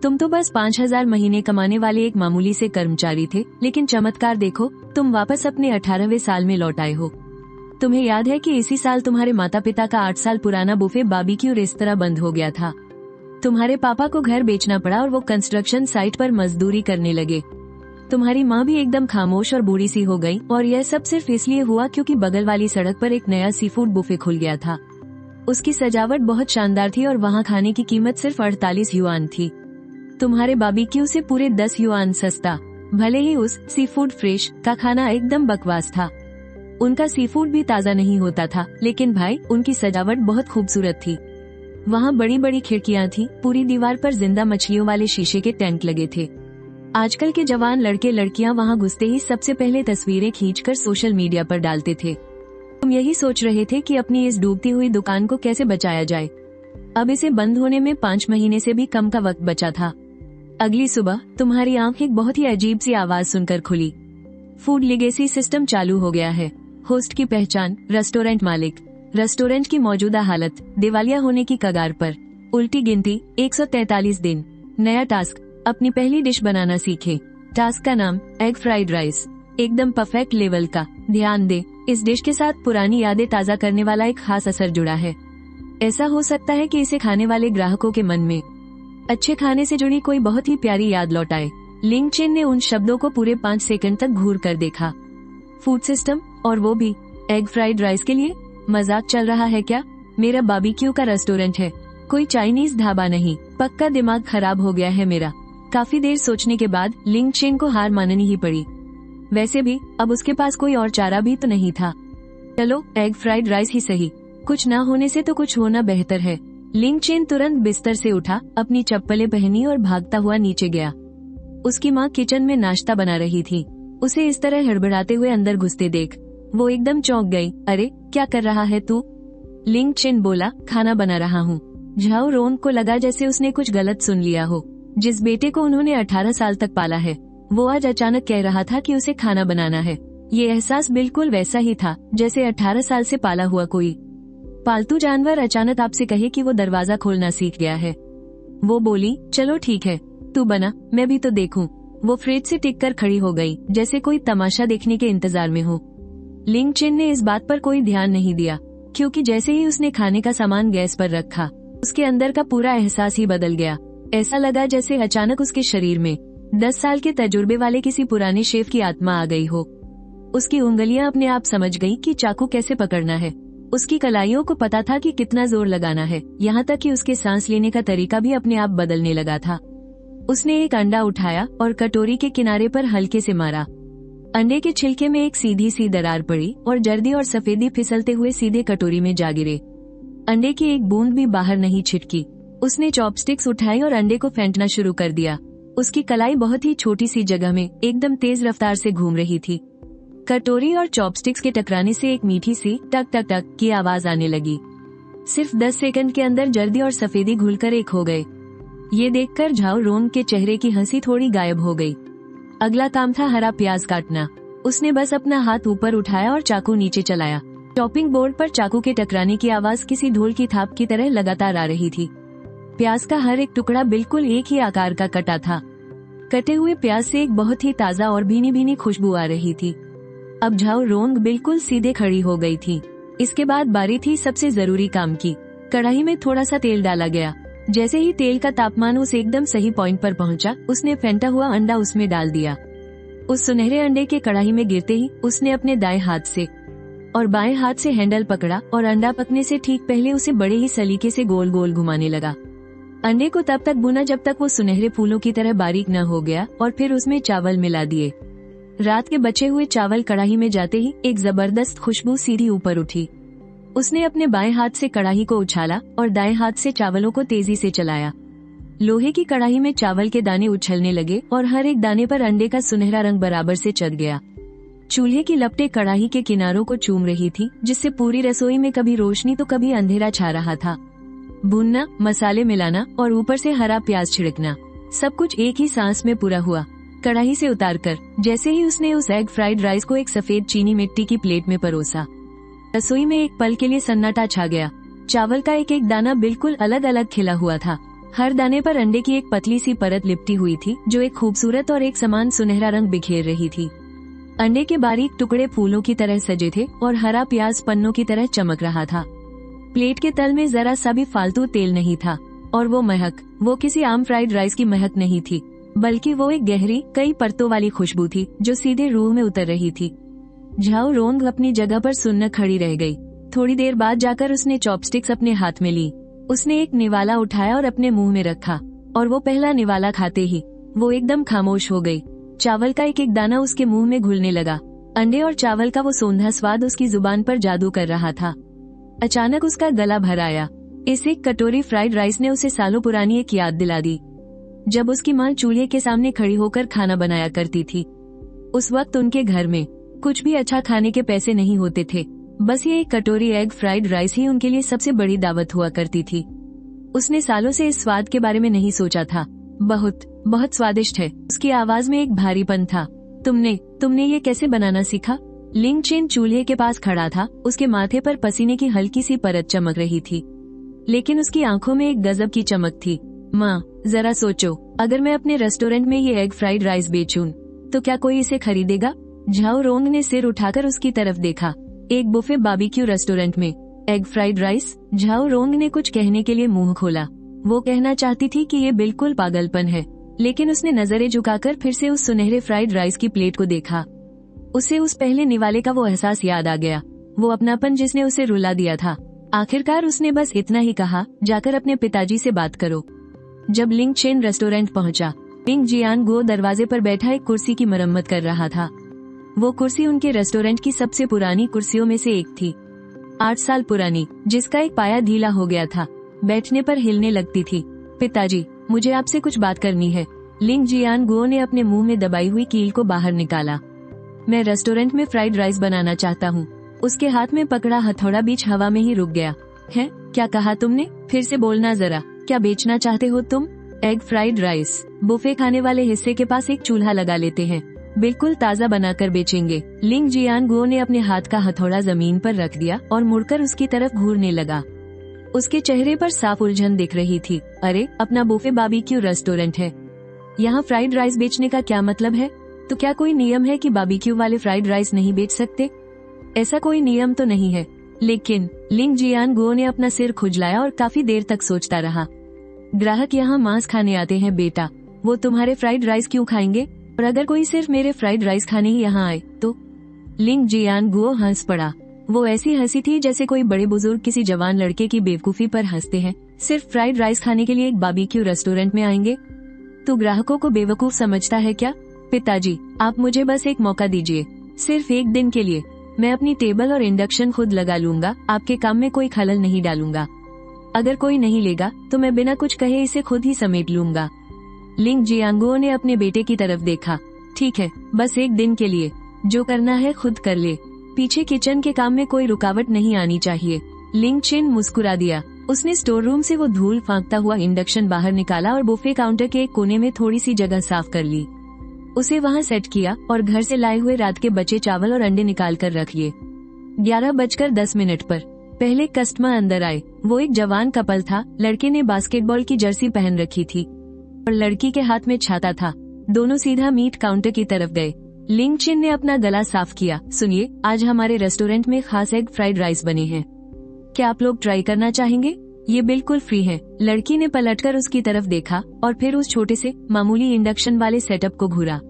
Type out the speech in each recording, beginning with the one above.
तुम तो बस 5,000 महीने कमाने वाले एक मामूली से कर्मचारी थे, लेकिन चमत्कार देखो, तुम वापस अपने 18वें साल में लौट आए हो। तुम्हें याद है कि इसी साल तुम्हारे माता पिता का 8 साल पुराना बुफे बारबेक्यू रेस्तरां बंद हो गया था। तुम्हारे पापा को घर बेचना पड़ा और वो कंस्ट्रक्शन साइट पर मजदूरी करने लगे। तुम्हारी माँ भी एकदम खामोश और बूढ़ी सी हो गई, और यह सब सिर्फ इसलिए हुआ क्योंकि बगल वाली सड़क पर एक नया सी फूड बुफे खुल गया था। उसकी सजावट बहुत शानदार थी और वहाँ खाने की कीमत सिर्फ 48 युआन थी। तुम्हारे बारबेक्यू से पूरे 10 युआन सस्ता। भले ही उस सी फूड फ्रेश का खाना एकदम बकवास था, उनका सी फूड भी ताज़ा नहीं होता था, लेकिन भाई उनकी सजावट बहुत खूबसूरत थी। वहाँ बड़ी बड़ी खिड़कियाँ थी, पूरी दीवार पर जिंदा मछलियों वाले शीशे के टैंक लगे थे। आजकल के जवान लड़के लड़कियां वहां घुसते ही सबसे पहले तस्वीरें खींचकर सोशल मीडिया पर डालते थे। तुम यही सोच रहे थे कि अपनी इस डूबती हुई दुकान को कैसे बचाया जाए। अब इसे बंद होने में 5 महीने से भी कम का वक्त बचा था। अगली सुबह तुम्हारी आंख एक बहुत ही अजीब सी आवाज सुनकर खुली। फूड लीगेसी सिस्टम चालू हो गया है। होस्ट की पहचान, रेस्टोरेंट मालिक, रेस्टोरेंट की मौजूदा हालत, दिवालिया होने की कगार पर, उल्टी गिनती 143 दिन, नया टास्क, अपनी पहली डिश बनाना सीखे। टास्क का नाम एग फ्राइड राइस, एकदम परफेक्ट लेवल का। ध्यान दे, इस डिश के साथ पुरानी यादें ताज़ा करने वाला एक खास असर जुड़ा है। ऐसा हो सकता है कि इसे खाने वाले ग्राहकों के मन में अच्छे खाने से जुड़ी कोई बहुत ही प्यारी याद लौट आए। लिंक्डइन ने उन शब्दों को पूरे 5 सेकंड तक घूर कर देखा। फूड सिस्टम, और वो भी एग फ्राइड राइस के लिए? मजाक चल रहा है क्या? मेरा बारबेक्यू का रेस्टोरेंट है, कोई चाइनीज ढाबा नहीं। पक्का दिमाग खराब हो गया है मेरा। काफी देर सोचने के बाद लिंक्डइन को हार माननी ही पड़ी। वैसे भी अब उसके पास कोई और चारा भी तो नहीं था। चलो एग फ्राइड राइस ही सही, कुछ ना होने से तो कुछ होना बेहतर है। लिंक्डइन तुरंत बिस्तर से उठा, अपनी चप्पलें पहनी और भागता हुआ नीचे गया। उसकी माँ किचन में नाश्ता बना रही थी। उसे इस तरह हड़बड़ाते हुए अंदर घुसते देख वो एकदम चौंक गई। अरे क्या कर रहा है तू? लिंक्डइन बोला, खाना बना रहा हूँ। झाओ रोन को लगा जैसे उसने कुछ गलत सुन लिया हो। जिस बेटे को उन्होंने 18 साल तक पाला है, वो आज अचानक कह रहा था कि उसे खाना बनाना है। ये एहसास बिल्कुल वैसा ही था जैसे 18 साल से पाला हुआ कोई पालतू जानवर अचानक आपसे कहे कि वो दरवाजा खोलना सीख गया है। वो बोली, चलो ठीक है, तू बना, मैं भी तो देखूं। वो फ्रिज से टिक कर खड़ी हो गई, जैसे कोई तमाशा देखने के इंतजार में हो। लिंक्डइन ने इस बात पर कोई ध्यान नहीं दिया, क्योंकि जैसे ही उसने खाने का सामान गैस पर रखा, उसके अंदर का पूरा एहसास ही बदल गया। ऐसा लगा जैसे अचानक उसके शरीर में 10 साल के तजुर्बे वाले किसी पुराने शेफ की आत्मा आ गई हो। उसकी उंगलियां अपने आप समझ गई कि चाकू कैसे पकड़ना है। उसकी कलाइयों को पता था कि कितना जोर लगाना है, यहाँ तक कि उसके सांस लेने का तरीका भी अपने आप बदलने लगा था। उसने एक अंडा उठाया और कटोरी के किनारे पर हल्के से मारा। अंडे के छिलके में एक सीधी सी दरार पड़ी और जर्दी और सफेदी फिसलते हुए सीधे कटोरी में जा गिरे। अंडे की एक बूंद भी बाहर नहीं छिटकी। उसने चॉपस्टिक्स उठाई और अंडे को फेंटना शुरू कर दिया। उसकी कलाई बहुत ही छोटी सी जगह में एकदम तेज रफ्तार से घूम रही थी। कटोरी और चॉपस्टिक्स के टकराने से एक मीठी सी टक टक टक की आवाज आने लगी। सिर्फ 10 सेकंड के अंदर जर्दी और सफेदी घुलकर एक हो गए। ये देखकर झाओ रोन के चेहरे की हंसी थोड़ी गायब हो गई। अगला काम था हरा प्याज काटना। उसने बस अपना हाथ ऊपर उठाया और चाकू नीचे चलाया। चॉपिंग बोर्ड पर चाकू के टकराने की आवाज किसी ढोल की थाप की तरह लगातार आ रही थी। प्याज का हर एक टुकड़ा बिल्कुल एक ही आकार का कटा था। कटे हुए प्याज से एक बहुत ही ताज़ा और भीनी भीनी खुशबू आ रही थी। अब झाओ रोंग बिल्कुल सीधे खड़ी हो गई थी। इसके बाद बारी थी सबसे जरूरी काम की। कढ़ाई में थोड़ा सा तेल डाला गया। जैसे ही तेल का तापमान उस एकदम सही पॉइंट पर पहुंचा, उसने फेंटा हुआ अंडा उसमें डाल दिया। उस सुनहरे अंडे के कढ़ाई में गिरते ही उसने अपने दाएं हाथ से और बाएं हाथ से हैंडल पकड़ा और अंडा पकने से ठीक पहले उसे बड़े ही सलीके से गोल गोल घुमाने लगा। अंडे को तब तक भुना जब तक वो सुनहरे फूलों की तरह बारीक न हो गया, और फिर उसमें चावल मिला दिए। रात के बचे हुए चावल कढ़ाई में जाते ही एक जबरदस्त खुशबू सीधी ऊपर उठी। उसने अपने बाएं हाथ से कढ़ाई को उछाला और दाएं हाथ से चावलों को तेजी से चलाया। लोहे की कढ़ाई में चावल के दाने उछलने लगे और हर एक दाने पर अंडे का सुनहरा रंग बराबर से चढ़ गया। चूल्हे की लपटें कढ़ाई के किनारों को चूम रही थी, जिससे पूरी रसोई में कभी रोशनी तो कभी अंधेरा छा रहा था। भुनना, मसाले मिलाना और ऊपर से हरा प्याज छिड़कना, सब कुछ एक ही सांस में पूरा हुआ। कढ़ाई से उतारकर जैसे ही उसने उस एग फ्राइड राइस को एक सफेद चीनी मिट्टी की प्लेट में परोसा, रसोई में एक पल के लिए सन्नाटा छा गया। चावल का एक एक दाना बिल्कुल अलग अलग खिला हुआ था। हर दाने पर अंडे की एक पतली सी परत लिपटी हुई थी जो एक खूबसूरत और एक समान सुनहरा रंग बिखेर रही थी। अंडे के बारीक टुकड़े फूलों की तरह सजे थे और हरा प्याज पन्नों की तरह चमक रहा था। प्लेट के तल में जरा सा भी फालतू तेल नहीं था और वो महक, वो किसी आम फ्राइड राइस की महक नहीं थी, बल्कि वो एक गहरी कई परतों वाली खुशबू थी जो सीधे रूह में उतर रही थी। झाओ रोंग अपनी जगह पर सुन्न खड़ी रह गई। थोड़ी देर बाद जाकर उसने चॉपस्टिक्स अपने हाथ में ली। उसने एक निवाला उठाया और अपने मुंह में रखा, और वो पहला निवाला खाते ही वो एकदम खामोश हो गई। चावल का एक एक दाना उसके मुंह में घुलने लगा। अंडे और चावल का वो सौंधा स्वाद उसकी जुबान पर जादू कर रहा था। अचानक उसका गला भर आया। इस एक कटोरी फ्राइड राइस ने उसे सालों पुरानी एक याद दिला दी, जब उसकी माँ चूल्हे के सामने खड़ी होकर खाना बनाया करती थी। उस वक्त उनके घर में कुछ भी अच्छा खाने के पैसे नहीं होते थे, बस ये एक कटोरी एग फ्राइड राइस ही उनके लिए सबसे बड़ी दावत हुआ करती थी। उसने सालों से इस स्वाद के बारे में नहीं सोचा था। बहुत बहुत स्वादिष्ट है। उसकी आवाज में एक भारीपन था। तुमने ये कैसे बनाना सीखा? लिंग चेन चूल्हे के पास खड़ा था। उसके माथे पर पसीने की हल्की सी परत चमक रही थी, लेकिन उसकी आंखों में एक गजब की चमक थी। माँ, जरा सोचो, अगर मैं अपने रेस्टोरेंट में ये एग फ्राइड राइस बेचूं, तो क्या कोई इसे खरीदेगा? झाओ रोंग ने सिर उठाकर उसकी तरफ देखा। एक बुफे बारबेक्यू रेस्टोरेंट में एग फ्राइड राइस? झाओ रोंग ने कुछ कहने के लिए मुंह खोला। वो कहना चाहती थी कि ये बिल्कुल पागलपन है, लेकिन उसने नजरें झुकाकर फिर से उस सुनहरे फ्राइड राइस की प्लेट को देखा। उसे उस पहले निवाले का वो एहसास याद आ गया, वो अपनापन जिसने उसे रुला दिया था। आखिरकार उसने बस इतना ही कहा, जाकर अपने पिताजी से बात करो। जब लिंग चेन रेस्टोरेंट पहुंचा, लिंग जियान गो दरवाजे पर बैठा एक कुर्सी की मरम्मत कर रहा था। वो कुर्सी उनके रेस्टोरेंट की सबसे पुरानी कुर्सियों में से एक थी, 8 साल पुरानी, जिसका एक पाया ढीला हो गया था, बैठने पर हिलने लगती थी। पिताजी, मुझे आपसे कुछ बात करनी है। लिंग जियान गो ने अपने मुंह में दबाई हुई कील को बाहर निकाला। मैं रेस्टोरेंट में फ्राइड राइस बनाना चाहता हूँ। उसके हाथ में पकड़ा हथौड़ा बीच हवा में ही रुक गया। है? क्या कहा तुमने? फिर से बोलना जरा। क्या बेचना चाहते हो तुम? Egg fried rice. बुफे खाने वाले हिस्से के पास एक चूल्हा लगा लेते हैं, बिल्कुल ताज़ा बनाकर बेचेंगे। लिंग जियान गो ने अपने हाथ का हथौड़ा जमीन पर रख दिया और मुड़कर उसकी तरफ घूरने लगा। उसके चेहरे पर साफ उलझन दिख रही थी। अरे, अपना बुफे बारबेक्यू रेस्टोरेंट है, यहाँ फ्राइड राइस बेचने का क्या मतलब है? तो क्या कोई नियम है कि बारबेक्यू वाले फ्राइड राइस नहीं बेच सकते? ऐसा कोई नियम तो नहीं है, लेकिन लिंग जियान गो ने अपना सिर खुजलाया और काफी देर तक सोचता रहा। ग्राहक यहाँ मांस खाने आते हैं बेटा, वो तुम्हारे फ्राइड राइस क्यों खाएंगे? और अगर कोई सिर्फ मेरे फ्राइड राइस खाने ही यहाँ आए तो? लिंग जियान गो हंस पड़ा। वो ऐसी हंसी थी जैसे कोई बड़े बुजुर्ग किसी जवान लड़के की बेवकूफी पर हंसते हैं। सिर्फ फ्राइड राइस खाने के लिए एक बारबेक्यू रेस्टोरेंट में आएंगे? तो ग्राहकों को बेवकूफ समझता है क्या? पिताजी, आप मुझे बस एक मौका दीजिए, सिर्फ एक दिन के लिए। मैं अपनी टेबल और इंडक्शन खुद लगा लूंगा, आपके काम में कोई खलल नहीं डालूंगा। अगर कोई नहीं लेगा तो मैं बिना कुछ कहे इसे खुद ही समेट लूंगा। लिंग जियांगो ने अपने बेटे की तरफ देखा। ठीक है, बस एक दिन के लिए, जो करना है खुद कर ले। पीछे किचन के काम में कोई रुकावट नहीं आनी चाहिए। लिंग चेन मुस्कुरा दिया। उसने स्टोर रूम से वो धूल फांकता हुआ इंडक्शन बाहर निकाला और बुफे काउंटर के एक कोने में थोड़ी सी जगह साफ कर ली। उसे वहाँ सेट किया और घर से लाए हुए रात के बचे चावल और अंडे निकाल कर रख लिए। 11:10 पर पहले कस्टमर अंदर आए। वो एक जवान कपल था। लड़के ने बास्केटबॉल की जर्सी पहन रखी थी और लड़की के हाथ में छाता था। दोनों सीधा मीट काउंटर की तरफ गए। लिंग चेन ने अपना गला साफ किया। सुनिए, आज हमारे रेस्टोरेंट में खास एग फ्राइड राइस बने हैं, क्या आप लोग ट्राई करना चाहेंगे? ये बिल्कुल फ्री है। लड़की ने पलटकर उसकी तरफ देखा और फिर उस छोटे से मामूली इंडक्शन वाले सेटअप को घूरा।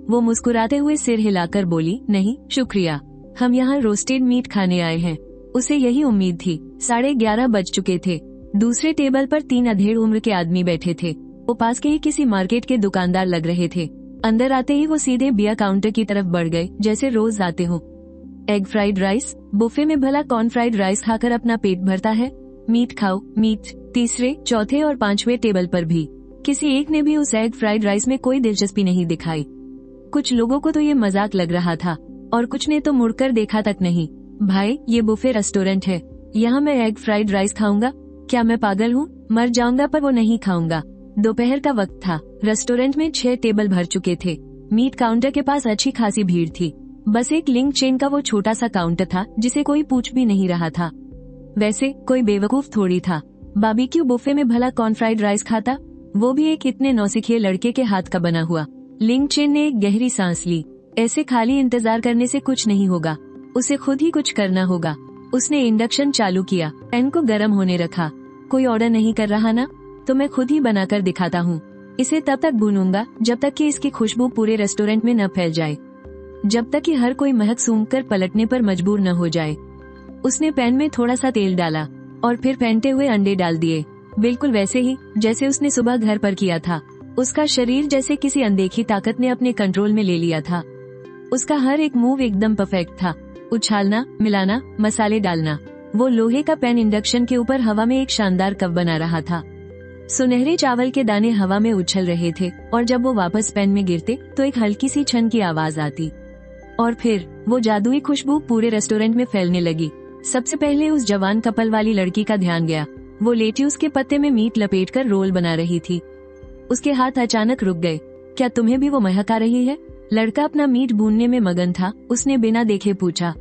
वो मुस्कुराते हुए सिर हिलाकर बोली, नहीं शुक्रिया, हम यहाँ रोस्टेड मीट खाने आए हैं। उसे यही उम्मीद थी। 11:30 बज चुके थे। दूसरे टेबल पर 3 अधेड़ उम्र के आदमी बैठे थे। वो पास के ही किसी मार्केट के दुकानदार लग रहे थे। अंदर आते ही वो सीधे बियर काउंटर की तरफ बढ़ गए, जैसे रोज आते हो। Egg fried rice? बुफे में भला कौन फ्राइड राइस खाकर अपना पेट भरता है? मीट खाओ, मीट। तीसरे, चौथे और 5वें टेबल पर भी किसी एक ने भी उस एग फ्राइड राइस में कोई दिलचस्पी नहीं दिखाई। कुछ लोगों को तो ये मजाक लग रहा था और कुछ ने तो मुड़कर देखा तक नहीं। भाई, ये बुफे रेस्टोरेंट है, यहाँ मैं एग फ्राइड राइस खाऊंगा? क्या मैं पागल हूँ? मर जाऊंगा पर वो नहीं खाऊंगा। दोपहर का वक्त था। रेस्टोरेंट में 6 टेबल भर चुके थे। मीट काउंटर के पास अच्छी खासी भीड़ थी। बस एक लिंग चेन का वो छोटा सा काउंटर था जिसे कोई पूछ भी नहीं रहा था। वैसे कोई बेवकूफ थोड़ी था। बारबेक्यू बुफे में भला कौन फ्राइड राइस खाता, वो भी एक इतने नौसिखिए लड़के के हाथ का बना हुआ। लिंग चेन ने एक गहरी सांस ली। ऐसे खाली इंतजार करने से कुछ नहीं होगा, उसे खुद ही कुछ करना होगा। उसने इंडक्शन चालू किया, पैन को गर्म होने रखा। कोई ऑर्डर नहीं कर रहा ना, तो मैं खुद ही बनाकर दिखाता हूँ। इसे तब तक भूनूंगा जब तक कि इसकी खुशबू पूरे रेस्टोरेंट में न फैल जाए, जब तक कि हर कोई महक सूंघकर पलटने पर मजबूर न हो जाए। उसने पैन में थोड़ा सा तेल डाला और फिर फेंटे हुए अंडे डाल दिए, बिल्कुल वैसे ही जैसे उसने सुबह घर पर किया था। उसका शरीर जैसे किसी अनदेखी ताकत ने अपने कंट्रोल में ले लिया था। उसका हर एक मूव एकदम परफेक्ट था। उछालना, मिलाना, मसाले डालना। वो लोहे का पैन इंडक्शन के ऊपर हवा में एक शानदार कप बना रहा था। सुनहरे चावल के दाने हवा में उछल रहे थे और जब वो वापस पैन में गिरते तो एक हल्की सी छन की आवाज आती और फिर वो जादुई खुशबू पूरे रेस्टोरेंट में फैलने लगी। सबसे पहले उस जवान कपल वाली लड़की का ध्यान गया। वो लेट्यूस के पत्ते में मीट लपेटकर रोल बना रही थी। उसके हाथ अचानक रुक गए। क्या तुम्हें भी वो महक आ रही है? लड़का अपना मीट भूनने में मगन था। उसने बिना देखे पूछा,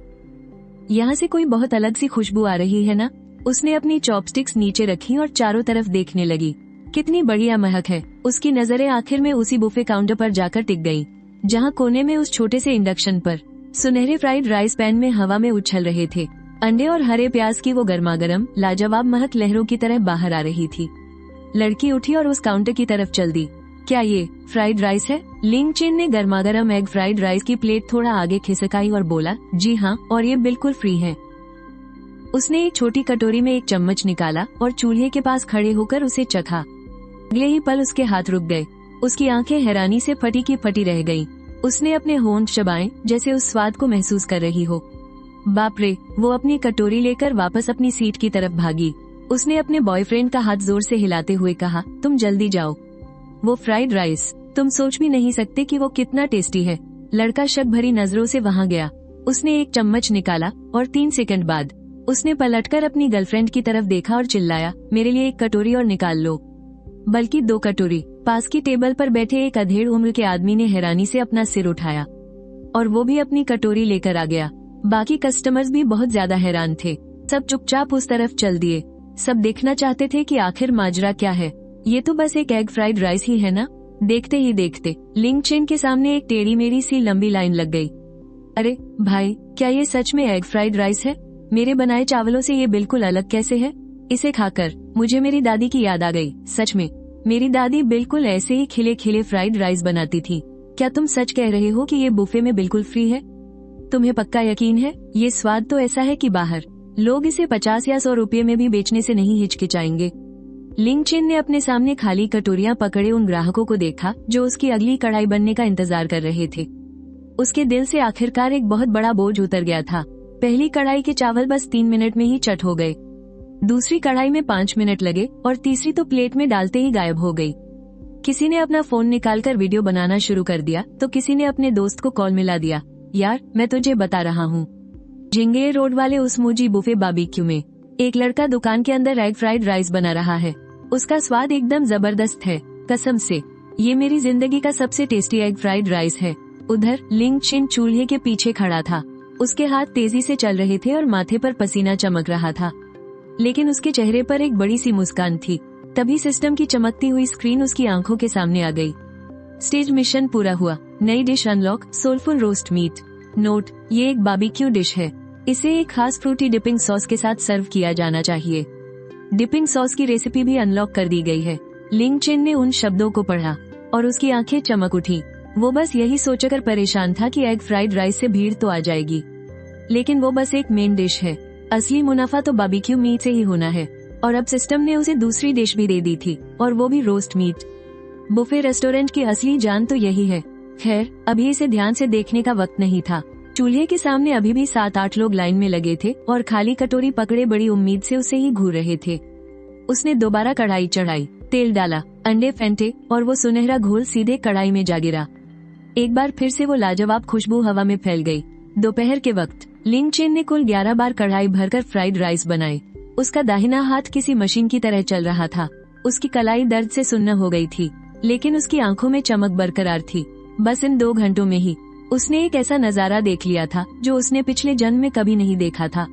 यहाँ से कोई बहुत अलग सी खुशबू आ रही है ना? उसने अपनी चॉपस्टिक्स नीचे रखी और चारों तरफ देखने लगी। कितनी बढ़िया महक है। उसकी नजरें आखिर में उसी बुफे काउंटर पर जाकर टिक गईं, जहाँ कोने में उस छोटे से इंडक्शन पर सुनहरे फ्राइड राइस पैन में हवा में उछल रहे थे। अंडे और हरे प्याज की वो गर्मागर्म लाजवाब महक लहरों की तरह बाहर आ रही थी। लड़की उठी और उस काउंटर की तरफ चल दी। क्या ये फ्राइड राइस है? लिंग चेन ने गर्मागर्म एग फ्राइड राइस की प्लेट थोड़ा आगे खिसकाई और बोला, जी हाँ, और ये बिल्कुल फ्री है। उसने एक छोटी कटोरी में एक चम्मच निकाला और चूल्हे के पास खड़े होकर उसे चखा। अगले ही पल उसके हाथ रुक गए। उसकी आंखें हैरानी से फटी की फटी रह गईं। उसने अपने होंठ चबाए जैसे उस स्वाद को महसूस कर रही हो। बाप रे! वो अपनी कटोरी लेकर वापस अपनी सीट की तरफ भागी। उसने अपने बॉयफ्रेंड का हाथ जोर से हिलाते हुए कहा, तुम जल्दी जाओ। वो फ्राइड राइस, तुम सोच भी नहीं सकते कि वो कितना टेस्टी है। लड़का शक भरी नजरों से वहाँ गया। उसने एक चम्मच निकाला और 3 सेकंड बाद उसने पलटकर अपनी गर्लफ्रेंड की तरफ देखा और चिल्लाया, मेरे लिए एक कटोरी और निकाल लो। बल्कि 2 कटोरी। पास की टेबल पर बैठे एक अधेड़ उम्र के आदमी ने हैरानी से अपना सिर उठाया और वो भी अपनी कटोरी लेकर आ गया। बाकी कस्टमर्स भी बहुत ज्यादा हैरान थे। सब चुपचाप उस तरफ चल दिए। सब देखना चाहते थे कि आखिर माजरा क्या है। ये तो बस एक एग फ्राइड राइस ही है ना? देखते ही देखते लिंग चेन के सामने एक टेढ़ी मेढ़ी सी लंबी लाइन लग गई। अरे भाई, क्या ये सच में एग फ्राइड राइस है? मेरे बनाए चावलों से ये बिल्कुल अलग कैसे है? इसे खाकर मुझे मेरी दादी की याद आ गई। सच में मेरी दादी बिल्कुल ऐसे ही खिले खिले फ्राइड राइस बनाती थी। क्या तुम सच कह रहे हो कि ये बुफे में बिल्कुल फ्री है? तुम्हें पक्का यकीन है? ये स्वाद तो ऐसा है कि बाहर लोग इसे 50 या 100 रुपये में भी बेचने से नहीं हिचकिचाएंगे। लिंग चेन ने अपने सामने खाली कटोरियां पकड़े उन ग्राहकों को देखा जो उसकी अगली कढ़ाई बनने का इंतजार कर रहे थे। उसके दिल से आखिरकार एक बहुत बड़ा बोझ उतर गया था। पहली कढ़ाई के चावल बस 3 मिनट में ही चट हो गए। दूसरी कढ़ाई में 5 मिनट लगे और तीसरी तो प्लेट में डालते ही गायब हो गई। किसी ने अपना फोन निकालकर वीडियो बनाना शुरू कर दिया तो किसी ने अपने दोस्त को कॉल मिला दिया, यार मैं तुझे बता रहा हूँ, जिंगे रोड वाले उस मूजी बुफे बारबेक्यू में एक लड़का दुकान के अंदर एग फ्राइड राइस बना रहा है। उसका स्वाद एकदम जबरदस्त है, कसम से ये मेरी जिंदगी का सबसे टेस्टी एग फ्राइड राइस है। उधर लिंग चेन चूल्हे के पीछे खड़ा था। उसके हाथ तेजी से चल रहे थे और माथे पर पसीना चमक रहा था, लेकिन उसके चेहरे पर एक बड़ी सी मुस्कान थी। तभी सिस्टम की चमकती हुई स्क्रीन उसकी आंखों के सामने आ गई। स्टेज मिशन पूरा हुआ। नई dish unlock, soulful roast meat. Note, ये एक बारबेक्यू डिश है। इसे एक खास फ्रूटी डिपिंग सॉस के साथ सर्व किया जाना चाहिए। डिपिंग सॉस की रेसिपी भी अनलॉक कर दी गई है। लिंग चेन ने उन शब्दों को पढ़ा और उसकी आंखें चमक उठी। वो बस यही सोचकर परेशान था कि एग फ्राइड राइस से भीड़ तो आ जाएगी, लेकिन वो बस एक मेन डिश है। असली मुनाफा तो बारबेक्यू मीट से ही होना है। और अब सिस्टम ने उसे दूसरी डिश भी दे दी थी, और वो भी रोस्ट मीट। बुफे रेस्टोरेंट की असली जान तो यही है। खैर, अभी इसे ध्यान से देखने का वक्त नहीं था। चूल्हे के सामने अभी भी 7-8 लोग लाइन में लगे थे और खाली कटोरी पकड़े बड़ी उम्मीद से उसे ही घूर रहे थे। उसने दोबारा कढ़ाई चढ़ाई, तेल डाला, अंडे फेंटे और वो सुनहरा घोल सीधे कढ़ाई में जा गिरा। एक बार फिर से वो लाजवाब खुशबू हवा में फैल गई। दोपहर के वक्त लिंग चेन ने कुल 11 बार कढ़ाई भरकर फ्राइड राइस बनाए। उसका दाहिना हाथ किसी मशीन की तरह चल रहा था। उसकी कलाई दर्द से सुन्न हो गई थी, लेकिन उसकी आंखों में चमक बरकरार थी। बस इन 2 घंटों में ही उसने एक ऐसा नजारा देख लिया था जो उसने पिछले जन्म में कभी नहीं देखा था।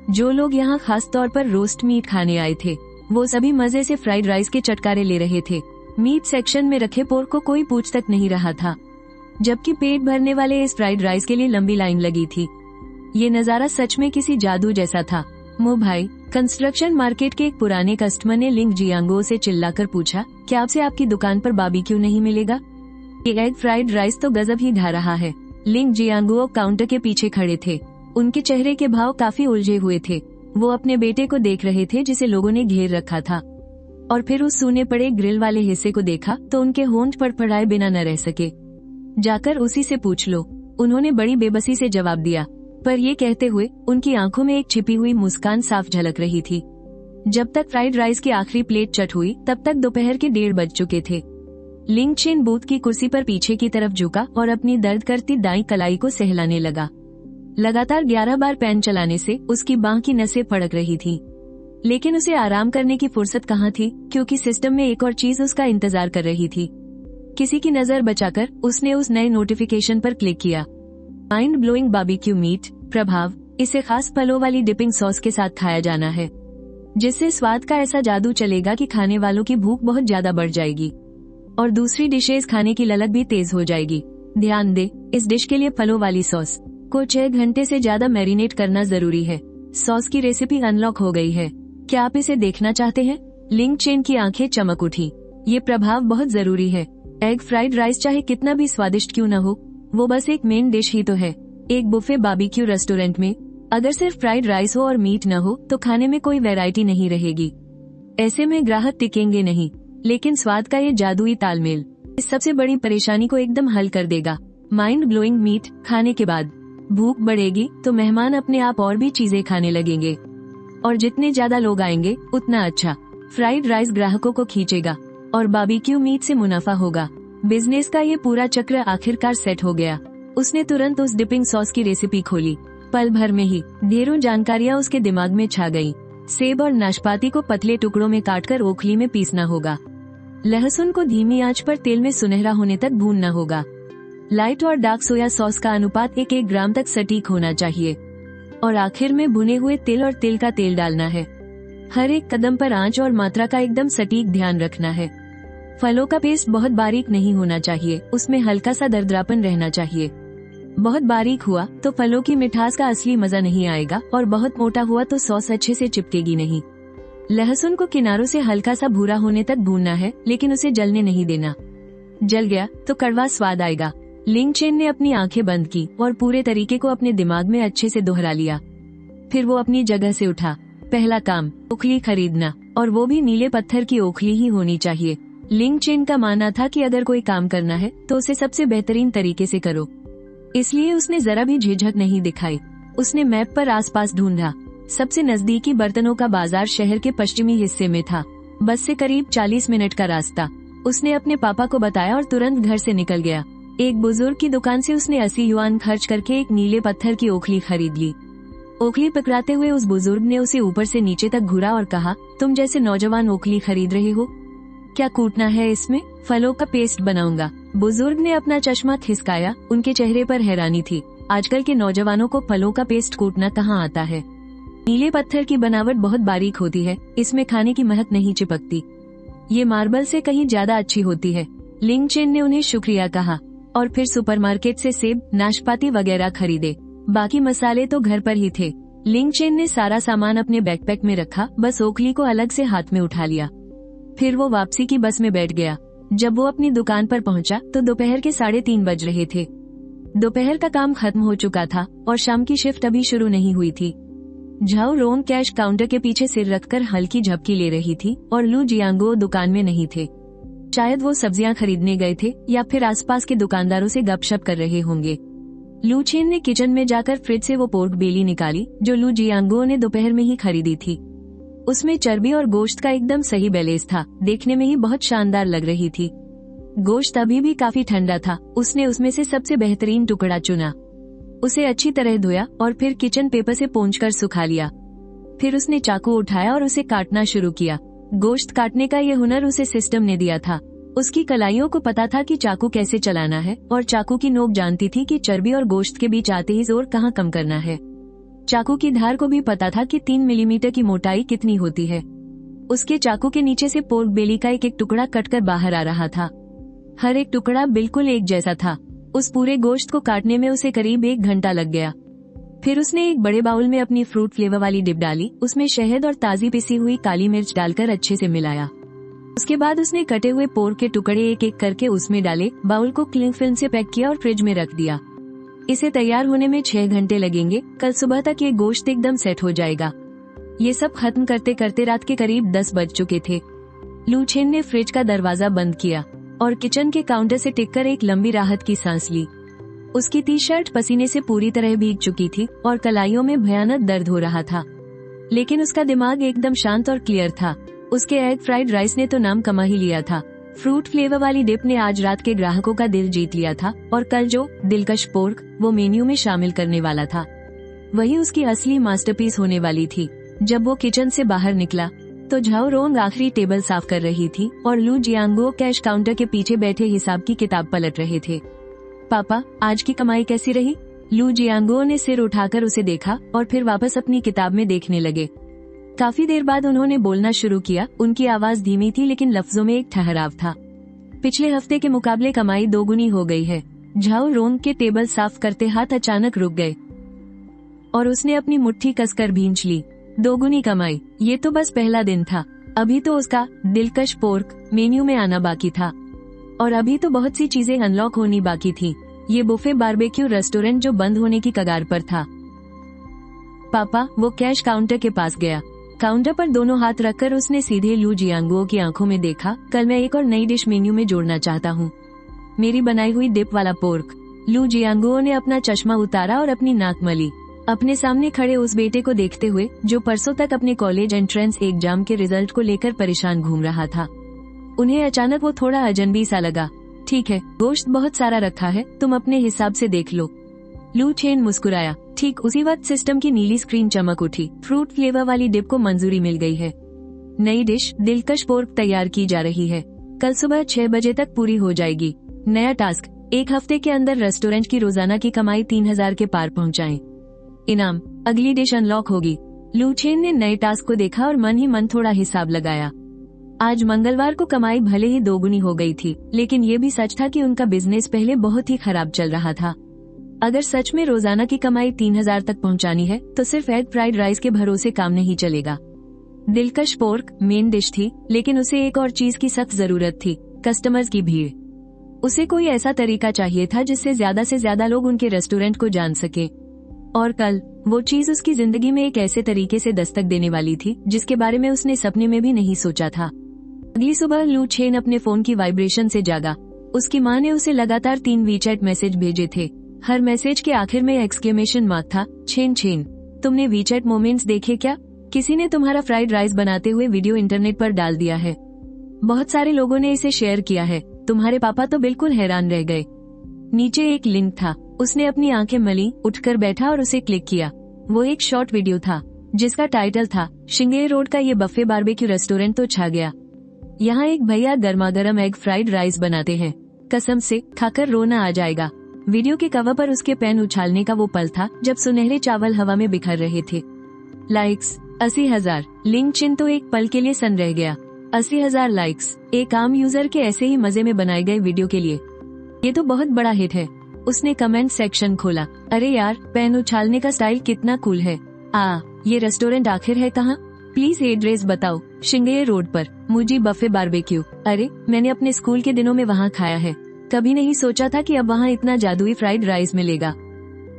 जो लोग यहाँ खास तौर पर रोस्ट मीट खाने आए थे वो सभी मजे से फ्राइड राइस के चटकारे ले रहे थे। मीट सेक्शन में रखे पोर्क को कोई पूछ तक नहीं रहा था, जबकि पेट भरने वाले इस फ्राइड राइस के लिए लंबी लाइन लगी थी। ये नजारा सच में किसी जादू जैसा था। मो भाई, कंस्ट्रक्शन मार्केट के एक पुराने कस्टमर ने लिंग जियांगो से चिल्लाकर पूछा, क्या आपसे आपकी दुकान पर बारबेक्यू नहीं मिलेगा? ये एग फ्राइड राइस तो गजब ही ढा रहा है। लिंग जियांगो काउंटर के पीछे खड़े थे। उनके चेहरे के भाव काफी उलझे हुए थे। वो अपने बेटे को देख रहे थे जिसे लोगों ने घेर रखा था, और फिर उस सूने पड़े ग्रिल वाले हिस्से को देखा तो उनके होंठ फड़फड़ाए बिना न रह सके। जाकर उसी से पूछ लो, उन्होंने बड़ी बेबसी से जवाब दिया, पर ये कहते हुए उनकी आंखों में एक छिपी हुई मुस्कान साफ झलक रही थी। जब तक फ्राइड राइस की आखिरी प्लेट चट हुई तब तक दोपहर के 1:30 बज चुके थे। लिंग चेन बूथ की कुर्सी पर पीछे की तरफ झुका और अपनी दर्द करती दाईं कलाई को सहलाने लगा। लगातार 11 बार पैन चलाने से उसकी बांह की नसें फड़क रही थी, लेकिन उसे आराम करने की फुर्सत कहाँ थी, क्योंकि सिस्टम में एक और चीज उसका इंतजार कर रही थी। किसी की नजर बचाकर उसने उस नए नोटिफिकेशन पर क्लिक किया। माइंड ब्लोइंग बारबेक्यू मीट प्रभाव, इसे खास फलों वाली डिपिंग सॉस के साथ खाया जाना है, जिससे स्वाद का ऐसा जादू चलेगा कि खाने वालों की भूख बहुत ज्यादा बढ़ जाएगी और दूसरी डिशेज खाने की ललक भी तेज हो जाएगी। ध्यान दे, इस डिश के लिए फलों वाली सॉस को 6 घंटे से ज्यादा मैरिनेट करना जरूरी है। सॉस की रेसिपी अनलॉक हो गई है, क्या आप इसे देखना चाहते हैं? लिंग चेन की आंखें चमक उठी। ये प्रभाव बहुत जरूरी है। एग फ्राइड राइस चाहे कितना भी स्वादिष्ट क्यों न हो, वो बस एक मेन डिश ही तो है। एक बुफे बारबेक्यू रेस्टोरेंट में अगर सिर्फ फ्राइड राइस हो और मीट न हो तो खाने में कोई वैरायटी नहीं रहेगी। ऐसे में ग्राहक टिकेंगे नहीं, लेकिन स्वाद का ये जादुई तालमेल इस सबसे बड़ी परेशानी को एकदम हल कर देगा। माइंड ब्लोइंग मीट खाने के बाद भूख बढ़ेगी तो मेहमान अपने आप और भी चीजें खाने लगेंगे, और जितने ज्यादा लोग आएंगे उतना अच्छा। फ्राइड राइस ग्राहकों को खींचेगा और बारबेक्यू मीट से मुनाफा होगा। बिजनेस का ये पूरा चक्र आखिरकार सेट हो गया। उसने तुरंत उस डिपिंग सॉस की रेसिपी खोली। पल भर में ही ढेरों जानकारियां उसके दिमाग में छा गईं। सेब और नाशपाती को पतले टुकड़ों में काटकर ओखली में पीसना होगा। लहसुन को धीमी आंच पर तेल में सुनहरा होने तक भूनना होगा। लाइट और डार्क सोया सॉस का अनुपात 1-1 ग्राम तक सटीक होना चाहिए, और आखिर में भुने हुए तिल और तिल का तेल डालना है। हर एक कदम पर आंच और मात्रा का एकदम सटीक ध्यान रखना है। फलों का पेस्ट बहुत बारीक नहीं होना चाहिए, उसमें हल्का सा दरदरापन रहना चाहिए। बहुत बारीक हुआ तो फलों की मिठास का असली मजा नहीं आएगा, और बहुत मोटा हुआ तो सॉस अच्छे से चिपकेगी नहीं। लहसुन को किनारों से हल्का सा भूरा होने तक भूनना है, लेकिन उसे जलने नहीं देना। जल गया तो कड़वा स्वाद आएगा। लिंग चेन ने अपनी आंखें बंद की और पूरे तरीके को अपने दिमाग में अच्छे से दोहरा लिया। फिर वो अपनी जगह से उठा। पहला काम, ओखली खरीदना, और वो भी नीले पत्थर की ओखली ही होनी चाहिए। लिंग चेन का मानना था कि अगर कोई काम करना है तो उसे सबसे बेहतरीन तरीके से करो, इसलिए उसने जरा भी झिझक नहीं दिखाई। उसने मैप पर आसपास ढूंढा। सबसे नजदीकी बर्तनों का बाजार शहर के पश्चिमी हिस्से में था, बस से करीब 40 मिनट का रास्ता। उसने अपने पापा को बताया और तुरंत घर से निकल गया। एक बुजुर्ग की दुकान से उसने 80 युआन खर्च करके एक नीले पत्थर की ओखली खरीद ली। ओखली पकड़ाते हुए उस बुजुर्ग ने उसे ऊपर से नीचे तक घूरा और कहा, तुम जैसे नौजवान ओखली खरीद रहे हो, क्या कूटना है इसमें? फलों का पेस्ट बनाऊंगा। बुजुर्ग ने अपना चश्मा खिसकाया। उनके चेहरे पर हैरानी थी। आजकल के नौजवानों को फलों का पेस्ट कूटना कहाँ आता है। नीले पत्थर की बनावट बहुत बारीक होती है, इसमें खाने की महक नहीं चिपकती। ये मार्बल से कहीं ज्यादा अच्छी होती है। लिंग चेन ने उन्हें शुक्रिया कहा और फिर सुपरमार्केट से सेब, नाशपाती वगैरह खरीदे। बाकी मसाले तो घर पर ही थे। लिंग चेन ने सारा सामान अपने बैकपैक में रखा, बस ओखली को अलग से हाथ में उठा लिया। फिर वो वापसी की बस में बैठ गया। जब वो अपनी दुकान पर पहुंचा तो दोपहर के 3:30 बज रहे थे। दोपहर का काम खत्म हो चुका था और शाम की शिफ्ट अभी शुरू नहीं हुई थी। झाओ रोंग कैश काउंटर के पीछे सिर रखकर हल्की झपकी ले रही थी और लू जियांगो दुकान में नहीं थे। शायद वो सब्जियां खरीदने गए थे या फिर आसपास के दुकानदारों से गपशप कर रहे होंगे। लू चेन ने किचन में जाकर फ्रिज से वो पोर्क बेली निकाली जो लू जियांगो ने दोपहर में ही खरीदी थी। उसमें चर्बी और गोश्त का एकदम सही बैलेंस था। देखने में ही बहुत शानदार लग रही थी। गोश्त अभी भी काफी ठंडा था। उसने उसमें से सबसे बेहतरीन टुकड़ा चुना, उसे अच्छी तरह धोया और फिर किचन पेपर से पोंछकर सुखा लिया। फिर उसने चाकू उठाया और उसे काटना शुरू किया। गोश्त काटने का ये हुनर उसे सिस्टम ने दिया था। उसकी कलाइयों को पता था कि चाकू कैसे चलाना है, और चाकू की नोक जानती थी कि चर्बी और गोश्त के बीच आते ही जोर कहाँ कम करना है। चाकू की धार को भी पता था कि 3 मिलीमीटर की मोटाई कितनी होती है। उसके चाकू के नीचे से पोर्क बेली का एक एक टुकड़ा कटकर बाहर आ रहा था। हर एक टुकड़ा बिल्कुल एक जैसा था। उस पूरे गोश्त को काटने में उसे करीब 1 घंटा लग गया। फिर उसने एक बड़े बाउल में अपनी फ्रूट फ्लेवर वाली डिप डाली, उसमें शहद और ताजी पिसी हुई काली मिर्च डालकर अच्छे से मिलाया। उसके बाद उसने कटे हुए पोर्क के टुकड़े एक एक करके उसमें डाले, बाउल को क्लिंग फिल्म से पैक किया और फ्रिज में रख दिया। इसे तैयार होने में 6 घंटे लगेंगे। कल सुबह तक ये गोश्त एकदम सेट हो जाएगा। ये सब खत्म करते करते रात के करीब 10 बज चुके थे। लू छेन ने फ्रिज का दरवाजा बंद किया और किचन के काउंटर से टिककर एक लंबी राहत की सांस ली। उसकी टी शर्ट पसीने से पूरी तरह भीग चुकी थी और कलाइयों में भयानक दर्द हो रहा था, लेकिन उसका दिमाग एकदम शांत और क्लियर था। उसके एग फ्राइड राइस ने तो नाम कमा ही लिया था। फ्रूट फ्लेवर वाली डिप ने आज रात के ग्राहकों का दिल जीत लिया था और कल जो दिलकश पोर्क वो मेन्यू में शामिल करने वाला था, वही उसकी असली मास्टरपीस होने वाली थी। जब वो किचन से बाहर निकला तो झाओ रोंग आखिरी टेबल साफ कर रही थी और लू जियांगो कैश काउंटर के पीछे बैठे हिसाब की किताब पलट रहे थे। पापा, आज की कमाई कैसी रही? लू जियांगो ने सिर उठाकर उसे देखा और फिर वापस अपनी किताब में देखने लगे। काफी देर बाद उन्होंने बोलना शुरू किया। उनकी आवाज धीमी थी लेकिन लफ्जों में एक ठहराव था। पिछले हफ्ते के मुकाबले कमाई 2 गुनी हो गई है। झाओ रोंग के टेबल साफ करते हाथ अचानक रुक गए और उसने अपनी मुट्ठी कसकर भींच ली। 2 गुनी कमाई, ये तो बस पहला दिन था। अभी तो उसका दिलकश पोर्क मेन्यू में आना बाकी था और अभी तो बहुत सी चीजें अनलॉक होनी बाकी थी। ये बुफे बारबेक्यू रेस्टोरेंट जो बंद होने की कगार पर था। पापा, वो कैश काउंटर के पास गया। काउंटर पर दोनों हाथ रखकर उसने सीधे लू जियांगो की आंखों में देखा। कल मैं एक और नई डिश मेन्यू में जोड़ना चाहता हूँ, मेरी बनाई हुई डिप वाला पोर्क। लू जियांगो ने अपना चश्मा उतारा और अपनी नाक मली, अपने सामने खड़े उस बेटे को देखते हुए जो परसों तक अपने कॉलेज एंट्रेंस एग्जाम के रिजल्ट को लेकर परेशान घूम रहा था। उन्हें अचानक वो थोड़ा अजनबी सा लगा। ठीक है, गोश्त बहुत सारा रखा है, तुम अपने हिसाब से देख लो। लू छेन मुस्कुराया। ठीक उसी वक्त सिस्टम की नीली स्क्रीन चमक उठी। फ्रूट फ्लेवर वाली डिप को मंजूरी मिल गई है। नई डिश दिलकश पोर्क तैयार की जा रही है। कल सुबह 6 बजे तक पूरी हो जाएगी। नया टास्क, 1 हफ्ते के अंदर रेस्टोरेंट की रोजाना की कमाई 3000 के पार पहुंचाएं। इनाम, अगली डिश अनलॉक होगी। लू छेन ने नए टास्क को देखा और मन ही मन थोड़ा हिसाब लगाया। आज मंगलवार को कमाई भले ही 2 गुनी हो गई थी, लेकिन ये भी सच था कि उनका बिजनेस पहले बहुत ही खराब चल रहा था। अगर सच में रोजाना की कमाई 3000 तक पहुंचानी है तो सिर्फ एग फ्राइड राइस के भरोसे काम नहीं चलेगा। दिलकश पोर्क मेन डिश थी, लेकिन उसे एक और चीज की सख्त जरूरत थी, कस्टमर्स की भीड़। उसे कोई ऐसा तरीका चाहिए था जिससे ज्यादा से ज्यादा लोग उनके रेस्टोरेंट को जान सके। और कल वो चीज उसकी जिंदगी में एक ऐसे तरीके से दस्तक देने वाली थी जिसके बारे में उसने सपने में भी नहीं सोचा था। अगली सुबह लू छेन अपने फोन की वाइब्रेशन से जागा। उसकी माँ ने उसे लगातार 3 वीचैट मैसेज भेजे थे। हर मैसेज के आखिर में एक्सक्लेमेशन मार्क था। छेन छेन, तुमने वीचैट मोमेंट्स देखे क्या? किसी ने तुम्हारा फ्राइड राइस बनाते हुए वीडियो इंटरनेट पर डाल दिया है। बहुत सारे लोगों ने इसे शेयर किया है। तुम्हारे पापा तो बिल्कुल हैरान रह गए। नीचे एक लिंक था। उसने अपनी आंखें मली, उठकर बैठा और उसे क्लिक किया। वो एक शॉर्ट वीडियो था जिसका टाइटल था शिंगे रोड का ये बफे बारबेक्यू रेस्टोरेंट तो छा गया। यहाँ एक भैया गर्मागर्म एग फ्राइड राइस बनाते हैं, कसम से खाकर रोना आ जाएगा। वीडियो के कवर पर उसके पैन उछालने का वो पल था जब सुनहरे चावल हवा में बिखर रहे थे। लाइक्स 80,000। लिंक चिन तो एक पल के लिए सन रह गया। 80,000 लाइक्स एक आम यूजर के ऐसे ही मजे में बनाए गए वीडियो के लिए। ये तो बहुत बड़ा हिट है। उसने कमेंट सेक्शन खोला। अरे यार, पैन उछालने का स्टाइल कितना कूल है। ये रेस्टोरेंट आखिर है कहाँ? प्लीज एड्रेस बताओ। शिंगे रोड पर मुजी बफे बारबेक्यू। अरे, मैंने अपने स्कूल के दिनों में वहाँ खाया है। कभी नहीं सोचा था कि अब वहाँ इतना जादुई फ्राइड राइस मिलेगा।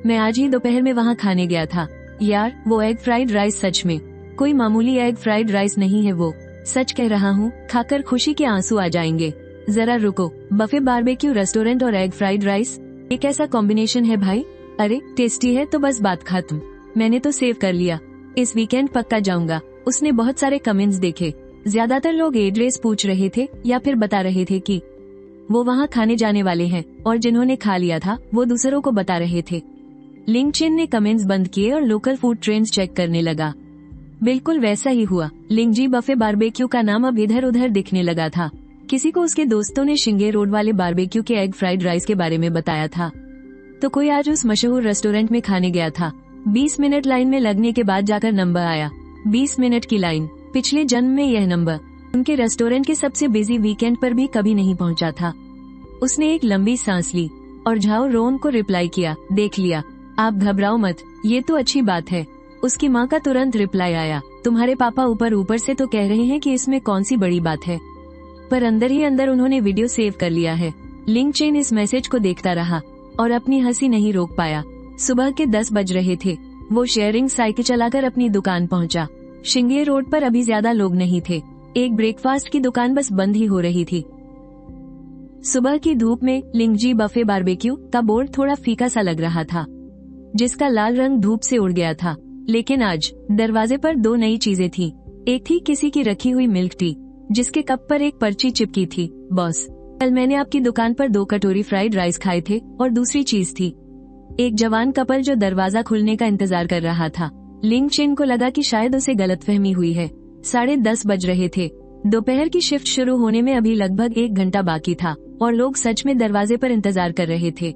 मैं आज ही दोपहर में वहाँ खाने गया था। यार, वो एग फ्राइड राइस सच में कोई मामूली एग फ्राइड राइस नहीं है। वो सच कह रहा हूँ, खाकर खुशी के आंसू आ जाएंगे। जरा रुको, बफे बारबेक्यू रेस्टोरेंट और एग फ्राइड राइस, ये कैसा कॉम्बिनेशन है भाई? अरे, टेस्टी है तो बस बात खत्म। मैंने तो सेव कर लिया, इस वीकेंड पक्का जाऊंगा। उसने बहुत सारे कमेंट्स देखे। ज्यादातर लोग एड्रेस पूछ रहे थे या फिर बता रहे थे कि वो वहाँ खाने जाने वाले हैं, और जिन्होंने खा लिया था वो दूसरों को बता रहे थे। लिंक चिन ने कमेंट्स बंद किए और लोकल फूड ट्रेंड्स चेक करने लगा। बिल्कुल वैसा ही हुआ। लिंगजी बफे बारबेक्यू का नाम अब इधर उधर दिखने लगा था। किसी को उसके दोस्तों ने शिंगे रोड वाले बारबेक्यू के एग फ्राइड राइस के बारे में बताया था, तो कोई आज उस मशहूर रेस्टोरेंट में खाने गया था। 20 मिनट लाइन में लगने के बाद जाकर नंबर आया। 20 मिनट की लाइन। पिछले जन्म में यह नंबर उनके रेस्टोरेंट के सबसे बिजी वीकेंड पर भी कभी नहीं पहुंचा था। उसने एक लंबी सांस ली और झाओ रोंग को रिप्लाई किया, देख लिया, आप घबराओ मत, ये तो अच्छी बात है। उसकी माँ का तुरंत रिप्लाई आया, तुम्हारे पापा ऊपर ऊपर से तो कह रहे हैं कि इसमें कौन सी बड़ी बात है, पर अंदर ही अंदर उन्होंने वीडियो सेव कर लिया है। लिंग चेन इस मैसेज को देखता रहा और अपनी हंसी नहीं रोक पाया। सुबह के 10 बज रहे थे। वो शेयरिंग साइकिल चलाकर अपनी दुकान पहुंचा। शिंगे रोड पर अभी ज्यादा लोग नहीं थे। एक ब्रेकफास्ट की दुकान बस बंद ही हो रही थी। सुबह की धूप में लिंगजी बफे बारबेक्यू का बोर्ड थोड़ा फीका सा लग रहा था, जिसका लाल रंग धूप से उड़ गया था। लेकिन आज दरवाजे पर 2 नई चीजें थी। एक थी किसी की रखी हुई मिल्क टी, जिसके कप पर एक पर्ची चिपकी थी, बॉस, कल मैंने आपकी दुकान पर 2 कटोरी फ्राइड राइस खाए थे। और दूसरी चीज थी एक जवान कपल जो दरवाजा खुलने का इंतजार कर रहा था। लिंग चेन को लगा कि शायद उसे गलतफहमी हुई है। 10:30 बज रहे थे। दोपहर की शिफ्ट शुरू होने में अभी लगभग 1 घंटा बाकी था और लोग सच में दरवाजे पर इंतजार कर रहे थे।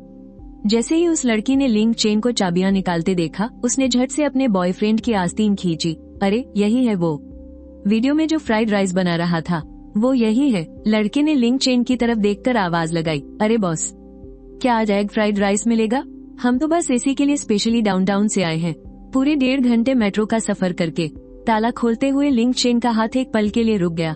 जैसे ही उस लड़की ने लिंग चेन को चाबियां निकालते देखा, उसने झट से अपने बॉयफ्रेंड की आस्तीन खींची। अरे यही है वो, वीडियो में जो फ्राइड राइस बना रहा था, वो यही है। लड़के ने लिंग चेन की तरफ देखकर आवाज लगाई, अरे बॉस, क्या आज एग फ्राइड राइस मिलेगा? हम तो बस इसी के लिए स्पेशली डाउनटाउन से आए हैं, पूरे 1.5 घंटे मेट्रो का सफर करके। ताला खोलते हुए लिंग चेन का हाथ एक पल के लिए रुक गया।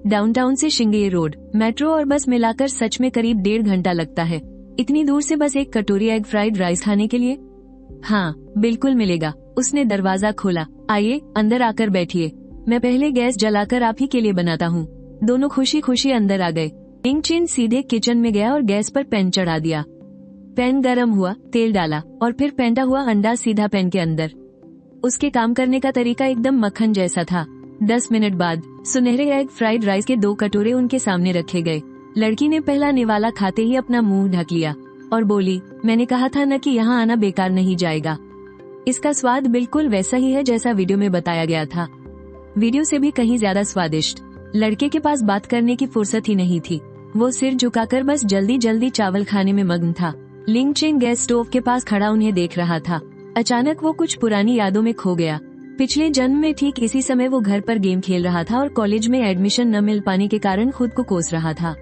डाउनटाउन से शिंगे रोड, मेट्रो और बस मिलाकर सच में करीब 1.5 घंटा लगता है। इतनी दूर से बस एक कटोरी एग फ्राइड राइस खाने के लिए? हाँ, बिल्कुल मिलेगा। उसने दरवाजा खोला, आइए अंदर आकर बैठिए, मैं पहले गैस जलाकर आप ही के लिए बनाता हूँ। दोनों खुशी खुशी अंदर आ गए। लिंग चेन सीधे किचन में गया और गैस पर पैन चढ़ा दिया। पैन गरम हुआ, तेल डाला और फिर फेंटा हुआ अंडा सीधा पैन के अंदर। उसके काम करने का तरीका एकदम मक्खन जैसा था। 10 मिनट बाद सुनहरे एग फ्राइड राइस के 2 कटोरे उनके सामने रखे गए। लड़की ने पहला निवाला खाते ही अपना मुंह ढक लिया और बोली, मैंने कहा था न कि यहाँ आना बेकार नहीं जाएगा। इसका स्वाद बिल्कुल वैसा ही है जैसा वीडियो में बताया गया था, वीडियो से भी कहीं ज्यादा स्वादिष्ट। लड़के के पास बात करने की फुर्सत ही नहीं थी। वो सिर झुकाकर बस जल्दी जल्दी चावल खाने में मग्न था। लिंग चेन गैस स्टोव के पास खड़ा उन्हें देख रहा था। अचानक वो कुछ पुरानी यादों में खो गया। पिछले जन्म में ठीक इसी समय वो घर पर गेम खेल रहा था और कॉलेज में एडमिशन न मिल पाने के कारण खुद को कोस रहा था।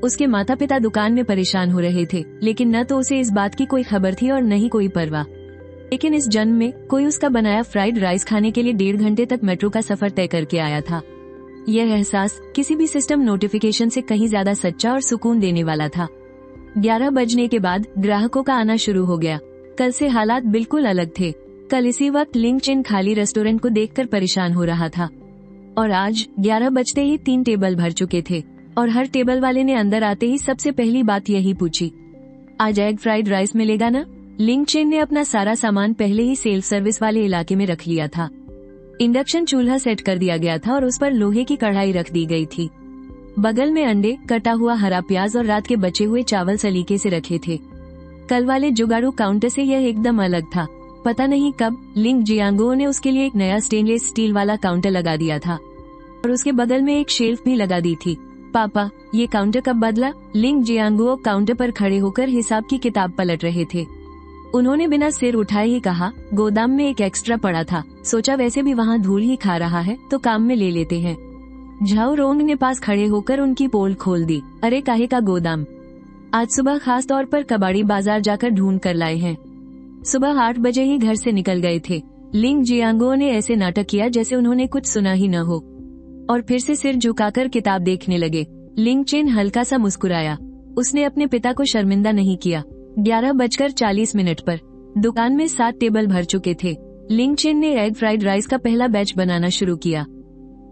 उसके माता पिता दुकान में परेशान हो रहे थे, लेकिन न तो उसे इस बात की कोई खबर थी और न ही कोई परवाह। लेकिन इस जन्म में कोई उसका बनाया फ्राइड राइस खाने के लिए 1.5 घंटे तक मेट्रो का सफर तय करके आया था। यह एहसास किसी भी सिस्टम नोटिफिकेशन से कहीं ज्यादा सच्चा और सुकून देने वाला था। 11 बजने के बाद ग्राहकों का आना शुरू हो गया। कल से हालात बिल्कुल अलग थे। कल इसी वक्त लिंग चेन खाली रेस्टोरेंट को देखकर परेशान हो रहा था और आज 11 बजते ही 3 टेबल भर चुके थे और हर टेबल वाले ने अंदर आते ही सबसे पहली बात यही पूछी, आज एग फ्राइड राइस मिलेगा ना? लिंग चेन ने अपना सारा सामान पहले ही सेल्फ सर्विस वाले इलाके में रख लिया था। इंडक्शन चूल्हा सेट कर दिया गया था और उस पर लोहे की कढ़ाई रख दी गई थी। बगल में अंडे, कटा हुआ हरा प्याज और रात के बचे हुए चावल सलीके से रखे थे। कल वाले जुगाड़ू काउंटर से यह एकदम अलग था। पता नहीं कब लिंग जियांगो ने उसके लिए एक नया स्टेनलेस स्टील वाला काउंटर लगा दिया था और उसके बगल में एक शेल्फ भी लगा दी थी। पापा, ये काउंटर कब बदला? लिंग जियांगो काउंटर पर खड़े होकर हिसाब की किताब पलट रहे थे। उन्होंने बिना सिर उठाए ही कहा, गोदाम में एक एक्स्ट्रा पड़ा था, सोचा वैसे भी वहाँ धूल ही खा रहा है तो काम में ले लेते हैं। झाओ रोंग ने पास खड़े होकर उनकी पोल खोल दी। अरे काहे का गोदाम? आज सुबह खास तौर पर कबाड़ी बाजार जाकर ढूंढ कर लाए हैं। सुबह 8 बजे ही घर से निकल गए थे। लिंग जियांगो ने ऐसे नाटक किया जैसे उन्होंने कुछ सुना ही न हो और फिर से सिर झुकाकर किताब देखने लगे। लिंग चेन हल्का सा मुस्कुराया। उसने अपने पिता को शर्मिंदा नहीं किया। 11:40 पर दुकान में 7 टेबल भर चुके थे। लिंग चेन ने एग फ्राइड राइस का पहला बैच बनाना शुरू किया।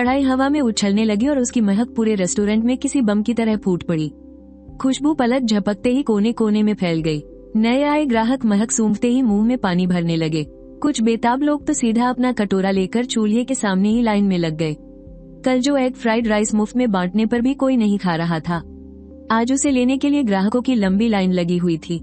कढ़ाई हवा में उछलने लगी और उसकी महक पूरे रेस्टोरेंट में किसी बम की तरह फूट पड़ी। खुशबू पलक झपकते ही कोने कोने में फैल गई। नए आए ग्राहक महक सूंघते ही मुंह में पानी भरने लगे। कुछ बेताब लोग तो सीधा अपना कटोरा लेकर चूल्हे के सामने ही लाइन में लग गए। कल जो एग फ्राइड राइस मुफ्त में बांटने पर भी कोई नहीं खा रहा था, आज उसे लेने के लिए ग्राहकों की लंबी लाइन लगी हुई थी।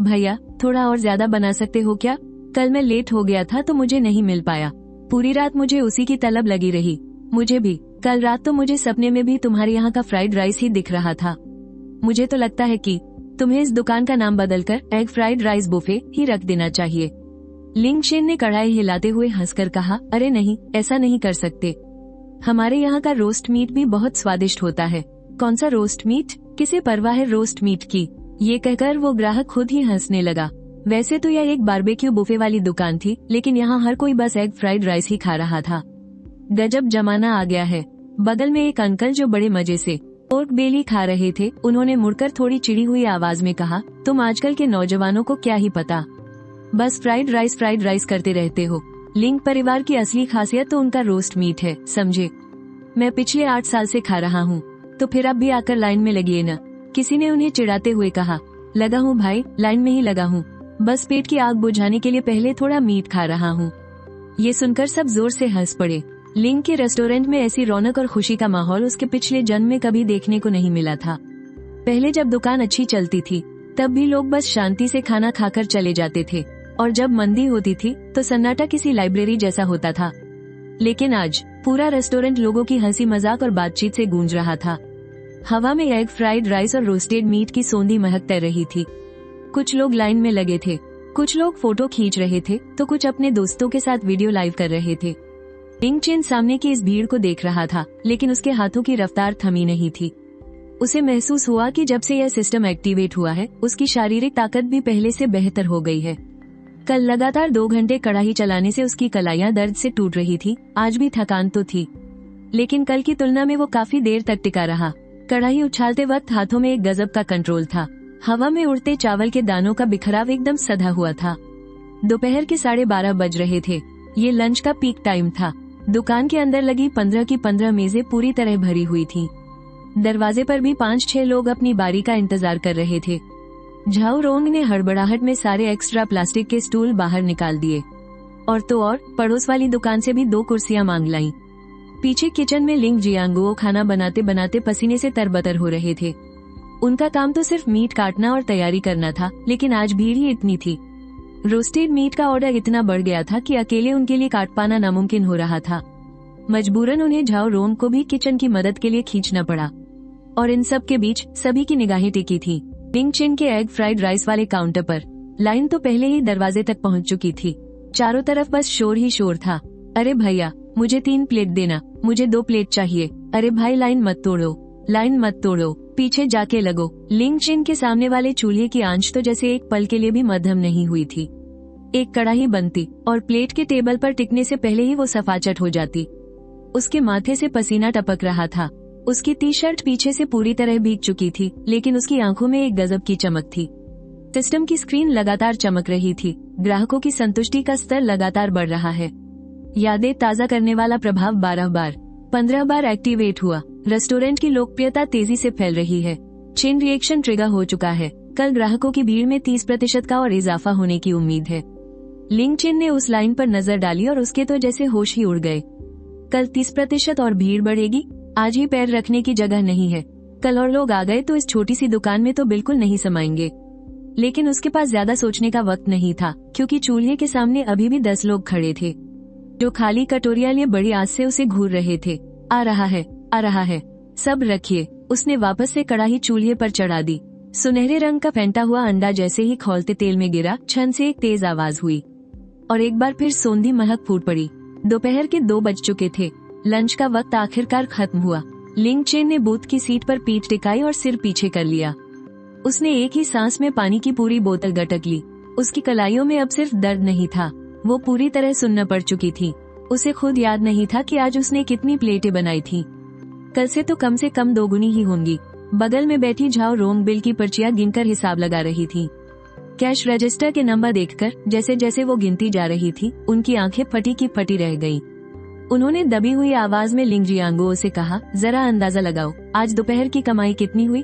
भैया, थोड़ा और ज्यादा बना सकते हो क्या? कल मैं लेट हो गया था तो मुझे नहीं मिल पाया। पूरी रात मुझे उसी की तलब लगी रही। मुझे भी। कल रात तो मुझे सपने में भी तुम्हारे यहाँ का फ्राइड राइस ही दिख रहा था। मुझे तो लगता है कि तुम्हें इस दुकान का नाम बदलकर एग फ्राइड राइस बुफे ही रख देना चाहिए। लिंग चेन ने कढ़ाई हिलाते हुए हंसकर कहा, अरे नहीं, ऐसा नहीं कर सकते। हमारे यहाँ का रोस्ट मीट भी बहुत स्वादिष्ट होता है। कौन सा रोस्ट मीट? किसे परवाह है रोस्ट मीट की? ये कहकर वो ग्राहक खुद ही हंसने लगा। वैसे तो यह एक बारबेक्यू बुफे वाली दुकान थी, लेकिन यहाँ हर कोई बस एग फ्राइड राइस ही खा रहा था। गजब जमाना आ गया है। बगल में एक अंकल जो बड़े मजे से पोर्क बेली खा रहे थे, उन्होंने मुड़कर थोड़ी चिड़ी हुई आवाज में कहा, तुम आजकल के नौजवानों को क्या ही पता, बस फ्राइड राइस करते रहते हो। लिंग परिवार की असली खासियत तो उनका रोस्ट मीट है, समझे? मैं पिछले 8 साल से खा रहा हूँ, तो फिर आप भी आकर लाइन में लगिए न, किसी ने उन्हें चिढ़ाते हुए कहा। लगा हूँ भाई, लाइन में ही लगा हूँ, बस पेट की आग बुझाने के लिए पहले थोड़ा मीट खा रहा हूँ। ये सुनकर सब जोर से हंस पड़े। लिंग के रेस्टोरेंट में ऐसी रौनक और खुशी का माहौल उसके पिछले जन्म में कभी देखने को नहीं मिला था। पहले जब दुकान अच्छी चलती थी, तब भी लोग बस शांति से खाना खाकर चले जाते थे, और जब मंदी होती थी तो सन्नाटा किसी लाइब्रेरी जैसा होता था। लेकिन आज पूरा रेस्टोरेंट लोगों की हंसी मजाक और बातचीत से गूंज रहा था। हवा में एग फ्राइड राइस और रोस्टेड मीट की सौंधी महक तैर रही थी। कुछ लोग लाइन में लगे थे, कुछ लोग फोटो खींच रहे थे, तो कुछ अपने दोस्तों के साथ वीडियो लाइव कर रहे थे। लिंग चेन सामने की इस भीड़ को देख रहा था, लेकिन उसके हाथों की रफ्तार थमी नहीं थी। उसे महसूस हुआ कि जब से यह सिस्टम एक्टिवेट हुआ है, उसकी शारीरिक ताकत भी पहले से बेहतर हो गई है। कल लगातार 2 घंटे कढ़ाई चलाने से उसकी कलाइयां दर्द से टूट रही थी। आज भी थकान तो थी, लेकिन कल की तुलना में वो काफी देर तक टिका रहा। कढ़ाई उछालते वक्त हाथों में एक गजब का कंट्रोल था। हवा में उड़ते चावल के दानों का बिखराव एकदम सधा हुआ था। दोपहर के 12:30 बज रहे थे। ये लंच का पीक टाइम था। दुकान के अंदर लगी 15 की 15 मेजें पूरी तरह भरी हुई थीं। दरवाजे पर भी 5-6 लोग अपनी बारी का इंतजार कर रहे थे। झाऊ रोंग ने हड़बड़ाहट में सारे एक्स्ट्रा प्लास्टिक के स्टूल बाहर निकाल दिए, और तो और पड़ोस वाली दुकान से भी 2 कुर्सियां मांग लाईं। पीछे किचन में लिंग जियांगुओ खाना बनाते बनाते पसीने से तरबतर हो रहे थे। उनका काम तो सिर्फ मीट काटना और तैयारी करना था, लेकिन आज भीड़ ही इतनी थी। रोस्टेड मीट का ऑर्डर इतना बढ़ गया था कि अकेले उनके लिए काट पाना नामुमकिन हो रहा था। मजबूरन उन्हें झाऊ रोंग को भी किचन की मदद के लिए खींचना पड़ा, और इन सब के बीच सभी की निगाहें टिकी थी लिंग चेन के एग फ्राइड राइस वाले काउंटर पर। लाइन तो पहले ही दरवाजे तक पहुंच चुकी थी। चारों तरफ बस शोर ही शोर था। अरे भैया, मुझे 3 प्लेट देना, मुझे 2 प्लेट चाहिए। अरे भाई, लाइन मत तोड़ो, पीछे जाके लगो। लिंग चेन के सामने वाले चूल्हे की आंच तो जैसे एक पल के लिए भी मध्यम नहीं हुई थी। एक कढ़ाई बनती और प्लेट के टेबल पर टिकने से पहले ही वो सफाचट हो जाती। उसके माथे से पसीना टपक रहा था। उसकी टी-शर्ट पीछे से पूरी तरह भीग चुकी थी, लेकिन उसकी आंखों में एक गजब की चमक थी। सिस्टम की स्क्रीन लगातार चमक रही थी। ग्राहकों की संतुष्टि का स्तर लगातार बढ़ रहा है। यादें ताजा करने वाला प्रभाव 15 बार एक्टिवेट हुआ। रेस्टोरेंट की लोकप्रियता तेजी से फैल रही है। चेन रिएक्शन ट्रिगर हो चुका है। कल ग्राहकों की भीड़ में 30% का और इजाफा होने की उम्मीद है। लिंग चेन ने उस लाइन पर नजर डाली और उसके तो जैसे होश ही उड़ गए। कल 30% और भीड़ बढ़ेगी? आज ही पैर रखने की जगह नहीं है। कल और लोग आ गए तो इस छोटी सी दुकान में तो बिल्कुल नहीं समाएंगे। लेकिन उसके पास ज्यादा सोचने का वक्त नहीं था, क्योंकि चूल्हे के सामने अभी भी 10 लोग खड़े थे, जो खाली कटोरियां लिए बड़ी आस से उसे घूर रहे थे। आ रहा है, सब रखिए। उसने वापस से कढ़ाई चूल्हे पर चढ़ा दी। सुनहरे रंग का फेंटा हुआ अंडा जैसे ही खौलते तेल में गिरा, छन से एक तेज आवाज हुई और एक बार फिर सौंधी महक फूट पड़ी। दोपहर के 2 बज चुके थे। लंच का वक्त आखिरकार खत्म हुआ। लिंग चेन ने बूथ की सीट पर पीठ टिकाई और सिर पीछे कर लिया। उसने एक ही सांस में पानी की पूरी बोतल गटक ली। उसकी कलाइयों में अब सिर्फ दर्द नहीं था, वो पूरी तरह सुन्न पड़ चुकी थी। उसे खुद याद नहीं था कि आज उसने कितनी प्लेटें बनाई थी। कल से तो कम 2 गुनी ही होंगी। बगल में बैठी झाऊ रोंग बिल की पर्चियां गिनकर हिसाब लगा रही थी। कैश रजिस्टर के नंबर देखकर जैसे जैसे वो गिनती जा रही थी, उनकी आंखें फटी की फटी रह गईं। उन्होंने दबी हुई आवाज में लिंग जियांगुओ से कहा, जरा अंदाजा लगाओ, आज दोपहर की कमाई कितनी हुई?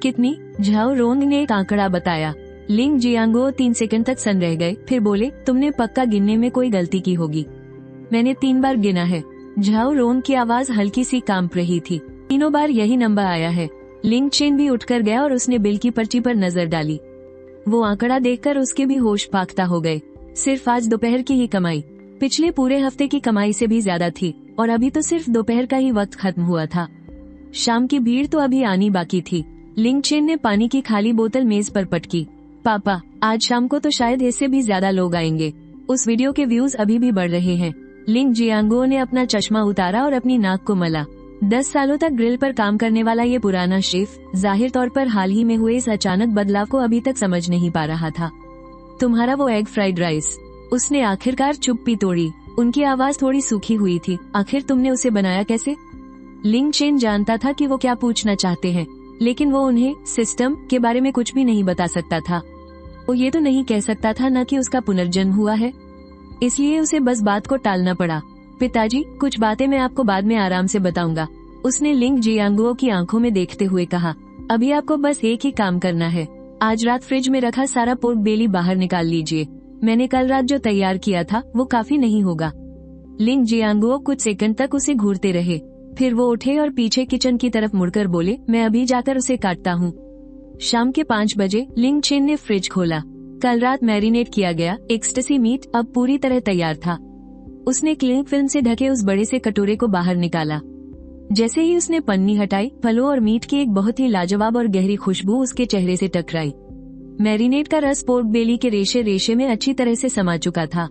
कितनी? झाऊ रोंग ने एक आंकड़ा बताया। लिंग जियांगुओ 3 सेकंड तक सन रह गए, फिर बोले, तुमने पक्का गिनने में कोई गलती की होगी। मैंने 3 बार गिना है। झाऊ रोंग की आवाज हल्की सी कांप रही थी। 3 बार यही नंबर आया है। लिंग चेन भी उठकर गया और उसने बिल की पर्ची पर नजर डाली। वो आंकड़ा देखकर उसके भी होश फाख्ता हो गए। सिर्फ आज दोपहर की ही कमाई पिछले पूरे हफ्ते की कमाई से भी ज्यादा थी, और अभी तो सिर्फ दोपहर का ही वक्त खत्म हुआ था। शाम की भीड़ तो अभी आनी बाकी थी। लिंग चेन ने पानी की खाली बोतल मेज पर पटकी। पापा, आज शाम को तो शायद इससे भी ज्यादा लोग आएंगे। उस वीडियो के व्यूज अभी भी बढ़ रहे हैं। लिंग जियांगुओ ने अपना चश्मा उतारा और अपनी नाक को मला। 10 सालों तक ग्रिल पर काम करने वाला ये पुराना शेफ जाहिर तौर पर हाल ही में हुए इस अचानक बदलाव को अभी तक समझ नहीं पा रहा था। तुम्हारा वो एग फ्राइड राइस, उसने आखिरकार चुप्पी तोड़ी। उनकी आवाज थोड़ी सूखी हुई थी। आखिर तुमने उसे बनाया कैसे? लिंग चेन जानता था कि वो क्या पूछना चाहते हैं, लेकिन वो उन्हें सिस्टम के बारे में कुछ भी नहीं बता सकता था। वो ये तो नहीं कह सकता था न कि उसका पुनर्जन्म हुआ है, इसलिए उसे बस बात को टालना पड़ा। पिताजी, कुछ बातें मैं आपको बाद में आराम से बताऊंगा, उसने लिंग जियांगुओ की आंखों में देखते हुए कहा। अभी आपको बस एक ही काम करना है। आज रात फ्रिज में रखा सारा पोर्क बेली बाहर निकाल लीजिए। मैंने कल रात जो तैयार किया था वो काफी नहीं होगा। लिंग जियांगुओ कुछ सेकंड तक उसे घूरते रहे, फिर वो उठे और पीछे किचन की तरफ मुड़कर बोले, मैं अभी जाकर उसे काटता हूँ। शाम के 5 बजे लिंग चेन ने फ्रिज खोला। कल रात मैरिनेट किया गया एक्सटेसी मीट अब पूरी तरह तैयार था। उसने क्लिंग फिल्म से ढके उस बड़े से कटोरे को बाहर निकाला। जैसे ही उसने पन्नी हटाई, फलों और मीट की एक बहुत ही लाजवाब और गहरी खुशबू उसके चेहरे से टकराई। मैरिनेट का रस पोर्क बेली के रेशे रेशे में अच्छी तरह से समा चुका था।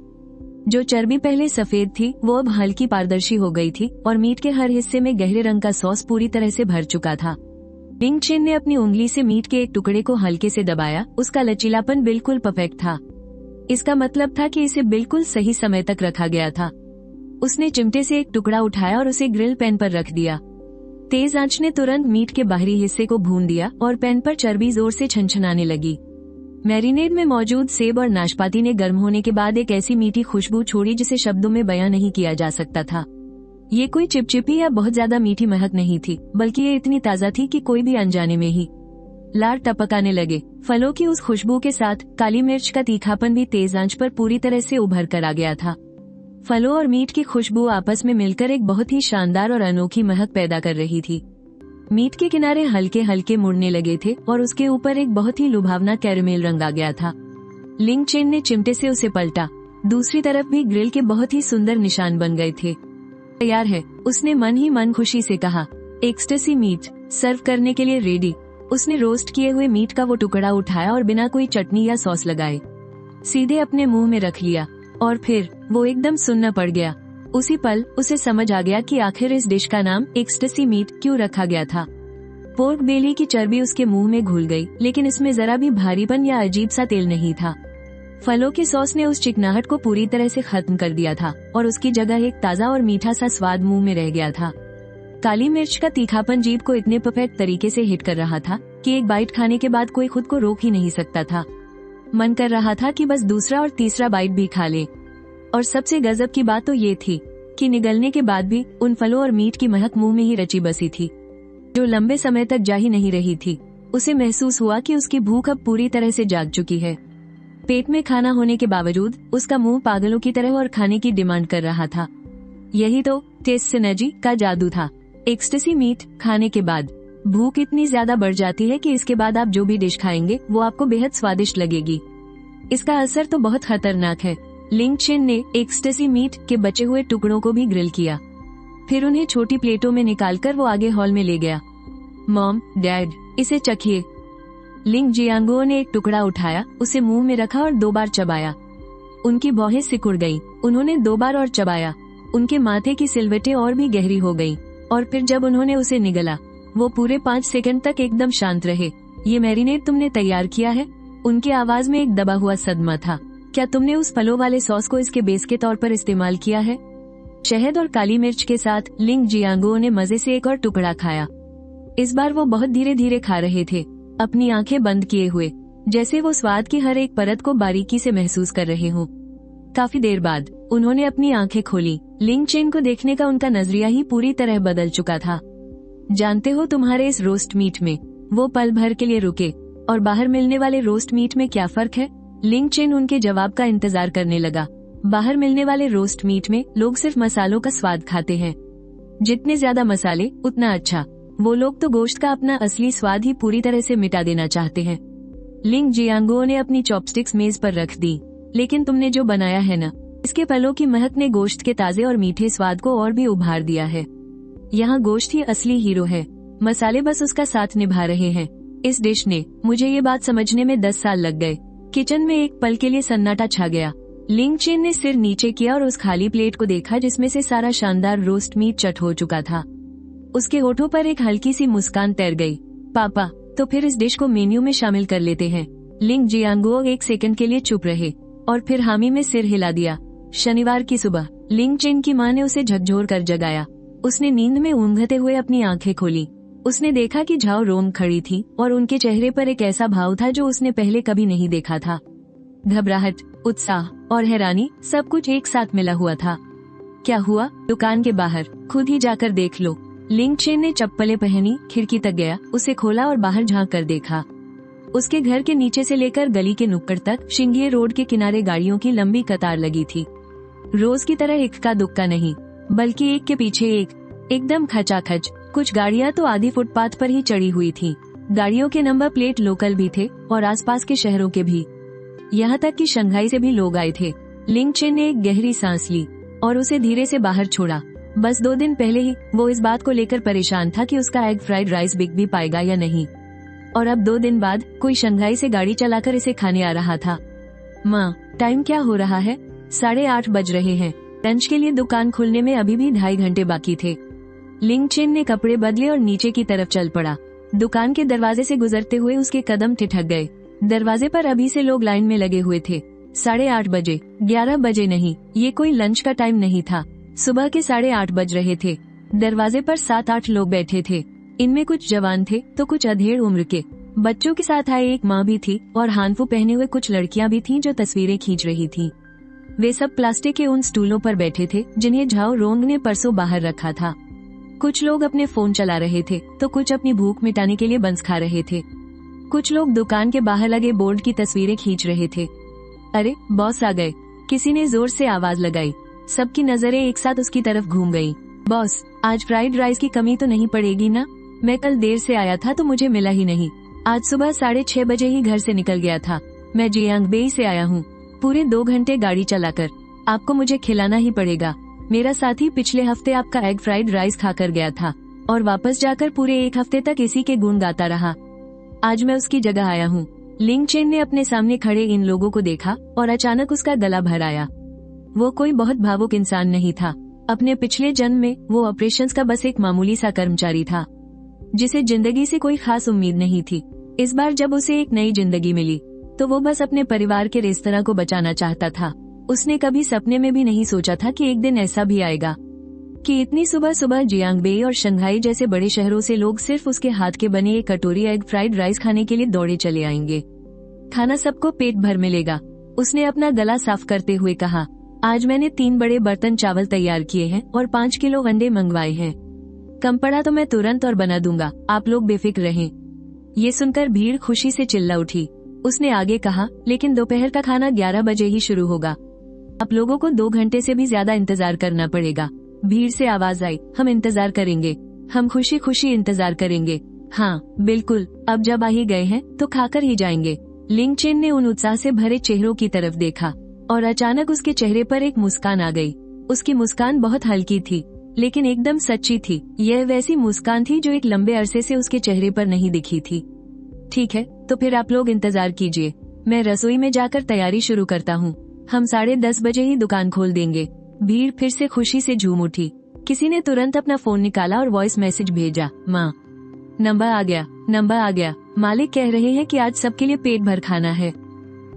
जो चर्बी पहले सफेद थी वो अब हल्की पारदर्शी हो गई थी और मीट के हर हिस्से में गहरे रंग का सॉस पूरी तरह से भर चुका था। लिंग चेन ने अपनी उंगली से मीट के एक टुकड़े को हल्के से दबाया। उसका लचीलापन बिल्कुल परफेक्ट था। इसका मतलब था कि इसे बिल्कुल सही समय तक रखा गया था। उसने चिमटे से एक टुकड़ा उठाया और उसे ग्रिल पैन पर रख दिया। तेज आंच ने तुरंत मीट के बाहरी हिस्से को भून दिया और पैन पर चर्बी जोर से छनछनाने लगी। मैरिनेड में मौजूद सेब और नाशपाती ने गर्म होने के बाद एक ऐसी मीठी खुशबू छोड़ी जिसे शब्दों में बयां नहीं किया जा सकता था। ये कोई चिपचिपी या बहुत ज्यादा मीठी महक नहीं थी, बल्कि ये इतनी ताजा थी कि कोई भी अनजाने में ही लार टपकाने लगे। फलों की उस खुशबू के साथ काली मिर्च का तीखापन भी तेज आंच पर पूरी तरह से उभर कर आ गया था। फलों और मीट की खुशबू आपस में मिलकर एक बहुत ही शानदार और अनोखी महक पैदा कर रही थी। मीट के किनारे हल्के हल्के मुड़ने लगे थे और उसके ऊपर एक बहुत ही लुभावना कैरेमेल रंग आ गया था। लिंग चेन ने चिमटे से उसे पलटा। दूसरी तरफ भी ग्रिल के बहुत ही सुंदर निशान बन गए थे। तैयार है, उसने मन ही मन खुशी से कहा। एक्सटेसी मीट सर्व करने के लिए रेडी। उसने रोस्ट किए हुए मीट का वो टुकड़ा उठाया और बिना कोई चटनी या सॉस लगाए सीधे अपने मुंह में रख लिया और फिर वो एकदम सुन्ना पड़ गया। उसी पल उसे समझ आ गया कि आखिर इस डिश का नाम एक्सटेसी मीट क्यों रखा गया था। पोर्क बेली की चर्बी उसके मुंह में घुल गई, लेकिन इसमें जरा भी भारीपन या अजीब सा तेल नहीं था। फलों के सॉस ने उस चिकनाहट को पूरी तरह से खत्म कर दिया था और उसकी जगह एक ताजा और मीठा सा स्वाद मुंह में रह गया था। काली मिर्च का तीखापन जीभ को इतने परफेक्ट तरीके से हिट कर रहा था कि एक बाइट खाने के बाद कोई खुद को रोक ही नहीं सकता था। मन कर रहा था कि बस दूसरा और तीसरा बाइट भी खा ले। और सबसे गजब की बात तो ये थी कि निगलने के बाद भी उन फलों और मीट की महक मुंह में ही रची बसी थी, जो लंबे समय तक जा ही नहीं रही थी। उसे महसूस हुआ कि उसकी भूख अब पूरी तरह से जाग चुकी है। पेट में खाना होने के बावजूद उसका मुंह पागलों की तरह और खाने की डिमांड कर रहा था। यही तो टेस्ट सिनर्जी का जादू था। एक्सटेसी मीट खाने के बाद भूख इतनी ज्यादा बढ़ जाती है कि इसके बाद आप जो भी डिश खाएंगे वो आपको बेहद स्वादिष्ट लगेगी। इसका असर तो बहुत खतरनाक है। लिंग चेन ने एक्सटेसी मीट के बचे हुए टुकड़ों को भी ग्रिल किया, फिर उन्हें छोटी प्लेटों में निकालकर वो आगे हॉल में ले गया। मॉम, डैड, इसे चखिए। लिंग जियांगुओ ने एक टुकड़ा उठाया, उसे मुंह में रखा और 2 बार चबाया। उनकी भौहें सिकुड़ गईं। उन्होंने 2 बार और चबाया। उनके माथे की सिलवटें और भी गहरी हो गईं। और फिर जब उन्होंने उसे निगला, वो पूरे 5 सेकंड तक एकदम शांत रहे। ये मैरिनेट तुमने तैयार किया है? उनकी आवाज में एक दबा हुआ सदमा था। क्या तुमने उस फलों वाले सॉस को इसके बेस के तौर पर इस्तेमाल किया है? शहद और काली मिर्च के साथ लिंग जियांगुओ ने मजे से एक और टुकड़ा खाया। इस बार वो बहुत धीरे धीरे खा रहे थे, अपनी आंखें बंद किए हुए, जैसे वो स्वाद की हर एक परत को बारीकी से महसूस कर रहे हों। काफी देर बाद उन्होंने अपनी आंखें खोली। लिंग चेन को देखने का उनका नजरिया ही पूरी तरह बदल चुका था। जानते हो, तुम्हारे इस रोस्ट मीट में, वो पल भर के लिए रुके, और बाहर मिलने वाले रोस्ट मीट में क्या फर्क है? लिंग चेन उनके जवाब का इंतजार करने लगा। बाहर मिलने वाले रोस्ट मीट में लोग सिर्फ मसालों का स्वाद खाते हैं। जितने ज्यादा मसाले उतना अच्छा। वो लोग तो गोश्त का अपना असली स्वाद ही पूरी तरह से मिटा देना चाहते हैं। लिंग जियांगुओ ने अपनी चॉपस्टिक्स मेज पर रख दी। लेकिन तुमने जो बनाया है ना, इसके फलों की महक ने गोश्त के ताजे और मीठे स्वाद को और भी उभार दिया है। यहाँ गोश्त ही असली हीरो है, मसाले बस उसका साथ निभा रहे हैं। इस डिश ने मुझे ये बात समझने में 10 साल लग गए। किचन में एक पल के लिए सन्नाटा छा गया। लिंग चेन ने सिर नीचे किया और उस खाली प्लेट को देखा जिसमें से सारा शानदार रोस्ट मीट चट हो चुका था। उसके होठों पर एक हल्की सी मुस्कान तैर गई। पापा, तो फिर इस डिश को मेन्यू में शामिल कर लेते हैं। लिंग जियांगुओ एक सेकंड के लिए चुप रहे और फिर हामी में सिर हिला दिया। शनिवार की सुबह लिंग चेन की मां ने उसे झकझोर कर जगाया। उसने नींद में ऊँघते हुए अपनी आंखें खोली। उसने देखा कि झाओ रोंग खड़ी थी और उनके चेहरे पर एक ऐसा भाव था जो उसने पहले कभी नहीं देखा था। घबराहट, उत्साह और हैरानी सब कुछ एक साथ मिला हुआ था। क्या हुआ? दुकान के बाहर, खुद ही जाकर देख लो। लिंग चेन ने चप्पलें पहनी, खिड़की तक गया, उसे खोला और बाहर झांक कर देखा। उसके घर के नीचे से लेकर गली के नुक्कड़ तक शिंगिए रोड के किनारे गाड़ियों की लंबी कतार लगी थी। रोज की तरह इक्का दुक्का नहीं, बल्कि एक के पीछे एक, एकदम खचाखच। कुछ गाड़ियां तो आधी फुटपाथ पर ही चढ़ी हुई थीं। गाड़ियों के नंबर प्लेट लोकल भी थे और आसपास के शहरों के भी। यहाँ तक कि शंघाई से भी लोग आए थे। लिंग चेन ने एक गहरी सांस ली और उसे धीरे से बाहर छोड़ा। बस 2 दिन पहले ही वो इस बात को लेकर परेशान था कि उसका एग फ्राइड राइस बिक भी पाएगा या नहीं, और अब 2 दिन बाद कोई शंघाई से गाड़ी चलाकर इसे खाने आ रहा था। माँ, टाइम क्या हो रहा है? 8:30 बज रहे हैं। लंच के लिए दुकान खुलने में अभी भी 2.5 घंटे बाकी थे। लिंग चेन ने कपड़े बदले और नीचे की तरफ चल पड़ा। दुकान के दरवाजे से गुजरते हुए उसके कदम ठिठक गए। दरवाजे पर अभी से लोग लाइन में लगे हुए थे। 8:30 बजे, 11 बजे नहीं, ये कोई लंच का टाइम नहीं था। सुबह के 8:30 बज रहे थे। दरवाजे पर 7-8 लोग बैठे थे। इनमें कुछ जवान थे तो कुछ अधेड़ उम्र के। बच्चों के साथ आए एक माँ भी थी और हानफू पहने हुए कुछ लड़कियां भी थीं जो तस्वीरें खींच रही थीं। वे सब प्लास्टिक के उन स्टूलों पर बैठे थे जिन्हें झाओ रोंग ने परसों बाहर रखा था। कुछ लोग अपने फोन चला रहे थे तो कुछ अपनी भूख मिटाने के लिए बंस खा रहे थे। कुछ लोग दुकान के बाहर लगे बोर्ड की तस्वीरें खींच रहे थे। अरे, बॉस आ गए, किसी ने जोर से आवाज लगाई। सबकी नजरें एक साथ उसकी तरफ घूम गईं। बॉस, आज फ्राइड राइस की कमी तो नहीं पड़ेगी ना? मैं कल देर से आया था तो मुझे मिला ही नहीं। आज सुबह 6:30 बजे ही घर से निकल गया था। मैं जियांगबेई से आया हूँ, पूरे 2 घंटे गाड़ी चलाकर। आपको मुझे खिलाना ही पड़ेगा। मेरा साथी पिछले हफ्ते आपका एग फ्राइड राइस खाकर गया था और वापस जाकर पूरे 1 हफ्ते तक इसी के गुण गाता रहा। आज मैं उसकी जगह आया हूँ। लिंग चेन ने अपने सामने खड़े इन लोगों को देखा और अचानक उसका गला भर आया। वो कोई बहुत भावुक इंसान नहीं था। अपने पिछले जन्म में वो ऑपरेशंस का बस एक मामूली सा कर्मचारी था जिसे जिंदगी से कोई खास उम्मीद नहीं थी। इस बार जब उसे एक नई जिंदगी मिली तो वो बस अपने परिवार के रेस्तरां को बचाना चाहता था। उसने कभी सपने में भी नहीं सोचा था कि एक दिन ऐसा भी आएगा कि इतनी सुबह सुबह जियांगबेई और शंघाई जैसे बड़े शहरों से लोग सिर्फ उसके हाथ के बने एक कटोरी एग फ्राइड राइस खाने के लिए दौड़े चले आएंगे। खाना सबको पेट भर मिलेगा। उसने अपना गला साफ करते हुए कहा, आज मैंने 3 बड़े बर्तन चावल तैयार किए हैं और 5 किलो अंडे मंगवाए हैं। कम पड़ा तो मैं तुरंत और बना दूंगा, आप लोग बेफिक्र रहें। ये सुनकर भीड़ खुशी से चिल्ला उठी। उसने आगे कहा, लेकिन दोपहर का खाना 11 बजे ही शुरू होगा। आप लोगों को 2 घंटे से भी ज्यादा इंतजार करना पड़ेगा। भीड़ से आवाज आई, हम इंतजार करेंगे, हम खुशी खुशी इंतजार करेंगे। हाँ बिल्कुल, अब जब आ ही गए हैं तो खाकर ही जाएंगे। लिंग चेन ने उन उत्साह से भरे चेहरों की तरफ देखा और अचानक उसके चेहरे पर एक मुस्कान आ गई। उसकी मुस्कान बहुत हल्की थी लेकिन एकदम सच्ची थी। यह वैसी मुस्कान थी जो एक लंबे अरसे से उसके चेहरे पर नहीं दिखी थी। ठीक है, तो फिर आप लोग इंतजार कीजिए, मैं रसोई में जाकर तैयारी शुरू करता हूँ। हम 10:30 बजे ही दुकान खोल देंगे। भीड़ फिर से खुशी से झूम उठी। किसी ने तुरंत अपना फोन निकाला और वॉइस मैसेज भेजा, माँ, नंबर आ गया, नंबर आ गया। मालिक कह रहे हैं कि आज सबके लिए पेट भर खाना है।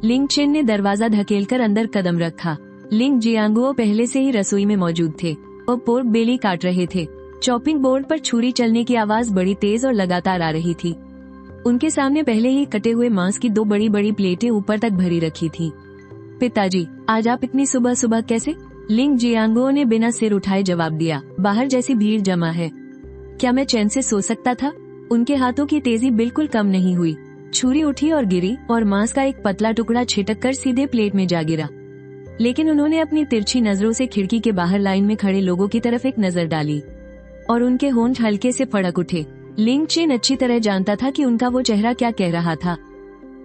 लिंग चेन ने दरवाजा धकेलकर अंदर कदम रखा। लिंग जियांगुओ पहले से ही रसोई में मौजूद थे और पोर्क बेली काट रहे थे। चॉपिंग बोर्ड पर छुरी चलने की आवाज बड़ी तेज और लगातार आ रही थी। उनके सामने पहले ही कटे हुए मांस की 2 बड़ी बड़ी प्लेटें ऊपर तक भरी रखी थी। पिताजी, आज आप इतनी सुबह सुबह कैसे? लिंग जियांगुओ ने बिना सिर उठाए जवाब दिया, बाहर जैसी भीड़ जमा है, क्या मैं चैन से सो सकता था? उनके हाथों की तेजी बिल्कुल कम नहीं हुई। छुरी उठी और गिरी और मांस का एक पतला टुकड़ा छिटक कर सीधे प्लेट में जा गिरा। लेकिन उन्होंने अपनी तिरछी नजरों से खिड़की के बाहर लाइन में खड़े लोगों की तरफ एक नजर डाली और उनके होंठ हल्के से फड़क उठे। लिंग चेन अच्छी तरह जानता था कि उनका वो चेहरा क्या कह रहा था।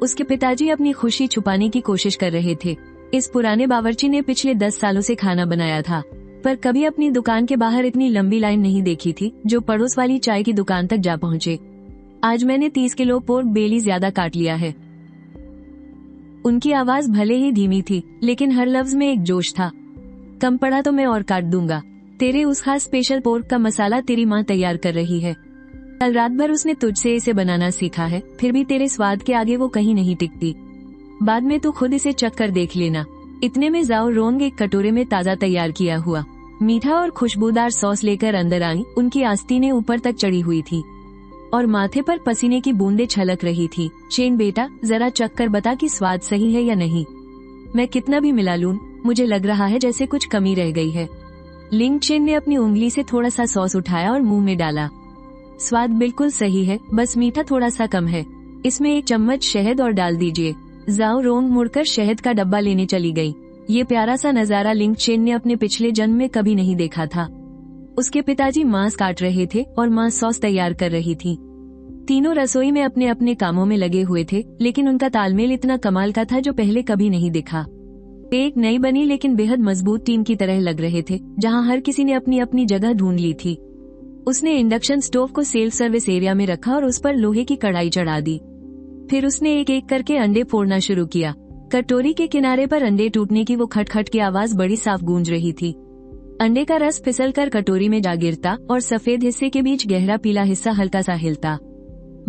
उसके पिताजी अपनी खुशी छुपाने की कोशिश कर रहे थे। इस पुराने बावर्ची ने पिछले 10 सालों से खाना बनाया था, पर कभी अपनी दुकान के बाहर इतनी लंबी लाइन नहीं देखी थी जो पड़ोस वाली चाय की दुकान तक जा पहुंचे। आज मैंने 30 किलो पोर्क बेली ज्यादा काट लिया है। उनकी आवाज भले ही धीमी थी, लेकिन हर लफ्ज में एक जोश था। कम पड़ा तो मैं और काट दूंगा। तेरे उस खास स्पेशल पोर्क का मसाला तेरी माँ तैयार कर रही है। कल रात भर उसने तुझसे इसे बनाना सीखा है, फिर भी तेरे स्वाद के आगे वो कहीं नहीं टिकती। बाद में तू खुद इसे चख कर देख लेना। इतने में जाओ रोंग एक कटोरे में ताज़ा तैयार किया हुआ मीठा और खुशबूदार सॉस लेकर अंदर आई। उनकी आस्तीनें ऊपर तक चढ़ी हुई थी और माथे पर पसीने की बूंदें छलक रही थी। चेन बेटा, जरा चख कर बता कि स्वाद सही है या नहीं। मैं कितना भी मिला लूं, मुझे लग रहा है जैसे कुछ कमी रह गई है। लिंग चेन ने अपनी उंगली से थोड़ा सा सॉस उठाया और मुंह में डाला। स्वाद बिल्कुल सही है, बस मीठा थोड़ा सा कम है। इसमें 1 चम्मच शहद और डाल दीजिए। जाओ रोंग मुड़कर शहद का डब्बा लेने चली गई। ये प्यारा सा नजारा लिंग चेन ने अपने पिछले जन्म में कभी नहीं देखा था। उसके पिताजी मांस काट रहे थे और मां सॉस तैयार कर रही थी। तीनों रसोई में अपने अपने कामों में लगे हुए थे, लेकिन उनका तालमेल इतना कमाल का था जो पहले कभी नहीं दिखा। एक नई बनी लेकिन बेहद मजबूत टीम की तरह लग रहे थे, जहां हर किसी ने अपनी अपनी जगह ढूंढ ली थी। उसने इंडक्शन स्टोव को सेल्फ सर्विस एरिया में रखा और उस पर लोहे की कढ़ाई चढ़ा दी। फिर उसने एक एक करके अंडे फोड़ना शुरू किया। कटोरी के किनारे पर अंडे टूटने की वो खटखट की आवाज बड़ी साफ गूंज रही थी। अंडे का रस फिसलकर कटोरी में जा गिरता और सफेद हिस्से के बीच गहरा पीला हिस्सा हल्का सा हिलता।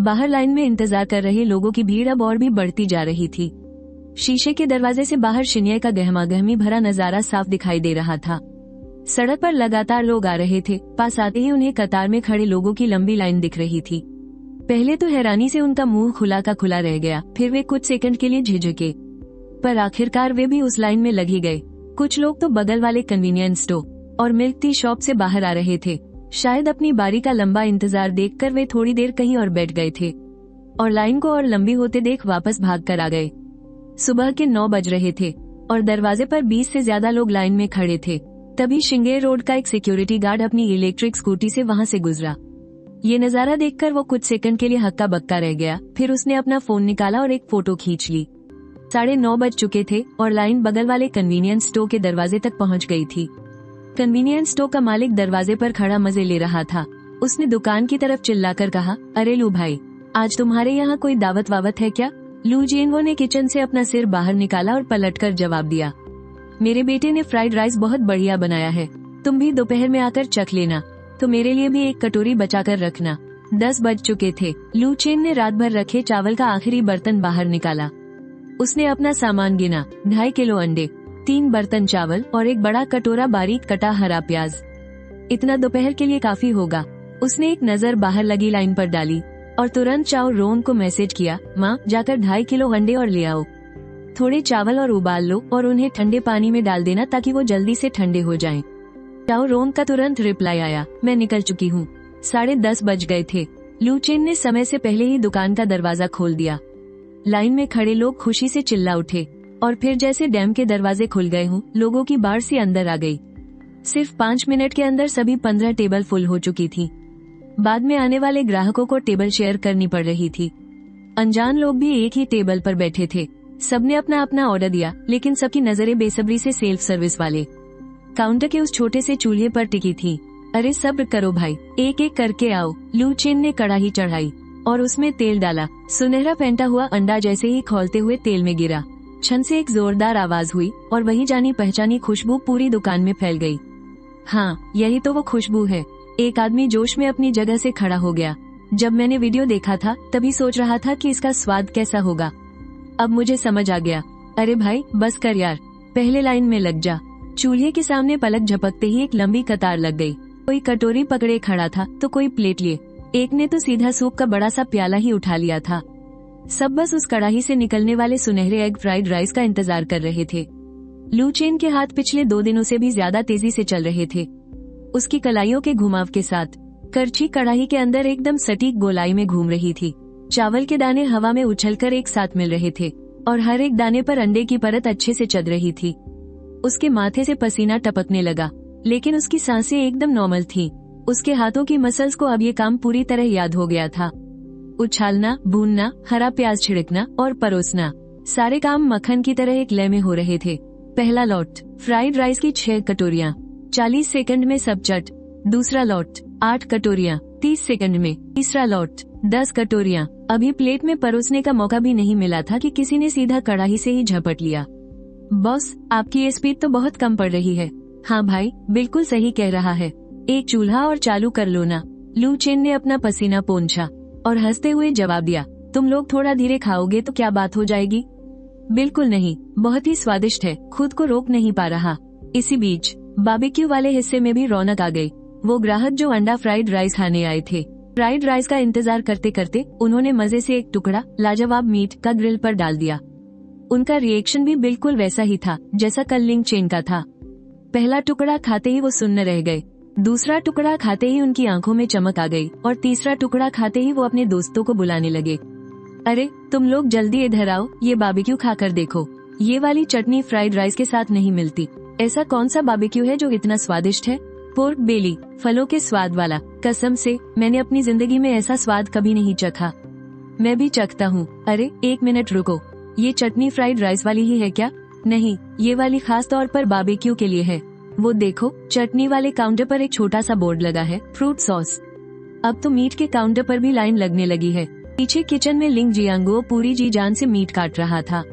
बाहर लाइन में इंतजार कर रहे लोगों की भीड़ अब और भी बढ़ती जा रही थी। शीशे के दरवाजे से बाहर शिन्याई का गहमागहमी भरा नजारा साफ दिखाई दे रहा था। सड़क पर लगातार लोग आ रहे थे। पास आते ही उन्हें कतार में खड़े लोगों की लंबी लाइन दिख रही थी। पहले तो हैरानी से उनका मुंह खुला का खुला रह गया, फिर वे कुछ सेकंड के लिए झिझके, पर आखिरकार वे भी उस लाइन में लग ही गए। कुछ लोग तो बगल वाले कन्वीनियंस स्टोर और मिल्क टी शॉप से बाहर आ रहे थे। शायद अपनी बारी का लंबा इंतजार देखकर वे थोड़ी देर कहीं और बैठ गए थे और लाइन को और लंबी होते देख वापस भाग कर आ गए। सुबह के 9 बज रहे थे और दरवाजे पर 20 से ज्यादा लोग लाइन में खड़े थे। तभी श्रृंगेर रोड का एक सिक्योरिटी गार्ड अपनी इलेक्ट्रिक स्कूटी से वहां से गुजरा। ये नजारा देखकर वो कुछ सेकंड के लिए हक्का बक्का रह गया। फिर उसने अपना फोन निकाला और एक फोटो खींच ली। 9:30 बज चुके थे और लाइन बगल वाले कन्वीनियंस स्टोर के दरवाजे तक पहुंच गई थी। कन्वीनियंस स्टोर का मालिक दरवाजे पर खड़ा मजे ले रहा था। उसने दुकान की तरफ चिल्लाकर कहा, अरे लू भाई, आज तुम्हारे यहाँ कोई दावत वावत है क्या? लू जेनवो ने किचन से अपना सिर बाहर निकाला और पलटकर जवाब दिया, मेरे बेटे ने फ्राइड राइस बहुत बढ़िया बनाया है, तुम भी दोपहर में आकर चख लेना, तो मेरे लिए भी एक कटोरी बचाकर रखना। 10 बज चुके थे। लू चेन ने रात भर रखे चावल का आखिरी बर्तन बाहर निकाला। उसने अपना सामान गिना, 2.5 किलो अंडे, 3 बर्तन चावल और एक बड़ा कटोरा बारीक कटा हरा प्याज। इतना दोपहर के लिए काफी होगा। उसने एक नजर बाहर लगी लाइन पर डाली और तुरंत चाओ रोन को मैसेज किया, माँ जाकर 2.5 किलो अंडे और ले आओ। थोड़े चावल और उबाल लो और उन्हें ठंडे पानी में डाल देना ताकि वो जल्दी से ठंडे हो जाएं। चाओ रोन का तुरंत रिप्लाई आया, मैं निकल चुकी हूँ। 10:30 बज गए थे। लू चेन ने समय से पहले ही दुकान का दरवाजा खोल दिया। लाइन में खड़े लोग खुशी से चिल्ला उठे और फिर जैसे डैम के दरवाजे खुल गए हों, लोगों की बाढ़ सी अंदर आ गई। सिर्फ 5 मिनट के अंदर सभी 15 टेबल फुल हो चुकी थी। बाद में आने वाले ग्राहकों को टेबल शेयर करनी पड़ रही थी। अनजान लोग भी एक ही टेबल पर बैठे थे। सबने अपना अपना ऑर्डर दिया, लेकिन सबकी नजरें बेसब्री से सेल्फ सर्विस वाले काउंटर के उस छोटे से चूल्हे पर टिकी थी। अरे सब्र करो भाई, एक एक करके आओ। लू चेन ने कढ़ाई चढ़ाई और उसमें तेल डाला। सुनहरा फेंटा हुआ अंडा जैसे ही खौलते हुए तेल में गिरा, छन से एक जोरदार आवाज हुई और वही जानी पहचानी खुशबू पूरी दुकान में फैल गई। हाँ, यही तो वो खुशबू है। एक आदमी जोश में अपनी जगह से खड़ा हो गया। जब मैंने वीडियो देखा था तभी सोच रहा था कि इसका स्वाद कैसा होगा। अब मुझे समझ आ गया। अरे भाई बस कर यार, पहले लाइन में लग जा। चूल्हे के सामने पलक झपकते ही एक लंबी कतार लग गई। कोई कटोरी पकड़े खड़ा था तो कोई प्लेट लिए, एक ने तो सीधा सूप का बड़ा सा प्याला ही उठा लिया था। सब बस उस कढ़ाई से निकलने वाले सुनहरे एग फ्राइड राइस का इंतजार कर रहे थे। लू चेन के हाथ पिछले 2 दिनों से भी ज्यादा तेजी से चल रहे थे। उसकी कलाइयों के घुमाव के साथ करछी कढ़ाई के अंदर एकदम सटीक गोलाई में घूम रही थी। चावल के दाने हवा में उछलकर एक साथ मिल रहे थे और हर एक दाने पर अंडे की परत अच्छे से चढ़ रही थी। उसके माथे से पसीना टपकने लगा, लेकिन उसकी सांसें एकदम नॉर्मल थीं। उसके हाथों की मसल्स को अब ये काम पूरी तरह याद हो गया था। उछालना, भूनना, हरा प्याज छिड़कना और परोसना, सारे काम मक्खन की तरह एक लय में हो रहे थे। पहला लॉट फ्राइड राइस की 6 कटोरियां, 40 सेकंड में सब चट। दूसरा लॉट 8 कटोरियां, 30 सेकंड में तीसरा लॉट, 10 कटोरियाँ। अभी प्लेट में परोसने का मौका भी नहीं मिला था कि किसी ने सीधा कढ़ाई से ही झपट लिया। बॉस, आपकी ये स्पीड तो बहुत कम पड़ रही है। हाँ भाई, बिल्कुल सही कह रहा है। एक चूल्हा और चालू कर लो ना। लू चेन ने अपना पसीना पोंछा और हंसते हुए जवाब दिया, तुम लोग थोड़ा धीरे खाओगे तो क्या बात हो जाएगी? बिल्कुल नहीं, बहुत ही स्वादिष्ट है, खुद को रोक नहीं पा रहा। इसी बीच बारबेक्यू वाले हिस्से में भी रौनक आ गई। वो ग्राहक जो अंडा फ्राइड राइस खाने आए थे, फ्राइड राइस का इंतजार करते करते उन्होंने मजे से एक टुकड़ा लाजवाब मीट का ग्रिल पर डाल दिया। उनका रिएक्शन भी बिल्कुल वैसा ही था जैसा कल लिंग चेन का था। पहला टुकड़ा खाते ही वो सुन्न रह गए, दूसरा टुकड़ा खाते ही उनकी आंखों में चमक आ गई और तीसरा टुकड़ा खाते ही वो अपने दोस्तों को बुलाने लगे। अरे तुम लोग जल्दी इधर आओ, ये बारबेक्यू खाकर देखो। ये वाली चटनी फ्राइड राइस के साथ नहीं मिलती। ऐसा कौन सा बारबेक्यू है जो इतना स्वादिष्ट है? पोर्क बेली, फलों के स्वाद वाला। कसम से मैंने अपनी जिंदगी में ऐसा स्वाद कभी नहीं चखा। मैं भी चखता हूँ। अरे एक मिनट रुको, ये चटनी फ्राइड राइस वाली ही है क्या? नहीं, ये वाली खास तौर पर बारबेक्यू के लिए है। वो देखो, चटनी वाले काउंटर पर एक छोटा सा बोर्ड लगा है, फ्रूट सॉस। अब तो मीट के काउंटर पर भी लाइन लगने लगी है। पीछे किचन में लिंग जियांगो पूरी जी जान से मीट काट रहा था।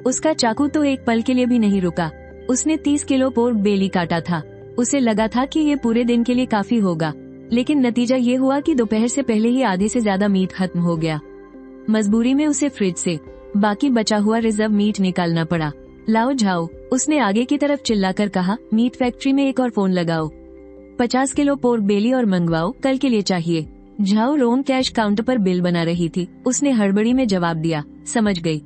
उसका चाकू तो एक पल के लिए भी नहीं रुका। उसने 30 किलो पोर्क बेली काटा था। उसे लगा था कि ये पूरे दिन के लिए काफी होगा, लेकिन नतीजा ये हुआ कि दोपहर से पहले ही आधे से ज्यादा मीट खत्म हो गया। मजबूरी में उसे फ्रिज से बाकी बचा हुआ रिजर्व मीट निकालना पड़ा। लाओ जाओ, उसने आगे की तरफ चिल्लाकर कहा, मीट फैक्ट्री में एक और फोन लगाओ, 50 किलो पोर्क बेली और मंगवाओ, कल के लिए चाहिए। झाओ रोंग कैश काउंटर पर बिल बना रही थी। उसने हड़बड़ी में जवाब दिया, समझ गई।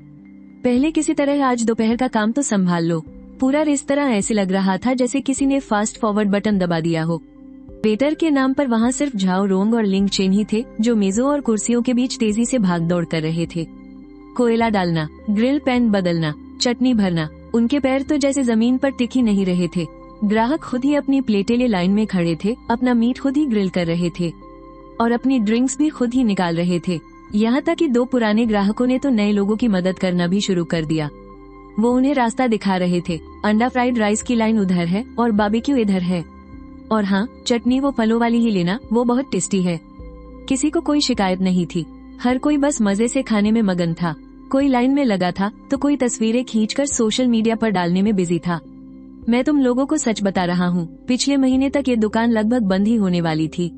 पहले किसी तरह आज दोपहर का काम तो संभाल लो। पूरा रेस्तरां ऐसे लग रहा था जैसे किसी ने फास्ट फॉरवर्ड बटन दबा दिया हो। वेटर के नाम पर वहाँ सिर्फ झाओ रोंग और लिंग चेन ही थे, जो मेजों और कुर्सियों के बीच तेजी से भाग दौड़ कर रहे थे। कोयला डालना, ग्रिल पैन बदलना, चटनी भरना, उनके पैर तो जैसे जमीन पर टिक ही नहीं रहे थे। ग्राहक खुद ही अपनी प्लेटें लिए लाइन में खड़े थे, अपना मीट खुद ही ग्रिल कर रहे थे और अपनी ड्रिंक्स भी खुद ही निकाल रहे थे। यहाँ तक कि 2 पुराने ग्राहकों ने तो नए लोगों की मदद करना भी शुरू कर दिया। वो उन्हें रास्ता दिखा रहे थे। अंडा फ्राइड राइस की लाइन उधर है और बारबेक्यू इधर है। और हाँ, चटनी वो फलों वाली ही लेना, वो बहुत टेस्टी है। किसी को कोई शिकायत नहीं थी। हर कोई बस मजे से खाने में मगन था। कोई लाइन में लगा था तो कोई तस्वीरें खींचकर सोशल मीडिया पर डालने में बिजी था। मैं तुम लोगों को सच बता रहा हूँ, पिछले महीने तक ये दुकान लगभग बंद ही होने वाली थी।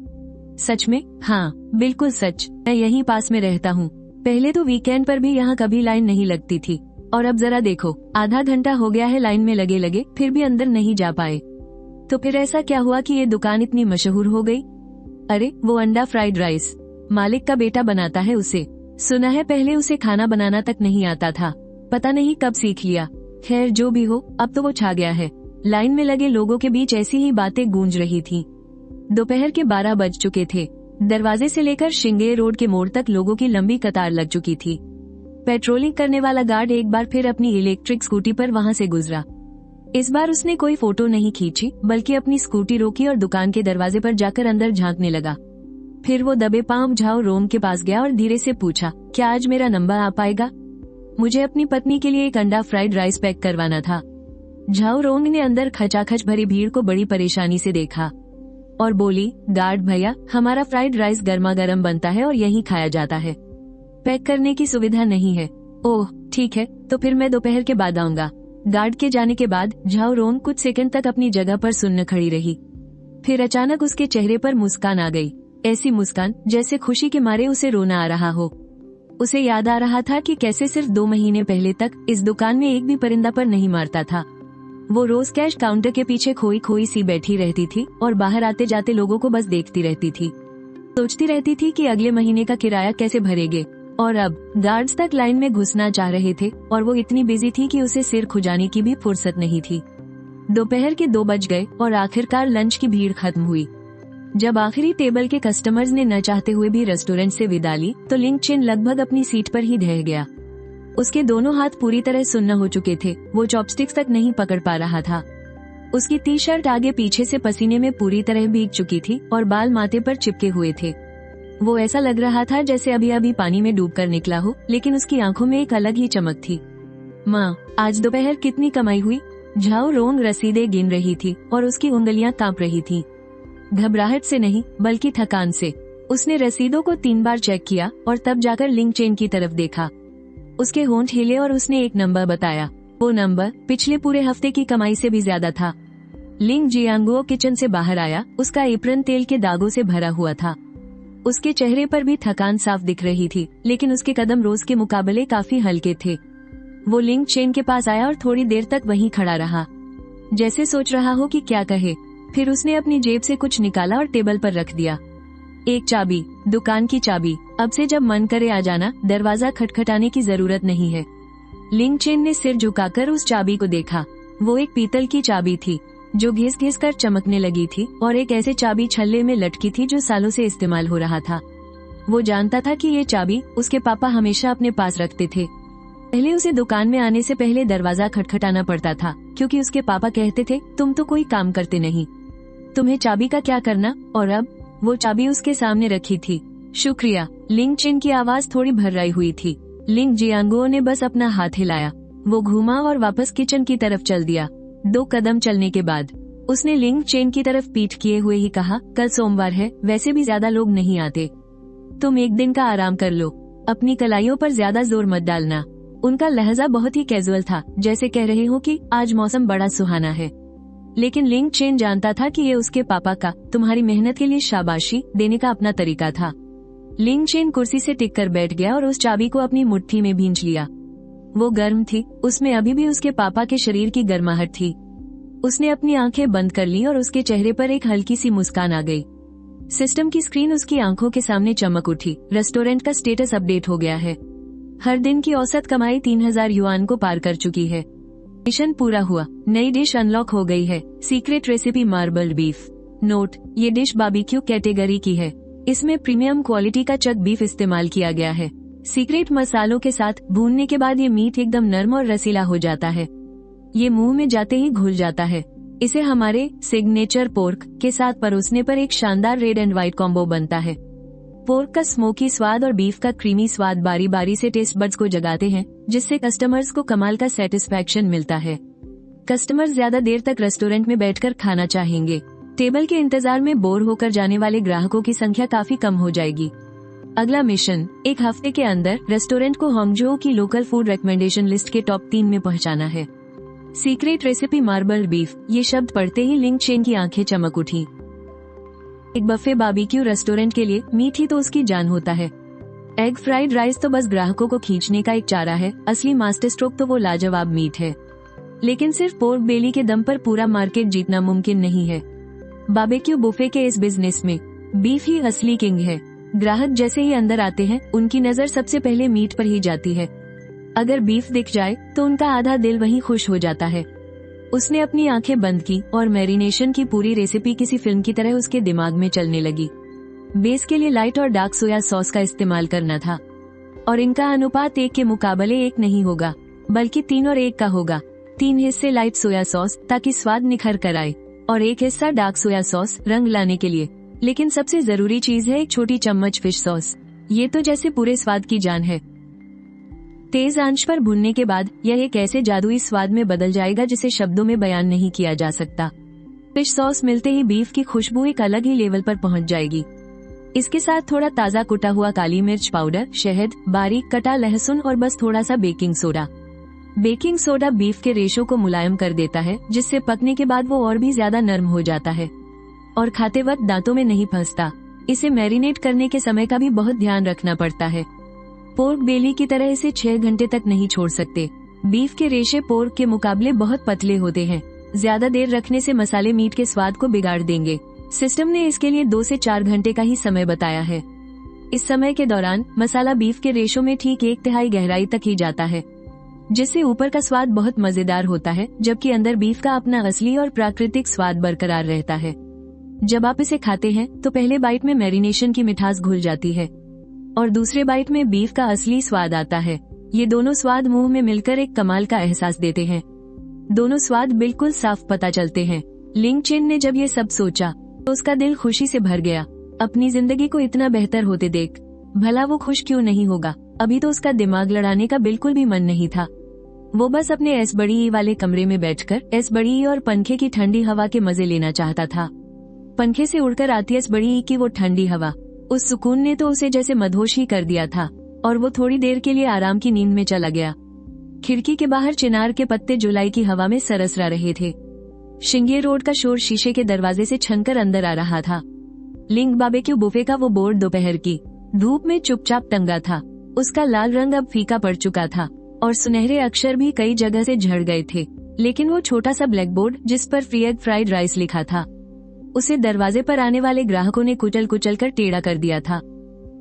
सच में? हाँ, बिल्कुल सच। मैं यहीं पास में रहता हूँ। पहले तो वीकेंड पर भी यहाँ कभी लाइन नहीं लगती थी, और अब जरा देखो, आधा घंटा हो गया है लाइन में लगे लगे, फिर भी अंदर नहीं जा पाए। तो फिर ऐसा क्या हुआ कि ये दुकान इतनी मशहूर हो गई? अरे वो अंडा फ्राइड राइस, मालिक का बेटा बनाता है उसे। सुना है पहले उसे खाना बनाना तक नहीं आता था, पता नहीं कब सीख लिया। खैर जो भी हो, अब तो वो छा गया है। लाइन में लगे लोगों के बीच ऐसी ही बातें गूंज रही थी। दोपहर के 12 बज चुके थे। दरवाजे से लेकर शिंगे रोड के मोड़ तक लोगों की लंबी कतार लग चुकी थी। पेट्रोलिंग करने वाला गार्ड एक बार फिर अपनी इलेक्ट्रिक स्कूटी पर वहां से गुजरा। इस बार उसने कोई फोटो नहीं खींची, बल्कि अपनी स्कूटी रोकी और दुकान के दरवाजे पर जाकर अंदर झांकने लगा। फिर वो दबे पांव झाओ रोंग के पास गया और धीरे से पूछा, क्या आज मेरा नंबर आ पाएगा? मुझे अपनी पत्नी के लिए एक अंडा फ्राइड राइस पैक करवाना था। झाओ रोंग ने अंदर खचाखच भरी भीड़ को बड़ी परेशानी से देखा और बोली, गार्ड भैया, हमारा फ्राइड राइस गर्मा गर्म बनता है और यहीं खाया जाता है, पैक करने की सुविधा नहीं है। ओह ठीक है, तो फिर मैं दोपहर के बाद आऊंगा। गार्ड के जाने के बाद झाओ रोंग कुछ सेकंड तक अपनी जगह पर सुन्न खड़ी रही। फिर अचानक उसके चेहरे पर मुस्कान आ गई, ऐसी मुस्कान जैसे खुशी के मारे उसे रोना आ रहा हो। उसे याद आ रहा था कि कैसे सिर्फ 2 महीने पहले तक इस दुकान में एक भी परिंदा पर नहीं मारता था। वो रोज कैश काउंटर के पीछे खोई खोई सी बैठी रहती थी और बाहर आते जाते लोगों को बस देखती रहती थी। सोचती रहती थी कि अगले महीने का किराया कैसे भरेंगे। और अब गार्ड्स तक लाइन में घुसना चाह रहे थे और वो इतनी बिजी थी कि उसे सिर खुजाने की भी फुर्सत नहीं थी। दोपहर के 2 बज गए और आखिरकार लंच की भीड़ खत्म हुई। जब आखिरी टेबल के कस्टमर्स ने न चाहते हुए भी रेस्टोरेंट से विदा ली तो लिंग चेन लगभग अपनी सीट पर ही ढह गया। उसके दोनों हाथ पूरी तरह सुन्न हो चुके थे। वो चॉपस्टिक्स तक नहीं पकड़ पा रहा था। उसकी टी शर्ट आगे पीछे से पसीने में पूरी तरह भीग चुकी थी और बाल माथे पर चिपके हुए थे। वो ऐसा लग रहा था जैसे अभी अभी पानी में डूबकर निकला हो, लेकिन उसकी आंखों में एक अलग ही चमक थी। माँ, आज दोपहर कितनी कमाई हुई? झाओ रोंग रसीदें गिन रही थी और उसकी उंगलियां कांप रही थी। घबराहट से नहीं, बल्कि थकान से। उसने रसीदों को 3 बार चेक किया और तब जाकर लिंक चेन की तरफ देखा। उसके होंठ हिले और उसने एक नंबर बताया। वो नंबर पिछले पूरे हफ्ते की कमाई से भी ज्यादा था। लिंग जियांगुओ किचन से बाहर आया। उसका एप्रन तेल के दागों से भरा हुआ था। उसके चेहरे पर भी थकान साफ दिख रही थी, लेकिन उसके कदम रोज के मुकाबले काफी हल्के थे। वो लिंग चेन के पास आया और थोड़ी देर तक वहीं खड़ा रहा, जैसे सोच रहा हो कि क्या कहे। फिर उसने अपनी जेब से कुछ निकाला और टेबल पर रख दिया। एक चाबी, दुकान की चाबी। अब से जब मन करे आ जाना, दरवाजा खटखटाने की जरूरत नहीं है। लिंग चेन ने सिर झुकाकर उस चाबी को देखा। वो एक पीतल की चाबी थी जो घिस घिस कर चमकने लगी थी और एक ऐसे चाबी छल्ले में लटकी थी जो सालों से इस्तेमाल हो रहा था। वो जानता था कि ये चाबी उसके पापा हमेशा अपने पास रखते थे। पहले उसे दुकान में आने से पहले दरवाजा खटखटाना पड़ता था, क्योंकि उसके पापा कहते थे तुम तो कोई काम करते नहीं, तुम्हें चाबी का क्या करना। और अब वो चाबी उसके सामने रखी थी। शुक्रिया। लिंग चेन की आवाज थोड़ी भर्राई हुई थी। लिंग जियांगुओ ने बस अपना हाथ हिलाया। वो घूमा और वापस किचन की तरफ चल दिया। 2 कदम चलने के बाद उसने लिंग चेन की तरफ पीठ किए हुए ही कहा, कल सोमवार है, वैसे भी ज्यादा लोग नहीं आते, तुम एक दिन का आराम कर लो, अपनी कलाइयों पर ज्यादा जोर मत डालना। उनका लहजा बहुत ही कैजुअल था, जैसे कह रहे हो कि आज मौसम बड़ा सुहाना है। लेकिन लिंग चेन जानता था कि ये उसके पापा का तुम्हारी मेहनत के लिए शाबाशी देने का अपना तरीका था। लिंग चेन कुर्सी से टिक कर बैठ गया और उस चाबी को अपनी मुट्ठी में भींच लिया। वो गर्म थी, उसमें अभी भी उसके पापा के शरीर की गर्माहट थी। उसने अपनी आंखें बंद कर ली और उसके चेहरे पर एक हल्की सी मुस्कान आ गई। सिस्टम की स्क्रीन उसकी आंखों के सामने चमक उठी। रेस्टोरेंट का स्टेटस अपडेट हो गया है। हर दिन की औसत कमाई 3000 युआन को पार कर चुकी है। मिशन पूरा हुआ। नई डिश अनलॉक हो गई है। Secret recipe marbled beef. Note, ये डिश बारबेक्यू कैटेगरी की है। इसमें प्रीमियम क्वालिटी का चक बीफ इस्तेमाल किया गया है। सीक्रेट मसालों के साथ भूनने के बाद ये मीट एकदम नरम और रसीला हो जाता है। ये मुंह में जाते ही घुल जाता है। इसे हमारे सिग्नेचर पोर्क के साथ परोसने पर एक शानदार रेड एंड व्हाइट कॉम्बो बनता है। पोर्क का स्मोकी स्वाद और बीफ का क्रीमी स्वाद बारी बारी से टेस्ट बड्स को जगाते हैं, जिससे कस्टमर्स को कमाल का सेटिस्फैक्शन मिलता है। कस्टमर्स ज्यादा देर तक रेस्टोरेंट में बैठकर खाना चाहेंगे। टेबल के इंतजार में बोर होकर जाने वाले ग्राहकों की संख्या काफी कम हो जाएगी। अगला मिशन, 1 हफ्ते के अंदर रेस्टोरेंट को होंगजो की लोकल फूड रिकमेंडेशन लिस्ट के टॉप 3 में पहुंचाना है। Secret recipe marbled beef. ये शब्द पढ़ते ही लिंग चेन की आंखें चमक उठी। एक बफे बारबेक्यू रेस्टोरेंट के लिए मीट ही तो उसकी जान होता है। एग फ्राइड राइस तो बस ग्राहकों को खींचने का एक चारा है, असली मास्टर स्ट्रोक तो वो लाजवाब मीट है। लेकिन सिर्फ पोर्क बेली के दम पर पूरा मार्केट जीतना मुमकिन नहीं है। बारबेक्यू बुफे के इस बिजनेस में बीफ ही असली किंग है। ग्राहक जैसे ही अंदर आते हैं, उनकी नजर सबसे पहले मीट पर ही जाती है। अगर बीफ दिख जाए तो उनका आधा दिल वहीं खुश हो जाता है। उसने अपनी आंखें बंद की और मैरिनेशन की पूरी रेसिपी किसी फिल्म की तरह उसके दिमाग में चलने लगी। बेस के लिए लाइट और डार्क सोया सॉस का इस्तेमाल करना था, और इनका अनुपात 1 के मुकाबले 1 नहीं होगा, बल्कि 3 और 1 का होगा। 3 हिस्से लाइट सोया सॉस ताकि स्वाद निखर कर आए, और 1 हिस्सा डार्क सोया सॉस रंग लाने के लिए। लेकिन सबसे जरूरी चीज है एक छोटी चम्मच फिश सॉस। ये तो जैसे पूरे स्वाद की जान है। तेज आंच पर भुनने के बाद यह एक ऐसे जादुई स्वाद में बदल जाएगा जिसे शब्दों में बयान नहीं किया जा सकता। फिश सॉस मिलते ही बीफ की खुशबू एक अलग ही लेवल पर पहुंच जाएगी। इसके साथ थोड़ा ताजा कुटा हुआ काली मिर्च पाउडर, शहद, बारीक कटा लहसुन और बस थोड़ा सा baking soda. Baking soda beef के रेशों को मुलायम कर देता है, जिससे पकने के बाद वो और भी ज्यादा नरम हो जाता है और खाते वक्त दांतों में नहीं फंसता। इसे मैरिनेट करने के समय का भी बहुत ध्यान रखना पड़ता है। पोर्क बेली की तरह इसे 6 घंटे तक नहीं छोड़ सकते। बीफ के रेशे पोर्क के मुकाबले बहुत पतले होते हैं। ज्यादा देर रखने से मसाले मीट के स्वाद को बिगाड़ देंगे। सिस्टम ने इसके लिए 2 से 4 घंटे का ही समय बताया है। इस समय के दौरान मसाला बीफ के रेशों में ठीक 1/3 गहराई तक ही जाता है, जिससे ऊपर का स्वाद बहुत मजेदार होता है, जबकि अंदर बीफ का अपना असली और प्राकृतिक स्वाद बरकरार रहता है। जब आप इसे खाते हैं तो पहले बाइट में मैरिनेशन की मिठास घुल जाती है और दूसरे बाइट में बीफ का असली स्वाद आता है। ये दोनों स्वाद मुंह में मिलकर एक कमाल का एहसास देते हैं। दोनों स्वाद बिल्कुल साफ पता चलते हैं। लिंग चेन ने जब ये सब सोचा तो उसका दिल खुशी से भर गया। अपनी जिंदगी को इतना बेहतर होते देख भला वो खुश क्यों नहीं होगा। अभी तो उसका दिमाग लड़ाने का बिल्कुल भी मन नहीं था। वो बस अपने एस बड़ी ई वाले कमरे में बैठकर एस बड़ी ई और पंखे की ठंडी हवा के मजे लेना चाहता था। पंखे से उड़कर आती एस बड़ी ई की वो ठंडी हवा उस सुकून ने तो उसे जैसे मदहोश ही कर दिया था और वो थोड़ी देर के लिए आराम की नींद में चला गया। खिड़की के बाहर चिनार के पत्ते जुलाई की हवा में सरसरा रहे थे। शिंगे रोड का शोर शीशे के दरवाजे से छनकर अंदर आ रहा था। लिंक बारबेक्यू बुफे का वो बोर्ड दोपहर की धूप में चुपचाप टंगा था। उसका लाल रंग अब फीका पड़ चुका था और सुनहरे अक्षर भी कई जगह से झड़ गए थे, लेकिन वो छोटा सा ब्लैक बोर्ड जिस पर फ्री एग फ्राइड राइस लिखा था, उसे दरवाजे पर आने वाले ग्राहकों ने कुचल कुचल कर टेढ़ा कर दिया था।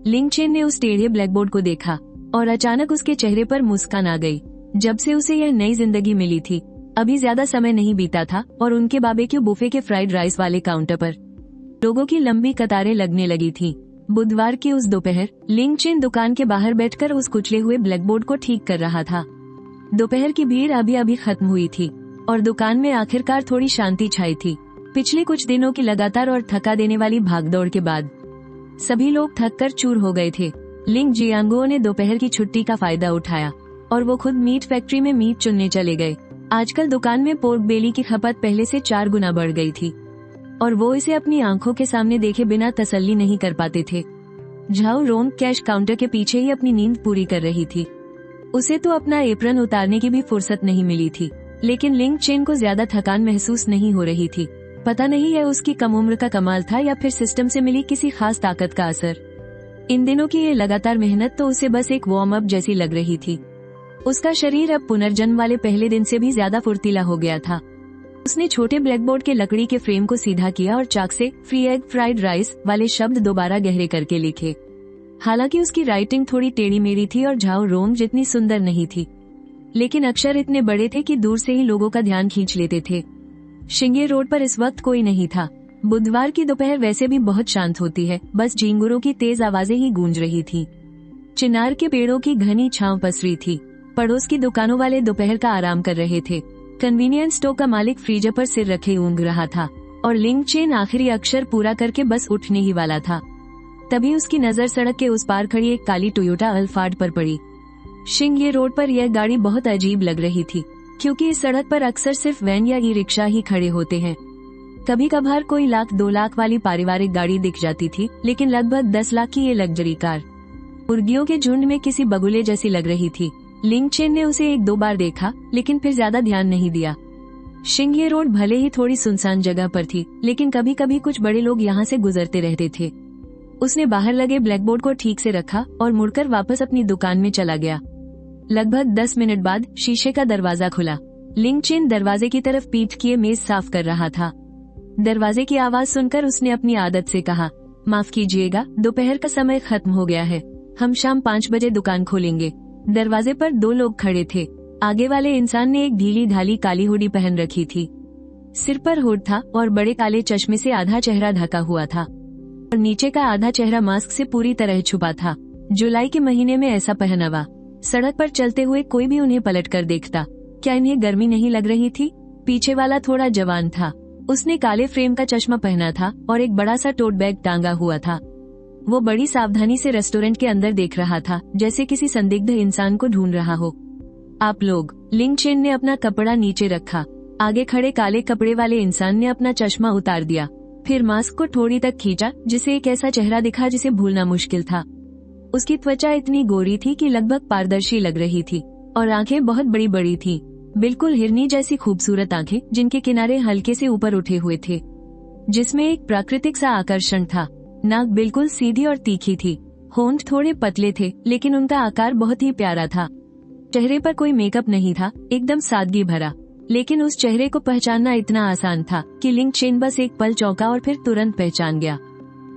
लिंग चेन ने उस टेढ़े ब्लैक बोर्ड को देखा और अचानक उसके चेहरे पर मुस्कान आ गई। जब से उसे यह नई जिंदगी मिली थी, अभी ज्यादा समय नहीं बीता था और उनके बारबेक्यू बुफे के फ्राइड राइस वाले काउंटर पर लोगों की लंबी कतारें लगने लगी थी। बुधवार की उस दोपहर लिंग चेन दुकान के बाहर बैठकर उस कुचले हुए ब्लैक बोर्ड को ठीक कर रहा था। दोपहर की भीड़ अभी अभी खत्म हुई थी और दुकान में आखिरकार थोड़ी शांति छाई थी। पिछले कुछ दिनों की लगातार और थका देने वाली भागदौड़ के बाद सभी लोग थक कर चूर हो गए थे। लिंग जियांगो ने दोपहर की छुट्टी का फायदा उठाया और वो खुद मीट फैक्ट्री में मीट चुनने चले गए। आजकल दुकान में पोर्क बेली की खपत पहले से 4 गुना बढ़ गई थी और वो इसे अपनी आंखों के सामने देखे बिना तसल्ली नहीं कर पाते थे। झाओ रोंग कैश काउंटर के पीछे ही अपनी नींद पूरी कर रही थी। उसे तो अपना एप्रन उतारने की भी फुर्सत नहीं मिली थी, लेकिन लिंग चेन को ज्यादा थकान महसूस नहीं हो रही थी। पता नहीं यह उसकी कम उम्र का कमाल था या फिर सिस्टम से मिली किसी खास ताकत का असर। इन दिनों की ये लगातार मेहनत तो उसे बस एक वार्म अप जैसी लग रही थी। उसका शरीर अब पुनर्जन्म वाले पहले दिन से भी ज्यादा फुर्तीला हो गया था। उसने छोटे ब्लैक बोर्ड के लकड़ी के फ्रेम को सीधा किया और चाक से फ्री एग फ्राइड राइस वाले शब्द दोबारा गहरे करके लिखे। हालांकि उसकी राइटिंग थोड़ी टेढ़ी मेढ़ी थी और झाओ रोंग जितनी सुंदर नहीं थी, लेकिन अक्षर इतने बड़े थे कि दूर से ही लोगों का ध्यान खींच लेते थे। शिंगे रोड पर इस वक्त कोई नहीं था। बुधवार की दोपहर वैसे भी बहुत शांत होती है, बस झींगुरों की तेज आवाजें ही गूंज रही थी। चिनार के पेड़ों की घनी छांव पसरी थी। पड़ोस की दुकानों वाले दोपहर का आराम कर रहे थे। कन्वीनियंस स्टोर का मालिक फ्रीजर पर सिर रखे ऊँघ रहा था और लिंग चेन आखिरी अक्षर पूरा करके बस उठने ही वाला था। तभी उसकी नजर सड़क के उस पार खड़ी एक काली टोयोटा अल्फार्ड पर पड़ी। शिंगे रोड पर यह गाड़ी बहुत अजीब लग रही थी, क्योंकि इस सड़क पर अक्सर सिर्फ वैन या ई रिक्शा ही खड़े होते हैं। कभी कभार कोई 1-2 लाख वाली पारिवारिक गाड़ी दिख जाती थी, लेकिन लगभग 10 लाख की ये लग्जरी कार मुर्गियों के झुंड में किसी बगुले जैसी लग रही थी। लिंग चेन ने उसे 1-2 बार देखा, लेकिन फिर ज्यादा ध्यान नहीं दिया। शिंगे रोड भले ही थोड़ी सुनसान जगह पर थी, लेकिन कभी कभी कुछ बड़े लोग यहाँ से गुजरते रहते थे। उसने बाहर लगे ब्लैक बोर्ड को ठीक से रखा और मुड़कर वापस अपनी दुकान में चला गया। लगभग 10 मिनट बाद शीशे का दरवाजा खुला। लिंग चेन दरवाजे की तरफ पीठ किए मेज साफ कर रहा था। दरवाजे की आवाज सुनकर उसने अपनी आदत से कहा, माफ कीजिएगा, दोपहर का समय खत्म हो गया है, हम शाम 5 बजे दुकान खोलेंगे। दरवाजे पर 2 लोग खड़े थे। आगे वाले इंसान ने एक ढीली ढाली काली हुडी पहन रखी थी। सिर पर हुड था और बड़े काले चश्मे से आधा चेहरा ढका हुआ था और नीचे का आधा चेहरा मास्क से पूरी तरह छुपा था। जुलाई के महीने में ऐसा पहनावा सड़क पर चलते हुए कोई भी उन्हें पलट कर देखता। क्या इन्हें गर्मी नहीं लग रही थी? पीछे वाला थोड़ा जवान था। उसने काले फ्रेम का चश्मा पहना था और एक बड़ा सा टोट बैग टांगा हुआ था। वो बड़ी सावधानी से रेस्टोरेंट के अंदर देख रहा था, जैसे किसी संदिग्ध इंसान को ढूंढ रहा हो। आप लोग, लिंग चेन ने अपना कपड़ा नीचे रखा। आगे खड़े काले कपड़े वाले इंसान ने अपना चश्मा उतार दिया, फिर मास्क को थोड़ी तक खींचा, जिसे एक ऐसा चेहरा दिखा जिसे भूलना मुश्किल था। उसकी त्वचा इतनी गोरी थी कि लगभग पारदर्शी लग रही थी और आंखें बहुत बड़ी बड़ी थी, बिल्कुल हिरनी जैसी खूबसूरत आंखें जिनके किनारे हल्के से ऊपर उठे हुए थे, जिसमें एक प्राकृतिक सा आकर्षण था। नाक बिल्कुल सीधी और तीखी थी। होंठ थोड़े पतले थे, लेकिन उनका आकार बहुत ही प्यारा था। चेहरे पर कोई मेकअप नहीं था, एकदम सादगी भरा, लेकिन उस चेहरे को पहचानना इतना आसान था कि लिंग चेन बस एक पल चौंका और फिर तुरंत पहचान गया।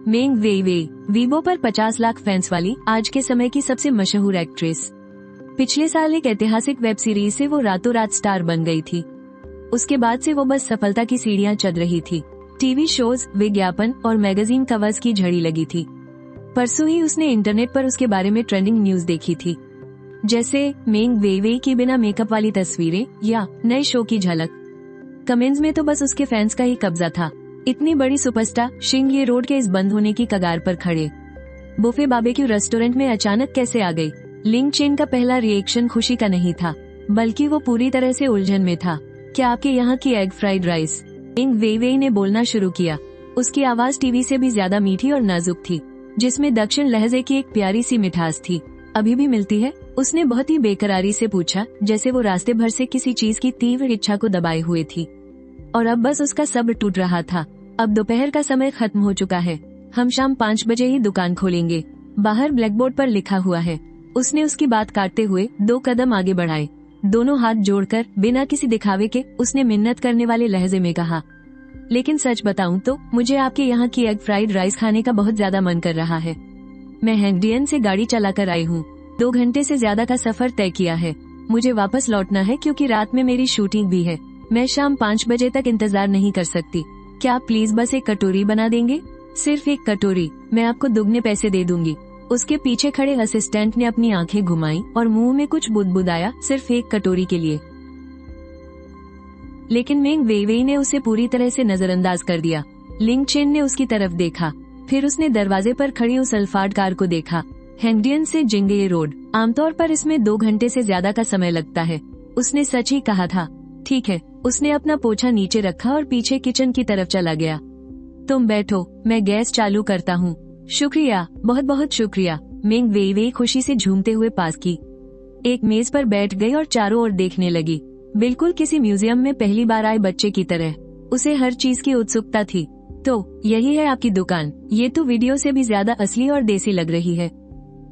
मेंग वेइवेई, वीबो पर 50 लाख फैंस वाली आज के समय की सबसे मशहूर एक्ट्रेस। पिछले साल एक ऐतिहासिक वेब सीरीज से वो रातों रात स्टार बन गई थी। उसके बाद से वो बस सफलता की सीढ़ियां चढ़ रही थी। टीवी शोज, विज्ञापन और मैगजीन कवर्स की झड़ी लगी थी। परसों ही उसने इंटरनेट पर उसके बारे में ट्रेंडिंग न्यूज देखी थी, जैसे मेंग वेइवेई की बिना मेकअप वाली तस्वीरें या नए शो की झलक। कमेंट्स में तो बस उसके फैंस का ही कब्जा था। इतनी बड़ी सुपरस्टार शिंगे रोड के इस बंद होने की कगार पर खड़े बुफे बारबेक्यू रेस्टोरेंट में अचानक कैसे आ गई? लिंग चेन का पहला रिएक्शन खुशी का नहीं था, बल्कि वो पूरी तरह से उलझन में था। क्या आपके यहाँ की एग फ्राइड राइस? मेंग वेइवेई ने बोलना शुरू किया। उसकी आवाज टीवी से भी ज्यादा मीठी और नाजुक थी। जिसमें दक्षिण लहजे की एक प्यारी सी मिठास थी। अभी भी मिलती है? उसने बहुत ही बेकरारी से पूछा, जैसे वो रास्ते भर से किसी चीज की तीव्र इच्छा को दबाए हुए थी। और अब बस उसका सब्र टूट रहा था। अब दोपहर का समय खत्म हो चुका है। हम शाम 5 बजे ही दुकान खोलेंगे। बाहर ब्लैकबोर्ड पर लिखा हुआ है। उसने उसकी बात काटते हुए 2 कदम आगे बढ़ाए। दोनों हाथ जोड़कर बिना किसी दिखावे के उसने मिन्नत करने वाले लहजे में कहा, लेकिन सच बताऊं तो मुझे आपके यहाँ की एग फ्राइड राइस खाने का बहुत ज्यादा मन कर रहा है। मैं हैंगडियन से गाड़ी चलाकर आई हूँ। 2 घंटे से ज्यादा का सफर तय किया है। मुझे वापस लौटना है क्योंकि रात में मेरी शूटिंग भी है। मैं शाम 5 बजे तक इंतजार नहीं कर सकती। क्या आप प्लीज बस एक कटोरी बना देंगे? सिर्फ एक कटोरी, मैं आपको दुगने पैसे दे दूंगी। उसके पीछे खड़े असिस्टेंट ने अपनी आंखें घुमाई और मुंह में कुछ बुदबुदाया, सिर्फ एक कटोरी के लिए। लेकिन मेंग वेइवेई ने उसे पूरी तरह से नजरअंदाज कर दिया। लिंग चेन ने उसकी तरफ देखा, फिर उसने दरवाजे पर खड़ी उस अल्फार्ड कार को देखा। हैंगडियन से जिंगये रोड, आमतौर पर इसमें 2 घंटे से ज्यादा का समय लगता है। उसने सच ही कहा था। ठीक है, उसने अपना पोछा नीचे रखा और पीछे किचन की तरफ चला गया। तुम बैठो, मैं गैस चालू करता हूँ। शुक्रिया, बहुत बहुत शुक्रिया। मेंग वेइवेई खुशी से झूमते हुए पास की एक मेज पर बैठ गई और चारों ओर देखने लगी, बिल्कुल किसी म्यूजियम में पहली बार आए बच्चे की तरह। उसे हर चीज की उत्सुकता थी। तो यही है आपकी दुकान? ये तो वीडियो से भी ज्यादा असली और देसी लग रही है।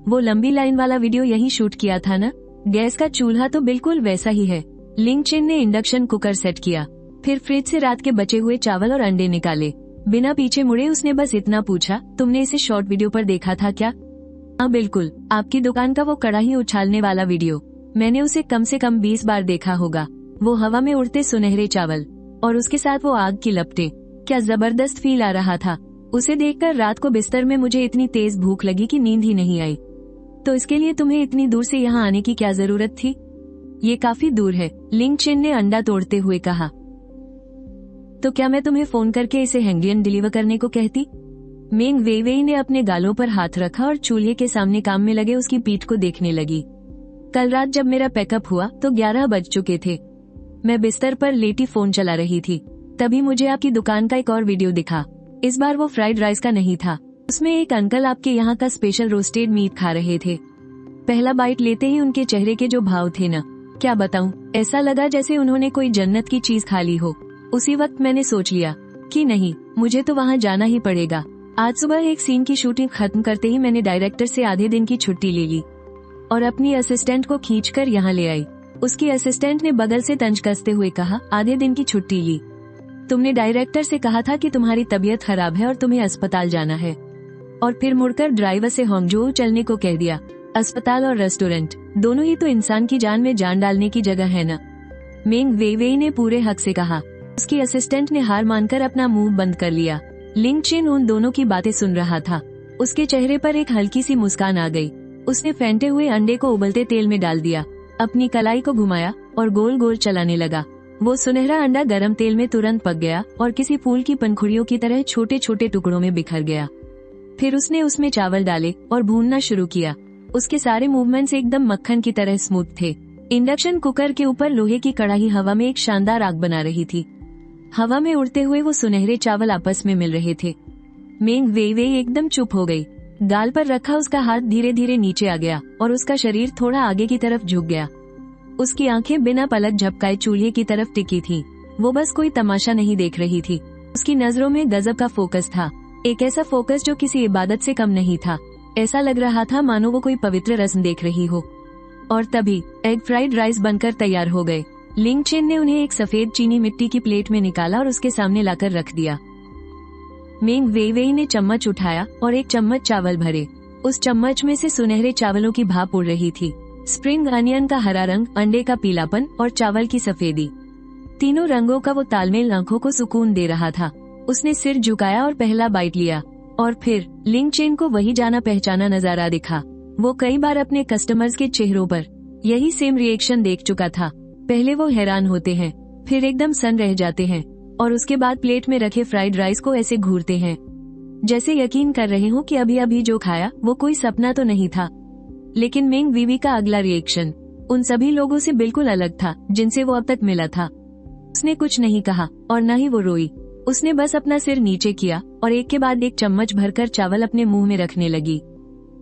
वो लंबी लाइन वाला वीडियो यही शूट किया था ना? गैस का चूल्हा तो बिल्कुल वैसा ही है। लिंग चेन ने इंडक्शन कुकर सेट किया, फिर फ्रिज से रात के बचे हुए चावल और अंडे निकाले। बिना पीछे मुड़े उसने बस इतना पूछा, तुमने इसे शॉर्ट वीडियो पर देखा था क्या? हाँ बिल्कुल, आपकी दुकान का वो कढ़ाई उछालने वाला वीडियो। मैंने उसे कम से कम 20 बार देखा होगा। वो हवा में उड़ते सुनहरे चावल और उसके साथ वो आग की लपटें, क्या जबरदस्त फील आ रहा था। उसे देखकर रात को बिस्तर में मुझे इतनी तेज भूख लगी कि नींद ही नहीं आई। तो इसके लिए तुम्हें इतनी दूर से यहाँ आने की क्या जरूरत थी? ये काफी दूर है, लिंग चेन ने अंडा तोड़ते हुए कहा। तो क्या मैं तुम्हें फोन करके इसे हैंगडियन डिलीवर करने को कहती? मेंग वेइवेई ने अपने गालों पर हाथ रखा और चूल्हे के सामने काम में लगे उसकी पीठ को देखने लगी। कल रात जब मेरा पैकअप हुआ तो 11 बज चुके थे। मैं बिस्तर पर लेटी फोन चला रही थी, तभी मुझे आपकी दुकान का एक और वीडियो दिखा। इस बार वो फ्राइड राइस का नहीं था। उसमें एक अंकल आपके यहाँ का स्पेशल रोस्टेड मीट खा रहे थे। पहला बाइट लेते ही उनके चेहरे के जो भाव थे ना, क्या बताऊं, ऐसा लगा जैसे उन्होंने कोई जन्नत की चीज खा ली हो। उसी वक्त मैंने सोच लिया कि नहीं, मुझे तो वहाँ जाना ही पड़ेगा। आज सुबह एक सीन की शूटिंग खत्म करते ही मैंने डायरेक्टर से आधे दिन की छुट्टी ले ली और अपनी असिस्टेंट को खींचकर यहाँ ले आई। उसकी असिस्टेंट ने बगल से तंज कसते हुए कहा, आधे दिन की छुट्टी ली? तुमने डायरेक्टर से कहा था कि तुम्हारी तबीयत खराब है और तुम्हें अस्पताल जाना है, और फिर मुड़कर ड्राइवर से होंगजो चलने को कह दिया। अस्पताल और रेस्टोरेंट दोनों ही तो इंसान की जान में जान डालने की जगह है ना? मेंग वेइवेई ने पूरे हक से कहा। उसकी असिस्टेंट ने हार मानकर अपना मुंह बंद कर लिया। लिंग चेन उन दोनों की बातें सुन रहा था। उसके चेहरे पर एक हल्की सी मुस्कान आ गई। उसने फेंटे हुए अंडे को उबलते तेल में डाल दिया, अपनी कलाई को घुमाया और गोल गोल चलाने लगा। वो सुनहरा अंडा गरम तेल में तुरंत पक गया और किसी फूल की पंखुड़ियों की तरह छोटे छोटे टुकड़ों में बिखर गया। फिर उसने उसमें चावल डाले और भूनना शुरू किया। उसके सारे मूवमेंट्स एकदम मक्खन की तरह स्मूथ थे। इंडक्शन कुकर के ऊपर लोहे की कढ़ाई हवा में एक शानदार आग बना रही थी। हवा में उड़ते हुए वो सुनहरे चावल आपस में मिल रहे थे। मेंग वेइवेई एकदम चुप हो गई। गाल पर रखा उसका हाथ धीरे धीरे नीचे आ गया और उसका शरीर थोड़ा आगे की तरफ झुक गया। उसकी आंखें बिना पलक झपकाए चूल्हे की तरफ टिकी थीं। वो बस कोई तमाशा नहीं देख रही थी। उसकी नजरों में गजब का फोकस था, एक ऐसा फोकस जो किसी इबादत से कम नहीं था। ऐसा लग रहा था मानो वो कोई पवित्र रस्म देख रही हो। और तभी एग फ्राइड राइस बनकर तैयार हो गए। लिंग चेन ने उन्हें एक सफेद चीनी मिट्टी की प्लेट में निकाला और उसके सामने लाकर रख दिया। मेंग वेइवेई ने चम्मच उठाया और एक चम्मच चावल भरे। उस चम्मच में से सुनहरे चावलों की भाप उड़ रही थी। स्प्रिंग अनियन का हरा रंग, अंडे का पीलापन और चावल की सफेदी, तीनों रंगों का वो तालमेल आंखों को सुकून दे रहा था। उसने सिर झुकाया और पहला बाइट लिया और फिर लिंग चेन को वही जाना पहचाना नजारा दिखा। वो कई बार अपने कस्टमर्स के चेहरों पर यही सेम रिएक्शन देख चुका था। पहले वो हैरान होते हैं, फिर एकदम सन्न रह जाते हैं और उसके बाद प्लेट में रखे फ्राइड राइस को ऐसे घूरते हैं जैसे यकीन कर रहे हो कि अभी अभी जो खाया वो कोई सपना तो नहीं था। लेकिन मेंग वीवी का अगला रिएक्शन उन सभी लोगों से बिल्कुल अलग था जिनसे वो अब तक मिला था। उसने कुछ नहीं कहा और न ही वो रोई। उसने बस अपना सिर नीचे किया और एक के बाद एक चम्मच भरकर चावल अपने मुंह में रखने लगी।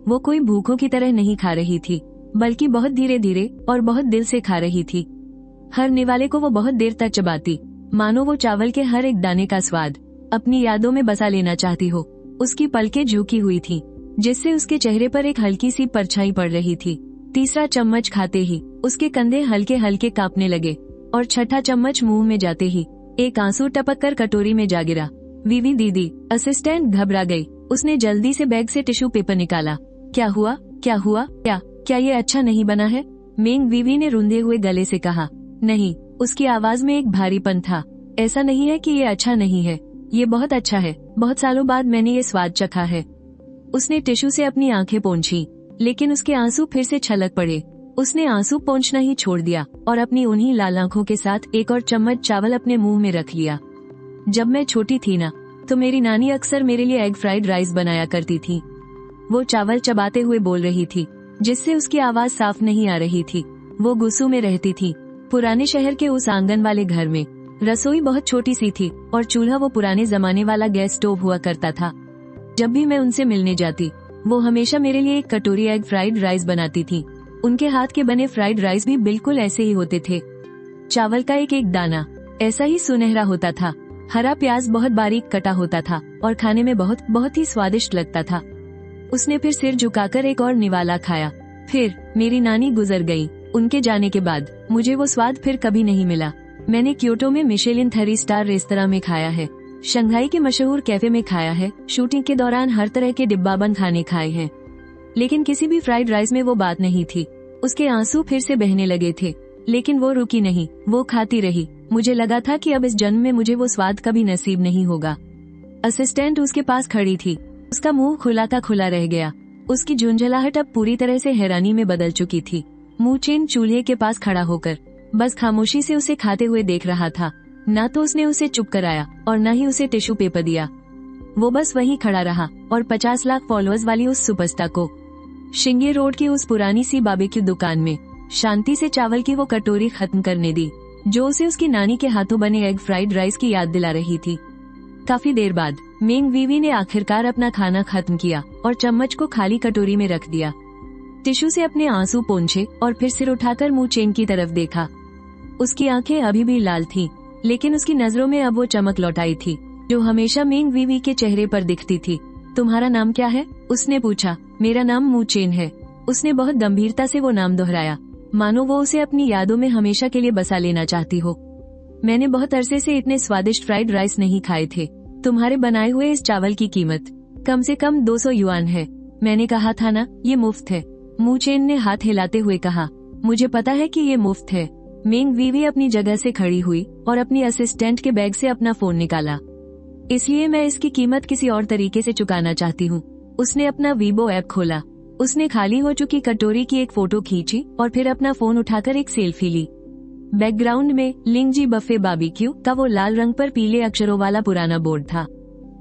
वो कोई भूखों की तरह नहीं खा रही थी, बल्कि बहुत धीरे धीरे और बहुत दिल से खा रही थी। हर निवाले को वो बहुत देर तक चबाती, मानो वो चावल के हर एक दाने का स्वाद अपनी यादों में बसा लेना चाहती हो। उसकी पलकें झुकी हुई थी, जिससे उसके चेहरे पर एक हल्की सी परछाई पड़ रही थी। तीसरा चम्मच खाते ही उसके कंधे हल्के हल्के कांपने लगे और छठा चम्मच मुंह में जाते ही एक आंसू टपक कर कटोरी में जा गिरा। वीवी दीदी, असिस्टेंट घबरा गई। उसने जल्दी से बैग से टिश्यू पेपर निकाला। क्या हुआ? क्या हुआ? क्या ये अच्छा नहीं बना है? मेंग वीवी ने रुंधे हुए गले से कहा। नहीं, उसकी आवाज में एक भारीपन था। ऐसा नहीं है कि ये अच्छा नहीं है, ये बहुत अच्छा है। बहुत सालों बाद मैंने ये स्वाद चखा है। उसने टिश्यू से अपनी आंखें पोंछी, लेकिन उसके आंसू फिर से छलक पड़े। उसने आंसू पोंछना ही छोड़ दिया और अपनी उन्हीं लाल आंखों के साथ एक और चम्मच चावल अपने मुंह में रख लिया। जब मैं छोटी थी ना, तो मेरी नानी अक्सर मेरे लिए एग फ्राइड राइस बनाया करती थी। वो चावल चबाते हुए बोल रही थी, जिससे उसकी आवाज साफ नहीं आ रही थी। वो गुस्सू में रहती थी। पुराने शहर के उस आंगन वाले घर में रसोई बहुत छोटी सी थी और चूल्हा वो पुराने जमाने वाला गैस स्टोव हुआ करता था। जब भी मैं उनसे मिलने जाती, वो हमेशा मेरे लिए एक कटोरी एग फ्राइड राइस बनाती थी। उनके हाथ के बने फ्राइड राइस भी बिल्कुल ऐसे ही होते थे। चावल का एक एक दाना ऐसा ही सुनहरा होता था। हरा प्याज बहुत बारीक कटा होता था और खाने में बहुत बहुत ही स्वादिष्ट लगता था। उसने फिर सिर झुकाकर एक और निवाला खाया। फिर मेरी नानी गुजर गई। उनके जाने के बाद मुझे वो स्वाद फिर कभी नहीं मिला। मैंने क्योटो में मिशेलिन 3 स्टार रेस्तरां में खाया है, शंघाई के मशहूर कैफे में खाया है, शूटिंग के दौरान हर तरह के डिब्बाबंद खाने खाए हैं, लेकिन किसी भी फ्राइड राइस में वो बात नहीं थी। उसके आंसू फिर से बहने लगे थे, लेकिन वो रुकी नहीं। वो खाती रही। मुझे लगा था कि अब इस जन्म में मुझे वो स्वाद कभी नसीब नहीं होगा। असिस्टेंट उसके पास खड़ी थी। उसका मुंह खुला का खुला रह गया। उसकी झुंझलाहट अब पूरी तरह से हैरानी में बदल चुकी थी। मू चेन चूल्हे के पास खड़ा होकर बस खामोशी से उसे खाते हुए देख रहा था। ना तो उसने उसे चुप कराया और न ही उसे टिश्यू पेपर दिया। वो बस वहीं खड़ा रहा और 50 लाख फॉलोअर्स वाली उस सुपरस्टार को शिंगे रोड की उस पुरानी सी बारबेक्यू दुकान में शांति से चावल की वो कटोरी खत्म करने दी, जो उसे उसकी नानी के हाथों बने एग फ्राइड राइस की याद दिला रही थी। काफी देर बाद मेंग वीवी ने आखिरकार अपना खाना खत्म किया और चम्मच को खाली कटोरी में रख दिया। टिश्यू से अपने आंसू पोंछे और फिर सिर उठाकर मू चेन की तरफ देखा। उसकी आंखें अभी भी लाल थीं, लेकिन उसकी नजरों में अब वो चमक लौट आई थी, जो हमेशा मेंग वीवी के चेहरे पर दिखती थी। तुम्हारा नाम क्या है? उसने पूछा। मेरा नाम मू चेन है। उसने बहुत गंभीरता से वो नाम दोहराया, मानो वो उसे अपनी यादों में हमेशा के लिए बसा लेना चाहती हो। मैंने बहुत अरसे से इतने स्वादिष्ट फ्राइड राइस नहीं खाए थे। तुम्हारे बनाए हुए इस चावल की कीमत कम से कम 200 युआन है। मैंने कहा था ना, ये मुफ्त है। मू चेन ने हाथ हिलाते हुए कहा। मुझे पता है कि ये मुफ्त है। मेंग वीवी अपनी जगह से खड़ी हुई और अपनी असिस्टेंट के बैग से अपना फोन निकाला। इसलिए मैं इसकी कीमत किसी और तरीके से चुकाना चाहती हूँ। उसने अपना वीबो ऐप खोला। उसने खाली हो चुकी कटोरी की एक फोटो खींची और फिर अपना फोन उठाकर एक सेल्फी ली। बैकग्राउंड में लिंगजी बफे बारबेक्यू का वो लाल रंग पर पीले अक्षरों वाला पुराना बोर्ड था।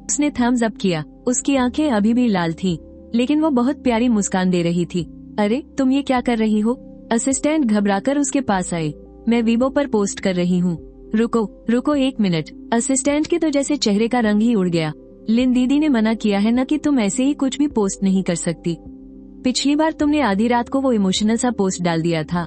उसने थम्स अप किया। उसकी आंखें अभी भी लाल थीं, लेकिन वो बहुत प्यारी मुस्कान दे रही थी। अरे, तुम ये क्या कर रही हो? असिस्टेंट घबराकर उसके पास आए। मैं वीबो पर पोस्ट कर रही हूँ। रुको 1 मिनट। असिस्टेंट के तो जैसे चेहरे का रंग ही उड़ गया। लिन दीदी ने मना किया है ना कि तुम ऐसे ही कुछ भी पोस्ट नहीं कर सकती। पिछली बार तुमने आधी रात को वो इमोशनल सा पोस्ट डाल दिया था,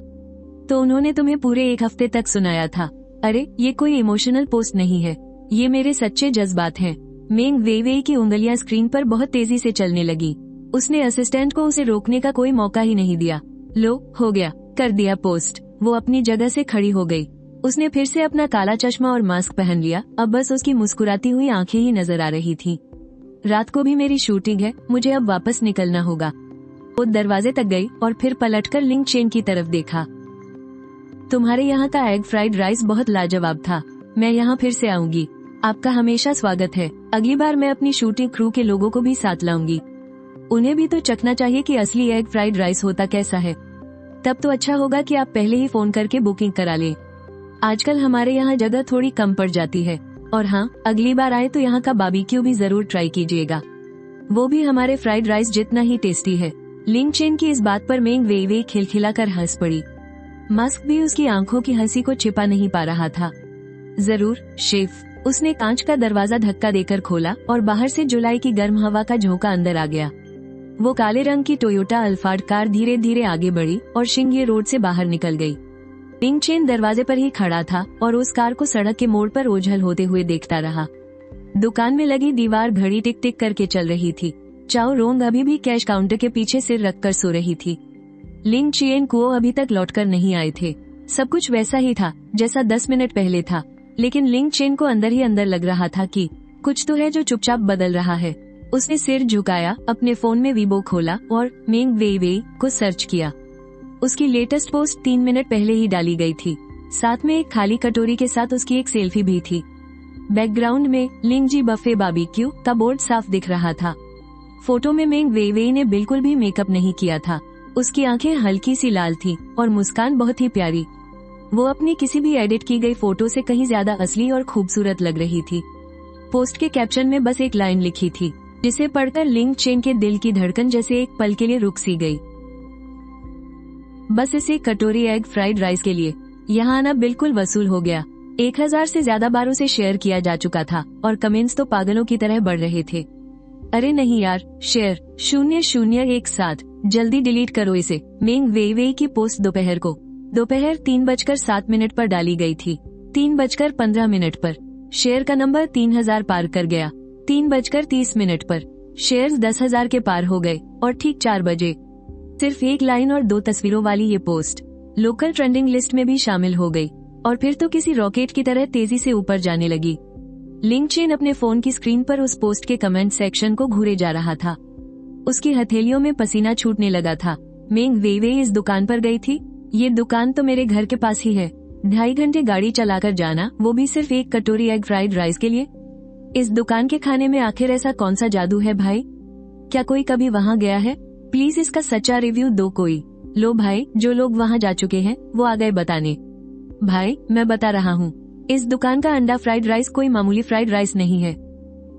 तो उन्होंने तुम्हें पूरे 1 हफ्ते तक सुनाया था। अरे, ये कोई इमोशनल पोस्ट नहीं है, ये मेरे सच्चे जज्बात हैं। मेंग वेइवेई की उंगलियां स्क्रीन पर बहुत तेजी से चलने लगी। उसने असिस्टेंट को उसे रोकने का कोई मौका ही नहीं दिया। लो, हो गया, कर दिया पोस्ट। वो अपनी जगह से खड़ी हो गई। उसने फिर से अपना काला चश्मा और मास्क पहन लिया। अब बस उसकी मुस्कुराती हुई आंखें ही नजर आ रही थी। रात को भी मेरी शूटिंग है, मुझे अब वापस निकलना होगा। वो दरवाजे तक गई और फिर पलटकर लिंग चेन की तरफ देखा। तुम्हारे यहाँ का एग फ्राइड राइस बहुत लाजवाब था। मैं यहाँ फिर से आऊंगी। आपका हमेशा स्वागत है। अगली बार मैं अपनी शूटिंग क्रू के लोगों को भी साथ लाऊंगी। उन्हें भी तो चखना चाहिए कि असली एग फ्राइड राइस होता कैसा है। तब तो अच्छा होगा कि आप पहले ही फोन करके बुकिंग करा लें। आजकल हमारे यहाँ जगह थोड़ी कम पड़ जाती है। और हाँ, अगली बार आए तो यहाँ का बारबेक्यू भी जरूर ट्राई कीजिएगा। वो भी हमारे फ्राइड राइस जितना ही टेस्टी है। लिंग चेन की इस बात पर मेंग वेइवेई खिलखिलाकर हंस पड़ी। मास्क भी उसकी आंखों की हंसी को छिपा नहीं पा रहा था। जरूर शेफ। उसने कांच का दरवाजा धक्का देकर खोला और बाहर से जुलाई की गर्म हवा का झोंका अंदर आ गया। वो काले रंग की टोयोटा अल्फार्ड कार धीरे धीरे आगे बढ़ी और शिंगे रोड से बाहर निकल गई। लिंग चेन दरवाजे पर ही खड़ा था और उस कार को सड़क के मोड़ पर ओझल होते हुए देखता रहा। दुकान में लगी दीवार घड़ी टिक टिक करके चल रही थी। चाओ रोंग अभी भी कैश काउंटर के पीछे सिर रखकर सो रही थी। लिंग चिएन कुओ अभी तक लौटकर नहीं आए थे। सब कुछ वैसा ही था जैसा 10 मिनट पहले था, लेकिन लिंग चेन को अंदर ही अंदर लग रहा था कि कुछ तो है जो चुपचाप बदल रहा है। उसने सिर झुकाया, अपने फोन में वीबो खोला और मेंग वेइवेई को सर्च किया। उसकी लेटेस्ट पोस्ट 3 मिनट पहले ही डाली गई थी। साथ में एक खाली कटोरी के साथ उसकी एक सेल्फी भी थी। बैकग्राउंड में लिंगजी बफे बारबेक्यू का बोर्ड साफ दिख रहा था। फोटो में मेंग वेइवेई ने बिल्कुल भी मेकअप नहीं किया था। उसकी आंखें हल्की सी लाल थी और मुस्कान बहुत ही प्यारी। वो अपनी किसी भी एडिट की गई फोटो से कहीं ज्यादा असली और खूबसूरत लग रही थी। पोस्ट के कैप्शन में बस एक लाइन लिखी थी, जिसे पढ़कर लिंग चेन के दिल की धड़कन जैसे एक पल के लिए रुक सी गई। बस इसे कटोरी एग फ्राइड राइस के लिए यहाँ आना बिल्कुल वसूल हो गया। 1000 से ज्यादा बार उसे शेयर किया जा चुका था और कमेंट्स तो पागलों की तरह बढ़ रहे थे। अरे नहीं यार, शेयर 0017 जल्दी डिलीट करो इसे। मेंग वेइवेई की पोस्ट दोपहर 3:07 पर डाली गई थी। 3:15 पर शेयर का नंबर 3000 पार कर गया। 3:30 पर शेयर्स 10,000 के पार हो गए और ठीक 4 बजे सिर्फ एक लाइन और 2 तस्वीरों वाली ये पोस्ट लोकल ट्रेंडिंग लिस्ट में भी शामिल हो गई और फिर तो किसी रॉकेट की तरह तेजी से ऊपर जाने लगी। लिंग चेन अपने फोन की स्क्रीन पर उस पोस्ट के कमेंट सेक्शन को घूरे जा रहा था। उसकी हथेलियों में पसीना छूटने लगा था। मेंग वेइवेई इस दुकान पर गई थी। ये दुकान तो मेरे घर के पास ही है। 2.5 घंटे गाड़ी चलाकर जाना, वो भी सिर्फ एक कटोरी एग फ्राइड राइस के लिए। इस दुकान के खाने में आखिर ऐसा कौन सा जादू है भाई? क्या कोई कभी वहाँ गया है? प्लीज इसका सच्चा रिव्यू दो कोई। लो भाई, जो लोग वहाँ जा चुके हैं वो आ गए बताने। भाई मैं बता रहा हूँ, इस दुकान का अंडा फ्राइड राइस कोई मामूली फ्राइड राइस नहीं है।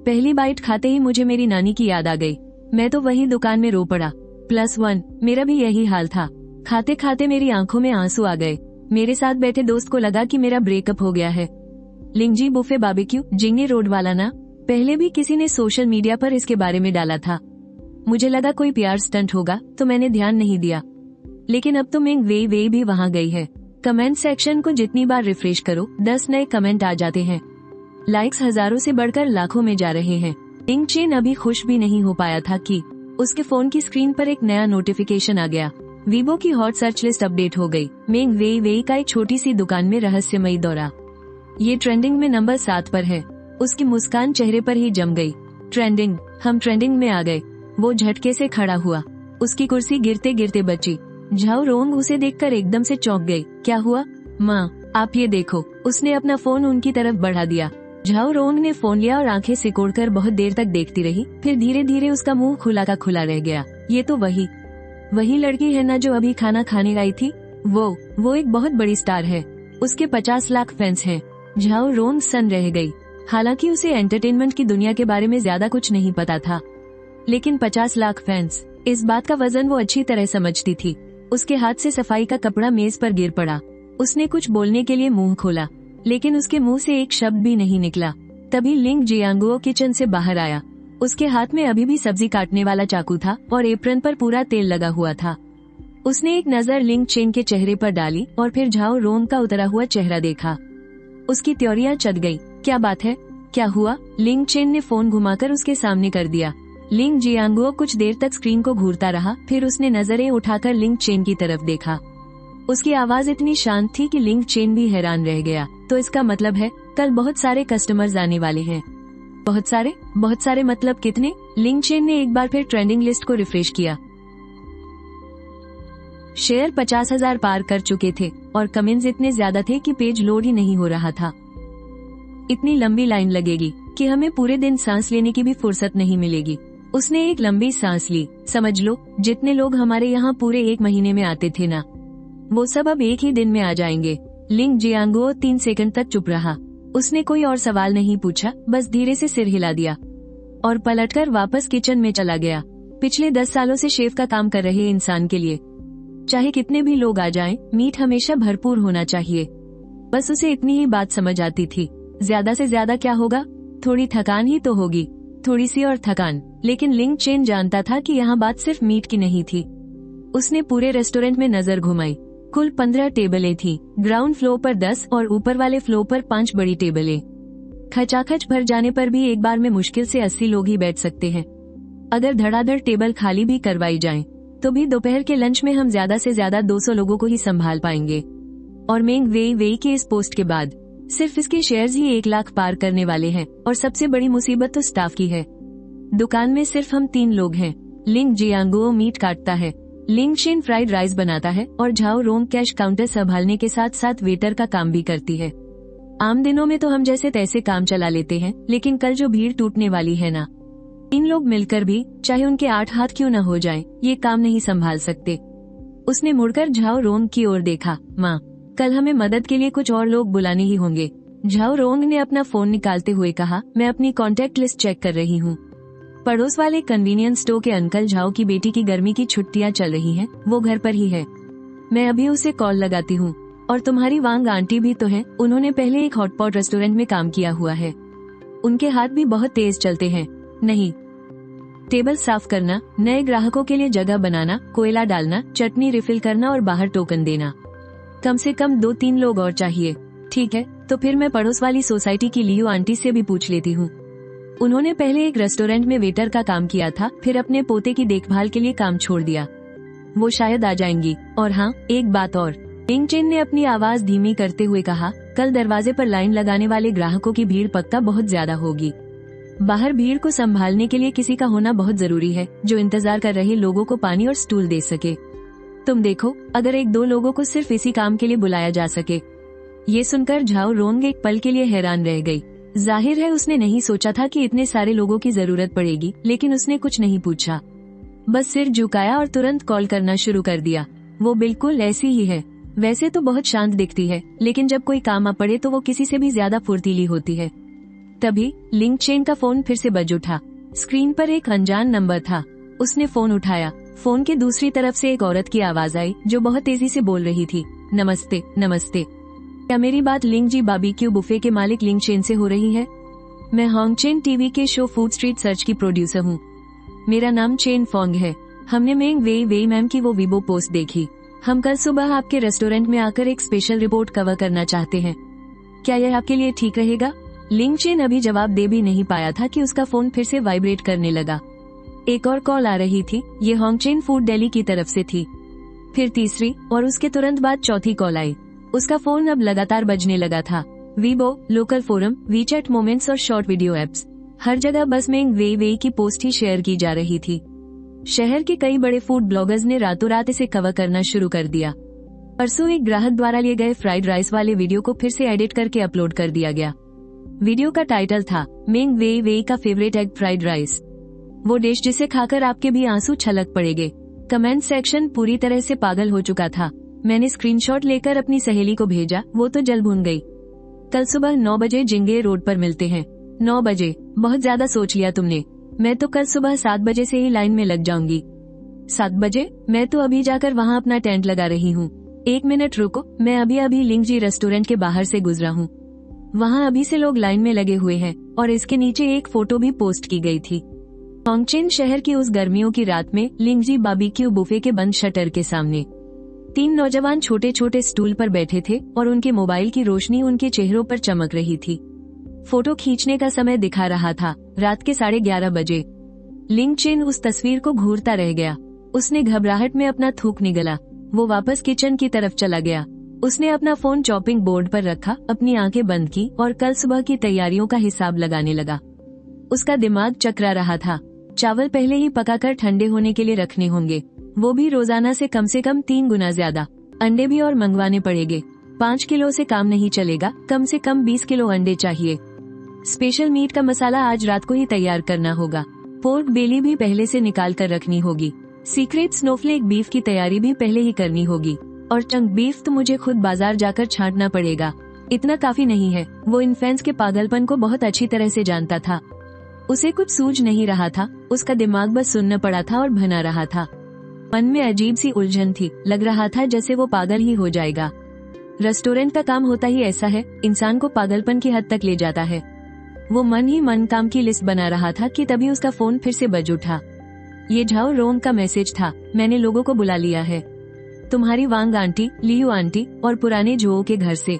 पहली बाइट खाते ही मुझे मेरी नानी की याद आ गई। मैं तो वही दुकान में रो पड़ा। +1 मेरा भी यही हाल था। खाते खाते मेरी आंखों में आंसू आ गए। मेरे साथ बैठे दोस्त को लगा कि मेरा ब्रेकअप हो गया है। लिंगजी बुफे बारबेक्यू जिंगे रोड वाला ना? पहले भी किसी ने सोशल मीडिया पर इसके बारे में डाला था। मुझे लगा कोई PR स्टंट होगा तो मैंने ध्यान नहीं दिया, लेकिन अब तो मेंग वेइवेई भी वहाँ गई है। कमेंट सेक्शन को जितनी बार रिफ्रेश करो 10 नए कमेंट आ जाते हैं। लाइक्स हजारों से बढ़कर लाखों में जा रहे हैं। लिंग चेन अभी खुश भी नहीं हो पाया था कि उसके फोन की स्क्रीन पर एक नया नोटिफिकेशन आ गया। वीबो की हॉट सर्च लिस्ट अपडेट हो गई। मेंग वेइवेई का एक छोटी सी दुकान में रहस्यमयी दौरा, ये ट्रेंडिंग में नंबर 7 पर है। उसकी मुस्कान चेहरे पर ही जम गई। ट्रेंडिंग, हम ट्रेंडिंग में आ गए। वो झटके से खड़ा हुआ। उसकी कुर्सी गिरते गिरते बची। झाओ रोंग उसे देखकर एकदम से चौंक गई। क्या हुआ माँ? आप ये देखो। उसने अपना फोन उनकी तरफ बढ़ा दिया। झाओ रोंग ने फोन लिया और आंखें सिकोड़कर बहुत देर तक देखती रही। फिर धीरे धीरे उसका मुंह खुला का खुला रह गया। ये तो वही लड़की है ना जो अभी खाना खाने आई थी? वो एक बहुत बड़ी स्टार है। उसके 50 लाख फैंस हैं। झाओ रोंग सन रह गई। हालांकि उसे एंटरटेनमेंट की दुनिया के बारे में ज्यादा कुछ नहीं पता था, लेकिन 50 लाख फैंस, इस बात का वजन वो अच्छी तरह समझती थी। उसके हाथ से सफाई का कपड़ा मेज पर गिर पड़ा। उसने कुछ बोलने के लिए मुंह खोला, लेकिन उसके मुंह से एक शब्द भी नहीं निकला। तभी लिंग जियांगुओ किचन से बाहर आया। उसके हाथ में अभी भी सब्जी काटने वाला चाकू था और एप्रन पर पूरा तेल लगा हुआ था। उसने एक नजर लिंग चेन के चेहरे पर डाली और फिर झाओ रोंग का उतरा हुआ चेहरा देखा। उसकी त्योरियां चढ़ गई। क्या बात है? क्या हुआ? लिंग चेन ने फोन घुमाकर उसके सामने कर दिया। लिंग जियांगुओ कुछ देर तक स्क्रीन को घूरता रहा, फिर उसने नजरें उठाकर लिंग चेन की तरफ देखा। उसकी आवाज इतनी शांत थी कि लिंग चेन भी हैरान रह गया। तो इसका मतलब है कल बहुत सारे कस्टमर्स आने वाले हैं। बहुत सारे मतलब कितने? लिंग चेन ने एक बार फिर ट्रेंडिंग लिस्ट को रिफ्रेश किया। शेयर 50,000 पार कर चुके थे और कमेंट्स इतने ज्यादा थे कि पेज लोड ही नहीं हो रहा था। इतनी लंबी लाइन लगेगी कि हमें पूरे दिन सांस लेने की भी फुर्सत नहीं मिलेगी। उसने एक लंबी सांस ली। समझ लो जितने लोग हमारे यहाँ पूरे 1 महीने में आते थे ना, वो सब अब एक ही दिन में आ जाएंगे। लिंग जियांगुओ 3 सेकंड तक चुप रहा। उसने कोई और सवाल नहीं पूछा, बस धीरे से सिर हिला दिया और पलटकर वापस किचन में चला गया। पिछले 10 सालों से शेफ का काम कर रहे इंसान के लिए चाहे कितने भी लोग आ जाएं, मीट हमेशा भरपूर होना चाहिए। बस उसे इतनी ही बात समझ आती थी। ज्यादा से ज्यादा क्या होगा, थोड़ी थकान ही तो होगी, थोड़ी सी और थकान। लेकिन लिंग चेन जानता था कि यहाँ बात सिर्फ मीट की नहीं थी। उसने पूरे रेस्टोरेंट में नजर घुमाई। कुल 15 टेबलें थी, ग्राउंड फ्लोर पर 10 और ऊपर वाले फ्लोर पर 5 बड़ी टेबलें। खचाखच भर जाने पर भी एक बार में मुश्किल से 80 लोग ही बैठ सकते हैं। अगर धड़ाधड़ टेबल खाली भी करवाई जाएं, तो भी दोपहर के लंच में हम ज्यादा से ज्यादा 200 लोगों को ही संभाल पाएंगे। और मेंग वेई के इस पोस्ट के बाद सिर्फ इसके शेयर्स ही 1 लाख पार करने वाले हैं। और सबसे बड़ी मुसीबत तो स्टाफ की है। दुकान में सिर्फ हम 3 लोग हैं। लिंग जियांगुओ मीट काटता है, लिंग शेन फ्राइड राइस बनाता है और झाओ रोंग कैश काउंटर संभालने के साथ साथ वेटर का काम भी करती है। आम दिनों में तो हम जैसे तैसे काम चला लेते हैं, लेकिन कल जो भीड़ टूटने वाली है ना, 3 लोग मिलकर भी चाहे उनके 8 हाथ क्यों न हो जाएं, ये काम नहीं संभाल सकते। उसने मुड़कर झाओ रोंग की ओर देखा। माँ, कल हमें मदद के लिए कुछ और लोग बुलाने ही होंगे। झाओ रोंग ने अपना फोन निकालते हुए कहा, मैं अपनी कॉन्टेक्ट लिस्ट चेक कर रही हूँ। पड़ोस वाले कन्वीनियंस स्टोर के अंकल झाओ की बेटी की गर्मी की छुट्टियां चल रही हैं, वो घर पर ही है। मैं अभी उसे कॉल लगाती हूँ। और तुम्हारी वांग आंटी भी तो है, उन्होंने पहले एक हॉटपॉट रेस्टोरेंट में काम किया हुआ है। उनके हाथ भी बहुत तेज चलते हैं। नहीं, टेबल साफ करना, नए ग्राहकों के लिए जगह बनाना, कोयला डालना, चटनी रिफिल करना और बाहर टोकन देना। कम से कम 2-3 लोग और चाहिए। ठीक है, तो फिर मैं पड़ोस वाली सोसाइटी की लियो आंटी से भी पूछ लेती हूँ। उन्होंने पहले एक रेस्टोरेंट में वेटर का काम किया था, फिर अपने पोते की देखभाल के लिए काम छोड़ दिया। वो शायद आ जाएंगी। और हाँ, एक बात और, लिंग चेन ने अपनी आवाज धीमी करते हुए कहा, कल दरवाजे पर लाइन लगाने वाले ग्राहकों की भीड़ पक्का बहुत ज्यादा होगी। बाहर भीड़ को संभालने के लिए किसी का होना बहुत जरूरी है, जो इंतजार कर रहे लोगों को पानी और स्टूल दे सके। तुम देखो, अगर 1-2 लोगों को सिर्फ इसी काम के लिए बुलाया जा सके। ये सुनकर झाओ रोंग एक पल के लिए हैरान रह गई। जाहिर है उसने नहीं सोचा था कि इतने सारे लोगों की जरूरत पड़ेगी, लेकिन उसने कुछ नहीं पूछा, बस सिर झुकाया और तुरंत कॉल करना शुरू कर दिया। वो बिल्कुल ऐसी ही है। वैसे तो बहुत शांत दिखती है, लेकिन जब कोई काम आ पड़े तो वो किसी से भी ज्यादा फुर्तीली होती है। तभी लिंग चेन का फोन फिर से बज उठा। स्क्रीन पर एक अनजान नंबर था। उसने फोन उठाया। फोन के दूसरी तरफ से एक औरत की आवाज आई, जो बहुत तेजी से बोल रही थी, नमस्ते नमस्ते, क्या मेरी बात लिंग जी बारबेक्यू बुफे के मालिक लिंग चेन से हो रही है? मैं होंगचेन टीवी के शो फूड स्ट्रीट सर्च की प्रोड्यूसर हूँ। मेरा नाम चेन फोंग है। हमने मेंग वेई मैम की वो वीबो पोस्ट देखी। हम कल सुबह आपके रेस्टोरेंट में आकर एक स्पेशल रिपोर्ट कवर करना चाहते हैं। क्या यह आपके लिए ठीक रहेगा? लिंग चेन अभी जवाब दे भी नहीं पाया था कि उसका फोन फिर से वाइब्रेट करने लगा। एक और कॉल आ रही थी। ये होंगचेन फूड दिल्ली की तरफ से थी। फिर तीसरी और उसके तुरंत बाद चौथी कॉल आई। उसका फोन अब लगातार बजने लगा था। Weibo, local forum, WeChat moments और शॉर्ट वीडियो एप्स, हर जगह बस मेंग वेई की पोस्ट ही शेयर की जा रही थी। शहर के कई बड़े फूड ब्लॉगर्स ने रातों रात इसे कवर करना शुरू कर दिया। परसों एक ग्राहक द्वारा लिए गए फ्राइड राइस वाले वीडियो को फिर से एडिट करके अपलोड कर दिया गया। वीडियो का टाइटल था मेंग वेई का फेवरेट एग फ्राइड राइस, वो डिश जिसे खाकर आपके भी आंसू छलक पड़ेंगे। कमेंट सेक्शन पूरी तरह से पागल हो चुका था। मैंने स्क्रीनशॉट लेकर अपनी सहेली को भेजा, वो तो जल भून गई। कल सुबह 9 बजे जिंगे रोड पर मिलते हैं। 9 बजे? बहुत ज्यादा सोच लिया तुमने। मैं तो कल सुबह 7 बजे से ही लाइन में लग जाऊंगी। 7 बजे? मैं तो अभी जाकर वहाँ अपना टेंट लगा रही हूँ। 1 मिनट रुको, मैं अभी लिंग जी रेस्टोरेंट के बाहर से गुजरा हूँ। वहाँ अभी से लोग लाइन में लगे हुए हैं और इसके नीचे एक फोटो भी पोस्ट की गई थी। होंगचेन शहर की उस गर्मियों की रात में लिंग जी बारबेक्यू बुफे के बंद शटर के सामने 3 नौजवान छोटे छोटे स्टूल पर बैठे थे और उनके मोबाइल की रोशनी उनके चेहरों पर चमक रही थी। फोटो खींचने का समय दिखा रहा था रात के 11:30 बजे। लिंग चेन उस तस्वीर को घूरता रह गया। उसने घबराहट में अपना थूक निगला। वो वापस किचन की तरफ चला गया। उसने अपना फोन चॉपिंग बोर्ड पर रखा, अपनी आंखें बंद की और कल सुबह की तैयारियों का हिसाब लगाने लगा। उसका दिमाग चकरा रहा था। चावल पहले ही पकाकर ठंडे होने के लिए रखने होंगे, वो भी रोजाना से कम 3 गुना ज्यादा। अंडे भी और मंगवाने पड़ेंगे। 5 किलो से काम नहीं चलेगा, कम से कम 20 किलो अंडे चाहिए। स्पेशल मीट का मसाला आज रात को ही तैयार करना होगा। पोर्क बेली भी पहले से निकाल कर रखनी होगी। सीक्रेट स्नोफ्लेक बीफ की तैयारी भी पहले ही करनी होगी। और चंक बीफ तो मुझे खुद बाजार जाकर छांटना पड़ेगा। इतना काफी नहीं है। वो इन फैंस के पागलपन को बहुत अच्छी तरह से जानता था। उसे कुछ सूझ नहीं रहा था। उसका दिमाग बस सुनना पड़ा था और भना रहा था। मन में अजीब सी उलझन थी। लग रहा था जैसे वो पागल ही हो जाएगा। रेस्टोरेंट का काम होता ही ऐसा है, इंसान को पागलपन की हद तक ले जाता है। वो मन ही मन काम की लिस्ट बना रहा था कि तभी उसका फोन फिर से बज उठा। ये झाओ रोंग का मैसेज था, मैंने लोगों को बुला लिया है, तुम्हारी वांग आंटी, लियू आंटी और पुराने जोओ के घर से,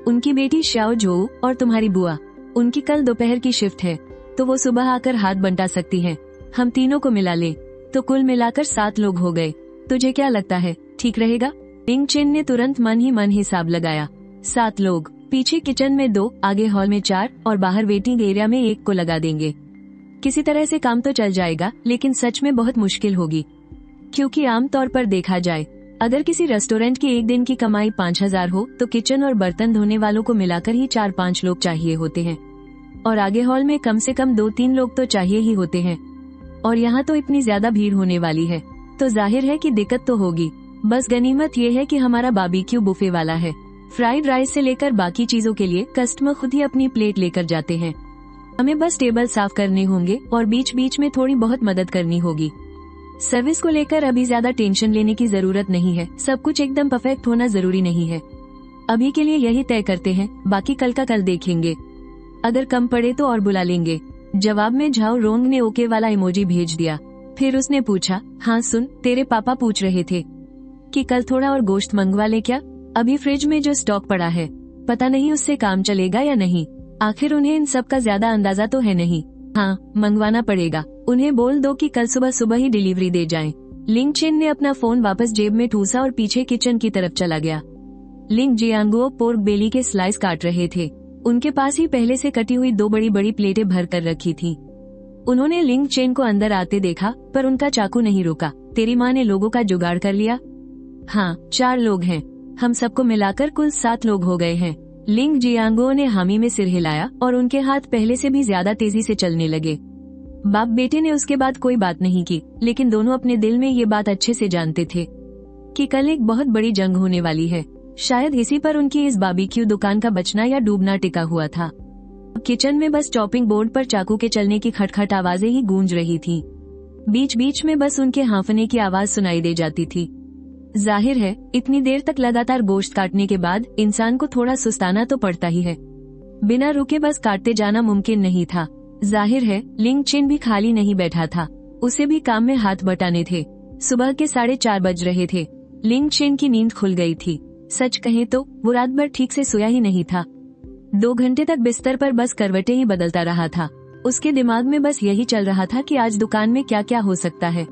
उनकी बेटी श्याओ जोओ और तुम्हारी बुआ, उनकी कल दोपहर की शिफ्ट है, तो वो सुबह आकर हाथ बंटा सकती हैं। हम तीनों को मिला ले, तो कुल मिलाकर 7 लोग हो गए। तुझे क्या लगता है, ठीक रहेगा? लिंग चेन ने तुरंत मन ही मन हिसाब लगाया। 7 लोग, पीछे किचन में 2, आगे हॉल में 4 और बाहर वेटिंग एरिया में 1 को लगा देंगे। किसी तरह से काम तो चल जाएगा, लेकिन सच में बहुत मुश्किल होगी, क्योंकि आमतौर पर देखा जाए अगर किसी रेस्टोरेंट की एक दिन की कमाई 5000 हो तो किचन और बर्तन धोने वालों को मिलाकर ही 4-5 लोग चाहिए होते हैं, और आगे हॉल में कम से कम 2-3 लोग तो चाहिए ही होते हैं। और यहाँ तो इतनी ज्यादा भीड़ होने वाली है, तो जाहिर है कि दिक्कत तो होगी। बस गनीमत ये है कि हमारा बारबेक्यू बुफे वाला है। फ्राइड राइस से लेकर बाकी चीजों के लिए कस्टमर खुद ही अपनी प्लेट लेकर जाते हैं। हमें बस टेबल साफ करने होंगे और बीच बीच में थोड़ी बहुत मदद करनी होगी। सर्विस को लेकर अभी ज्यादा टेंशन लेने की जरूरत नहीं है, सब कुछ एकदम परफेक्ट होना जरूरी नहीं है। अभी के लिए यही तय करते हैं, बाकी कल का कल देखेंगे, अगर कम पड़े तो और बुला लेंगे। जवाब में झाओ रोंग ने ओके वाला इमोजी भेज दिया। फिर उसने पूछा, हाँ सुन, तेरे पापा पूछ रहे थे कि कल थोड़ा और गोश्त मंगवा ले क्या? अभी फ्रिज में जो स्टॉक पड़ा है, पता नहीं उससे काम चलेगा या नहीं। आखिर उन्हें इन सब का ज्यादा अंदाजा तो है नहीं। हाँ, मंगवाना पड़ेगा। उन्हें बोल दो कि कल सुबह सुबह ही डिलीवरी दे जाएं। लिंग चेन ने अपना फोन वापस जेब में ठूसा और पीछे किचन की तरफ चला गया। लिंग जियांगुओ पोर्क बेली के स्लाइस काट रहे थे। उनके पास ही पहले से कटी हुई 2 बड़ी बड़ी प्लेटें भर कर रखी थी। उन्होंने लिंग चेन को अंदर आते देखा, पर उनका चाकू नहीं रुका। तेरी माँ ने लोगों का जुगाड़ कर लिया? हाँ, 4 लोग हैं, हम सबको मिलाकर कुल 7 लोग हो गए हैं। लिंग जियांगुओ ने हामी में सिर हिलाया और उनके हाथ पहले से भी ज्यादा तेजी से चलने लगे। बाप बेटे ने उसके बाद कोई बात नहीं की, लेकिन दोनों अपने दिल में ये बात अच्छे से जानते थे कि कल एक बहुत बड़ी जंग होने वाली है। शायद इसी पर उनकी इस बारबेक्यू दुकान का बचना या डूबना टिका हुआ था। किचन में बस चॉपिंग बोर्ड पर चाकू के चलने की खटखट आवाजें ही गूंज रही थी। बीच बीच में बस उनके हांफने की आवाज सुनाई दे जाती थी। जाहिर है, इतनी देर तक लगातार गोश्त काटने के बाद इंसान को थोड़ा सुस्ताना तो पड़ता ही है। बिना रुके बस काटते जाना मुमकिन नहीं था। जाहिर है, लिंग चेन भी खाली नहीं बैठा था, उसे भी काम में हाथ बटाने थे। सुबह के 4:30 बज रहे थे। लिंग चेन की नींद खुल गई थी। सच कहें तो वो रात भर ठीक से सोया ही नहीं था। 2 घंटे तक बिस्तर पर बस करवटें ही बदलता रहा था। उसके दिमाग में बस यही चल रहा था कि आज दुकान में क्या क्या हो सकता है।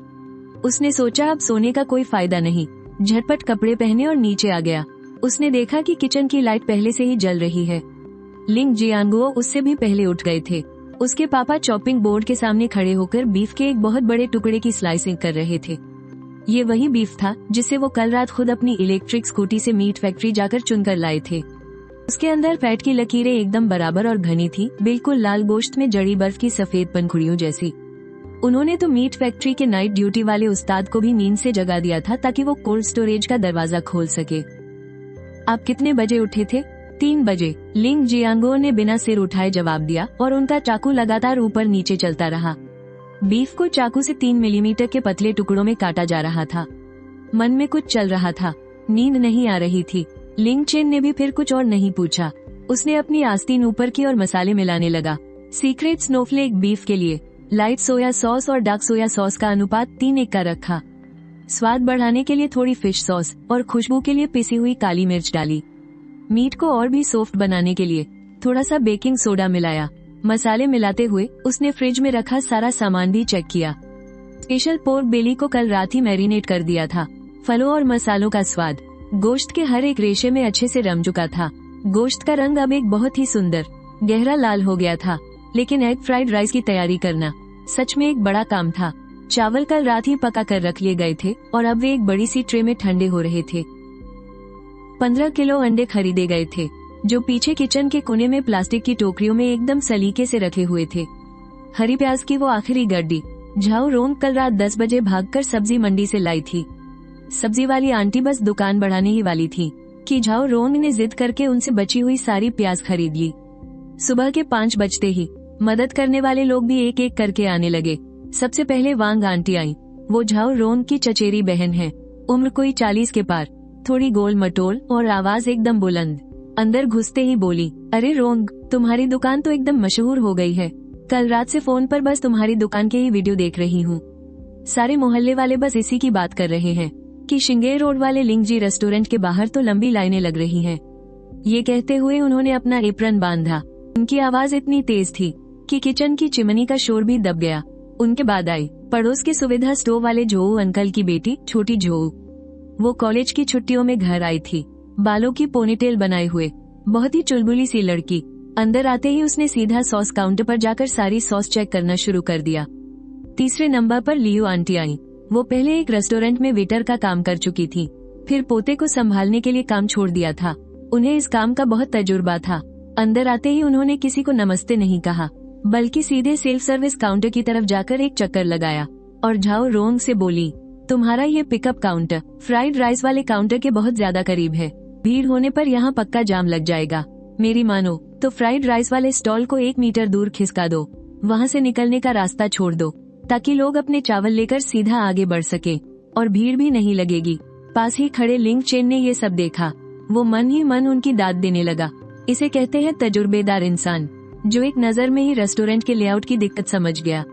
उसने सोचा अब सोने का कोई फायदा नहीं, झटपट कपड़े पहने और नीचे आ गया। उसने देखा कि किचन की लाइट पहले से ही जल रही है। लिंग जियांगुओ उससे भी पहले उठ गए थे। उसके पापा चॉपिंग बोर्ड के सामने खड़े होकर बीफ के एक बहुत बड़े टुकड़े की स्लाइसिंग कर रहे थे। ये वही बीफ था जिसे वो कल रात खुद अपनी इलेक्ट्रिक स्कूटी से मीट फैक्ट्री जाकर चुनकर लाए थे। उसके अंदर फैट की लकीरें एकदम बराबर और घनी थी, बिल्कुल लाल गोश्त में जड़ी बर्फ की सफेद पंखुड़ियों जैसी। उन्होंने तो मीट फैक्ट्री के नाइट ड्यूटी वाले उस्ताद को भी नींद से जगा दिया था ताकि वो कोल्ड स्टोरेज का दरवाजा खोल सके। आप कितने बजे उठे थे? 3 बजे। लिंग जियांगुओ ने बिना सिर उठाए जवाब दिया और उनका चाकू लगातार ऊपर नीचे चलता रहा। बीफ को चाकू से 3 मिलीमीटर के पतले टुकड़ों में काटा जा रहा था। मन में कुछ चल रहा था, नींद नहीं आ रही थी। लिंग चेन ने भी फिर कुछ और नहीं पूछा। उसने अपनी आस्तीन ऊपर की और मसाले मिलाने लगा। सीक्रेट स्नोफ्लेक बीफ के लिए लाइट सोया सॉस और डार्क सोया सॉस का अनुपात 3:1 का रखा। स्वाद बढ़ाने के लिए थोड़ी फिश सॉस और खुशबू के लिए पिसी हुई काली मिर्च डाली। मीट को और भी सॉफ्ट बनाने के लिए थोड़ा सा बेकिंग सोडा मिलाया। मसाले मिलाते हुए उसने फ्रिज में रखा सारा सामान भी चेक किया। स्पेशल पोर्क बेली को कल रात ही मैरिनेट कर दिया था। फलों और मसालों का स्वाद गोश्त के हर एक रेशे में अच्छे से रम चुका था। गोश्त का रंग अब एक बहुत ही सुंदर गहरा लाल हो गया था। लेकिन एग फ्राइड राइस की तैयारी करना सच में एक बड़ा काम था। चावल कल रात ही पका कर रख लिए गए थे और अब वे एक बड़ी सी ट्रे में ठंडे हो रहे थे। 15 किलो अंडे खरीदे गए थे, जो पीछे किचन के कोने में प्लास्टिक की टोकरियों में एकदम सलीके से रखे हुए थे। हरी प्याज की वो आखिरी गड्डी झाओ रोंग कल रात 10 बजे भागकर सब्जी मंडी से लाई थी। सब्जी वाली आंटी बस दुकान बढ़ाने ही वाली थी कि झाओ रोंग ने जिद करके उनसे बची हुई सारी प्याज खरीद ली। सुबह के 5 बजते ही मदद करने वाले लोग भी एक एक करके आने लगे। सबसे पहले वांग आंटी आई। वो झाओ रोंग की चचेरी बहन है, उम्र कोई 40 के पार। थोड़ी गोल मटोल और आवाज एकदम बुलंद। अंदर घुसते ही बोली, अरे रोंग, तुम्हारी दुकान तो एकदम मशहूर हो गई है। कल रात से फोन पर बस तुम्हारी दुकान के ही वीडियो देख रही हूँ। सारे मोहल्ले वाले बस इसी की बात कर रहे हैं कि श्रृंगेर रोड वाले लिंगजी रेस्टोरेंट के बाहर तो लंबी लाइनें लग रही हैं। ये कहते हुए उन्होंने अपना एप्रन बांधा। उनकी आवाज इतनी तेज थी कि किचन की चिमनी का शोर भी दब गया। उनके बाद आई पड़ोस के सुविधा स्टोव वाले जोऊ अंकल की बेटी छोटी जोऊ। वो कॉलेज की छुट्टियों में घर आई थी, बालों की पोनीटेल बनाए हुए, बहुत ही चुलबुली सी लड़की। अंदर आते ही उसने सीधा सॉस काउंटर पर जाकर सारी सॉस चेक करना शुरू कर दिया। तीसरे नंबर पर लियू आंटी आई। वो पहले एक रेस्टोरेंट में वेटर का काम कर चुकी थी, फिर पोते को संभालने के लिए काम छोड़ दिया था। उन्हें इस काम का बहुत तजुर्बा था। अंदर आते ही उन्होंने किसी को नमस्ते नहीं कहा, बल्कि सीधे सेल्फ सर्विस काउंटर की तरफ जाकर एक चक्कर लगाया और झाओ रोंग से बोली, तुम्हारा ये पिकअप काउंटर फ्राइड राइस वाले काउंटर के बहुत ज्यादा करीब है। भीड़ होने पर यहाँ पक्का जाम लग जाएगा। मेरी मानो तो फ्राइड राइस वाले स्टॉल को 1 मीटर दूर खिसका दो। वहाँ से निकलने का रास्ता छोड़ दो ताकि लोग अपने चावल लेकर सीधा आगे बढ़ सके और भीड़ भी नहीं लगेगी। पास ही खड़े लिंग चेन ने ये सब देखा। वो मन ही मन उनकी दाद देने लगा। इसे कहते हैं तजुर्बेदार इंसान, जो एक नजर में ही रेस्टोरेंट के लेआउट की दिक्कत समझ गया।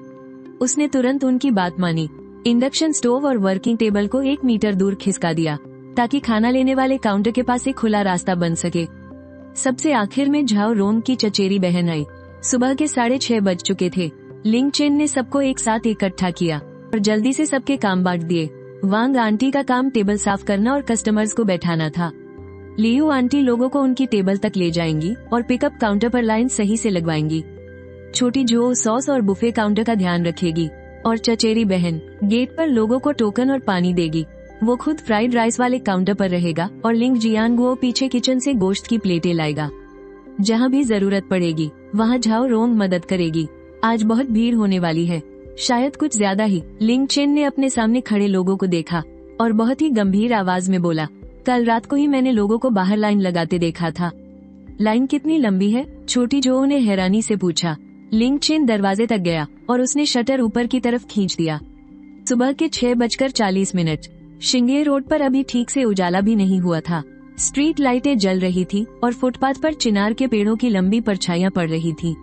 उसने तुरंत उनकी बात मानी। इंडक्शन स्टोव और वर्किंग टेबल को 1 मीटर दूर खिसका दिया ताकि खाना लेने वाले काउंटर के पास एक खुला रास्ता बन सके। सबसे आखिर में झाओ रोंग की चचेरी बहन आई। सुबह के 6:30 बज चुके थे। लिंग चेन ने सबको एक साथ इकट्ठा किया और जल्दी से सबके काम बांट दिए। वांग आंटी का काम टेबल साफ करना और कस्टमर्स को बैठाना था। लियू आंटी लोगों को उनकी टेबल तक ले जाएंगी और पिकअप काउंटर पर लाइन सही से लगवाएंगी। छोटी जो सॉस और बुफे काउंटर का ध्यान रखेगी और चचेरी बहन गेट पर लोगों को टोकन और पानी देगी। वो खुद फ्राइड राइस वाले काउंटर पर रहेगा और लिंग जियांगुओ पीछे किचन से गोश्त की प्लेटें लाएगा। जहाँ भी जरूरत पड़ेगी वहाँ झाओ रोंग मदद करेगी। आज बहुत भीड़ होने वाली है, शायद कुछ ज्यादा ही। लिंग चेन ने अपने सामने खड़े लोगों को देखा और बहुत ही गंभीर आवाज में बोला, कल रात को ही मैंने लोगों को बाहर लाइन लगाते देखा था। लाइन कितनी लंबी है? छोटी जो ने हैरानी से पूछा। लिंग चेन दरवाजे तक गया और उसने शटर ऊपर की तरफ खींच दिया। सुबह के 6:40 श्रृंगेर रोड पर अभी ठीक से उजाला भी नहीं हुआ था। स्ट्रीट लाइटें जल रही थी और फुटपाथ पर चिनार के पेड़ों की लंबी परछाइयां पड़ रही थी।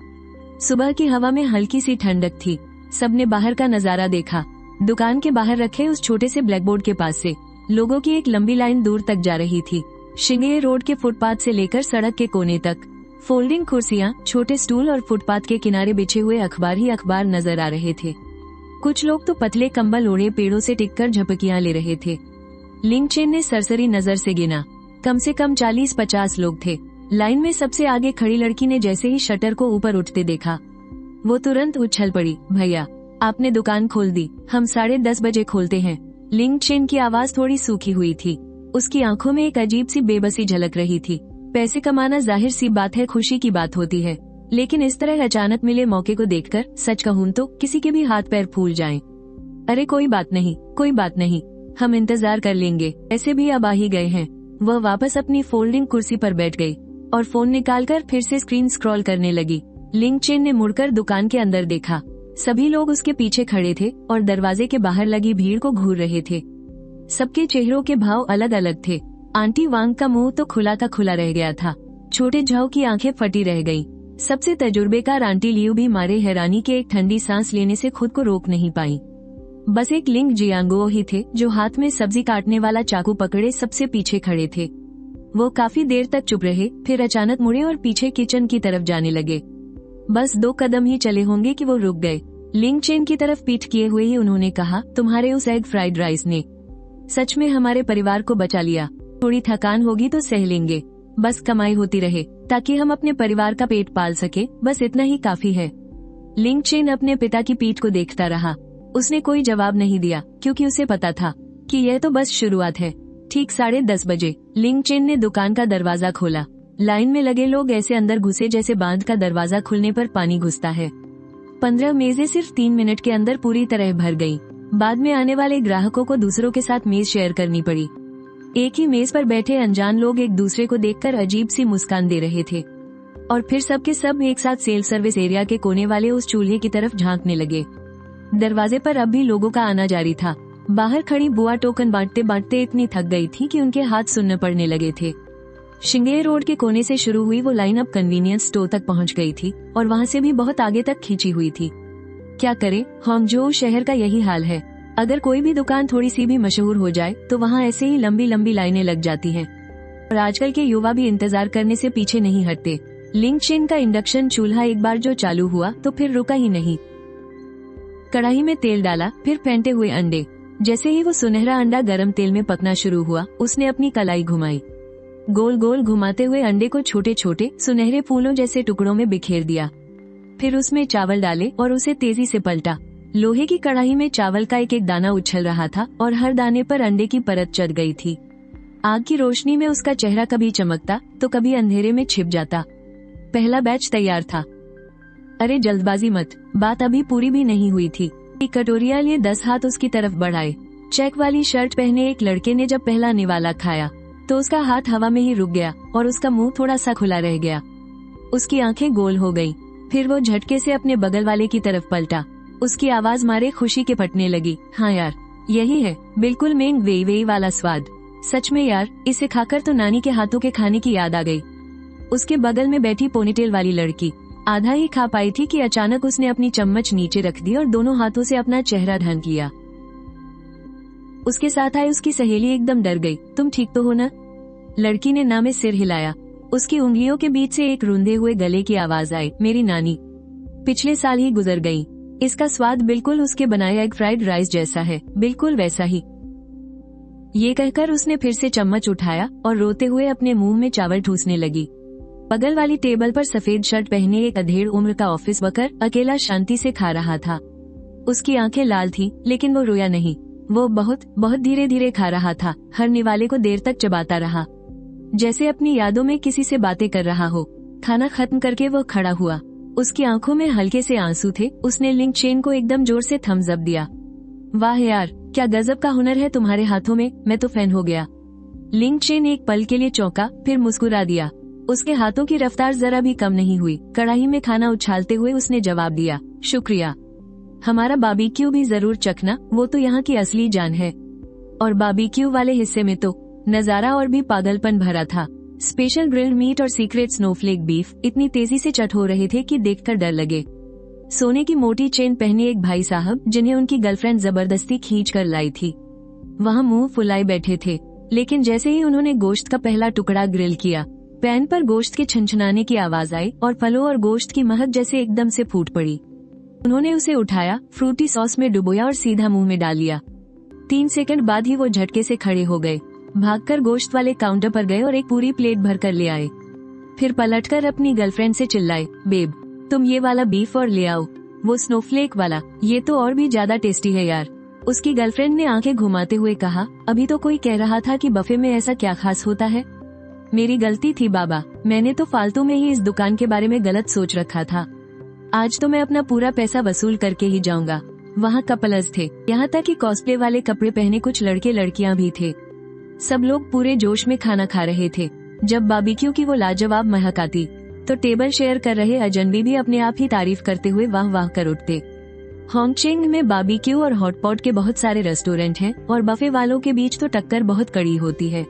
सुबह की हवा में हल्की सी ठंडक थी। सबने बाहर का नजारा देखा। दुकान के बाहर रखे उस छोटे से ब्लैकबोर्ड के पास से लोगों की एक लंबी लाइन दूर तक जा रही थी। श्रृंगेर रोड के फुटपाथ से लेकर सड़क के कोने तक फोल्डिंग कुर्सियां, छोटे स्टूल और फुटपाथ के किनारे बिछे हुए अखबार ही अखबार नजर आ रहे थे। कुछ लोग तो पतले कंबल ओढ़े पेड़ों से टिककर झपकियां ले रहे थे। लिंग चेन ने सरसरी नजर से गिना, कम से कम 40-50 लोग थे। लाइन में सबसे आगे खड़ी लड़की ने जैसे ही शटर को ऊपर उठते देखा, वो तुरंत उछल पड़ी, भैया आपने दुकान खोल दी, हम 10:30 बजे खोलते हैं। लिंग चेन की आवाज थोड़ी सूखी हुई थी। उसकी आंखों में एक अजीब सी बेबसी झलक रही थी। पैसे कमाना जाहिर सी बात है, खुशी की बात होती है, लेकिन इस तरह अचानक मिले मौके को देखकर सच कहूं तो किसी के भी हाथ पैर फूल जाएं। अरे कोई बात नहीं, कोई बात नहीं, हम इंतजार कर लेंगे, ऐसे भी अब आ ही गए हैं। वह वापस अपनी फोल्डिंग कुर्सी पर बैठ गई और फोन निकालकर फिर से स्क्रीन स्क्रॉल करने लगी। लिंग चेन ने मुड़कर दुकान के अंदर देखा। सभी लोग उसके पीछे खड़े थे और दरवाजे के बाहर लगी भीड़ को घूर रहे थे। सबके चेहरों के भाव अलग अलग थे। आंटी वांग का मुंह तो खुला का खुला रह गया था। छोटे झाओ की आंखें फटी रह गईं। सबसे तजुर्बेकार आंटी लियू भी मारे हैरानी के एक ठंडी सांस लेने से खुद को रोक नहीं पाई। बस एक लिंग जियांगुओ ही थे जो हाथ में सब्जी काटने वाला चाकू पकड़े सबसे पीछे खड़े थे। वो काफी देर तक चुप रहे, फिर अचानक मुड़े और पीछे किचन की तरफ जाने लगे। बस 2 कदम ही चले होंगे कि वो रुक गए। लिंग चेन की तरफ पीठ किए हुए ही उन्होंने कहा, तुम्हारे उस एग फ्राइड राइस ने सच में हमारे परिवार को बचा लिया। थोड़ी थकान होगी तो सह लेंगे, बस कमाई होती रहे ताकि हम अपने परिवार का पेट पाल सके, बस इतना ही काफी है। लिंग चेन अपने पिता की पीठ को देखता रहा। उसने कोई जवाब नहीं दिया क्योंकि उसे पता था कि यह तो बस शुरुआत है। ठीक 10:30 बजे लिंग चेन ने दुकान का दरवाजा खोला। लाइन में लगे लोग ऐसे अंदर घुसे जैसे बांध का दरवाजा खुलने पर पानी घुसता है। 15 मेजें सिर्फ 3 मिनट के अंदर पूरी तरह भर गईं। बाद में आने वाले ग्राहकों को दूसरों के साथ मेज शेयर करनी पड़ी। एक ही मेज पर बैठे अनजान लोग एक दूसरे को देखकर अजीब सी मुस्कान दे रहे थे और फिर सबके सब एक साथ सेल्फ सर्विस एरिया के कोने वाले उस चूल्हे की तरफ झांकने लगे। दरवाजे पर अब भी लोगों का आना जारी था। बाहर खड़ी बुआ टोकन बांटते बांटते इतनी थक गई थी कि उनके हाथ सुन्न पड़ने लगे थे। शिंगे रोड के कोने से शुरू हुई वो लाइन अब कन्वीनियंस स्टोर तक पहुंच गई थी और वहां से भी बहुत आगे तक खींची हुई थी। क्या करे, हांगझोउ शहर का यही हाल है। अगर कोई भी दुकान थोड़ी सी भी मशहूर हो जाए तो वहाँ ऐसे ही लंबी लंबी लाइनें लग जाती हैं। और आजकल के युवा भी इंतजार करने से पीछे नहीं हटते। लिंगचेन का इंडक्शन चूल्हा एक बार जो चालू हुआ तो फिर रुका ही नहीं। कढ़ाई में तेल डाला, फिर फेंटे हुए अंडे। जैसे ही वो सुनहरा अंडा गरम तेल में पकना शुरू हुआ, उसने अपनी कलाई घुमाई। गोल गोल घुमाते हुए अंडे को छोटे छोटे सुनहरे फूलों जैसे टुकड़ों में बिखेर दिया। फिर उसमें चावल डाले और उसे तेजी से पलटा। लोहे की कढ़ाई में चावल का एक एक दाना उछल रहा था और हर दाने पर अंडे की परत चढ़ गई थी। आग की रोशनी में उसका चेहरा कभी चमकता तो कभी अंधेरे में छिप जाता। पहला बैच तैयार था। अरे जल्दबाजी मत, बात अभी पूरी भी नहीं हुई थी। कटोरिया लिए 10 हाथ उसकी तरफ बढ़ाए। चेक वाली शर्ट पहने एक लड़के ने जब पहला निवाला खाया तो उसका हाथ हवा में ही रुक गया और उसका मुंह थोड़ा सा खुला रह गया। उसकी आंखें गोल हो गईं। फिर वो झटके से अपने बगल वाले की तरफ पलटा। उसकी आवाज मारे खुशी के फटने लगी। हाँ यार, यही है बिल्कुल मेंग वेई वेई वाला स्वाद। सच में यार, इसे खाकर तो नानी के हाथों के खाने की याद आ गई। उसके बगल में बैठी पोनीटेल वाली लड़की आधा ही खा पाई थी कि अचानक उसने अपनी चम्मच नीचे रख दी और दोनों हाथों से अपना चेहरा ढक लिया। उसके साथ आई उसकी सहेली एकदम डर गई। तुम ठीक तो हो ना? लड़की ने ना में सिर हिलाया। उसकी उंगलियों के बीच से एक रूंधे हुए गले की आवाज आई, मेरी नानी पिछले साल ही गुजर गई। इसका स्वाद बिल्कुल उसके बनाए एग फ्राइड राइस जैसा है, बिल्कुल वैसा ही। ये कहकर उसने फिर से चम्मच उठाया और रोते हुए अपने मुंह में चावल ठूसने लगी। बगल वाली टेबल पर सफेद शर्ट पहने एक अधेड़ उम्र का ऑफिस वर्कर अकेला शांति से खा रहा था। उसकी आंखें लाल थी लेकिन वो रोया नहीं। वो बहुत बहुत धीरे धीरे खा रहा था। हर निवाले को देर तक चबाता रहा, जैसे अपनी यादों में किसी से बातें कर रहा हो। खाना खत्म करके वो खड़ा हुआ। उसकी आंखों में हल्के से आंसू थे। उसने लिंगचेन को एकदम जोर से थम्स अप दिया। वाह यार, क्या गजब का हुनर है तुम्हारे हाथों में, मैं तो फैन हो गया। लिंगचेन एक पल के लिए चौंका, फिर मुस्कुरा दिया। उसके हाथों की रफ्तार जरा भी कम नहीं हुई। कढ़ाई में खाना उछालते हुए उसने जवाब दिया, शुक्रिया। हमारा बारबेक्यू भी जरूर चखना, वो तो यहाँ की असली जान है। और बारबेक्यू वाले हिस्से में तो नजारा और भी पागलपन भरा था। स्पेशल ग्रिल्ड मीट और सीक्रेट स्नोफ्लेक बीफ इतनी तेजी से चट हो रहे थे कि देखकर डर लगे। सोने की मोटी चेन पहने एक भाई साहब, जिन्हें उनकी गर्लफ्रेंड जबरदस्ती खींच कर लाई थी, वहाँ मुंह फुलाए बैठे थे। लेकिन जैसे ही उन्होंने गोश्त का पहला टुकड़ा ग्रिल किया, पैन पर गोश्त के छनछनाने की आवाज आई और फलों और गोश्त की महक जैसे एकदम से फूट पड़ी। उन्होंने उसे उठाया, फ्रूटी सॉस में डुबोया और सीधा मुंह में डाल लिया। 3 सेकंड बाद ही वो झटके से खड़े हो गए, भागकर गोश्त वाले काउंटर पर गए और एक पूरी प्लेट भर कर ले आए। फिर पलटकर अपनी गर्लफ्रेंड से चिल्लाए, बेब तुम ये वाला बीफ और ले आओ, वो स्नोफ्लेक वाला, ये तो और भी ज्यादा टेस्टी है यार। उसकी गर्लफ्रेंड ने आंखें घुमाते हुए कहा, अभी तो कोई कह रहा था कि बफे में ऐसा क्या खास होता है। मेरी गलती थी बाबा, मैंने तो फालतू में ही इस दुकान के बारे में गलत सोच रखा था। आज तो मैं अपना पूरा पैसा वसूल करके ही जाऊंगा। वहाँ कपल्स थे, यहाँ तक कि कॉस्प्ले वाले कपड़े पहने कुछ लड़के लड़कियाँ भी थे। सब लोग पूरे जोश में खाना खा रहे थे। जब बारबेक्यू की वो लाजवाब महक आती तो टेबल शेयर कर रहे अजनबी भी अपने आप ही तारीफ करते हुए वाह वाह कर उठते। हांगचेंग में बारबेक्यू और हॉटपॉट के बहुत सारे रेस्टोरेंट हैं और बफे वालों के बीच तो टक्कर बहुत कड़ी होती है,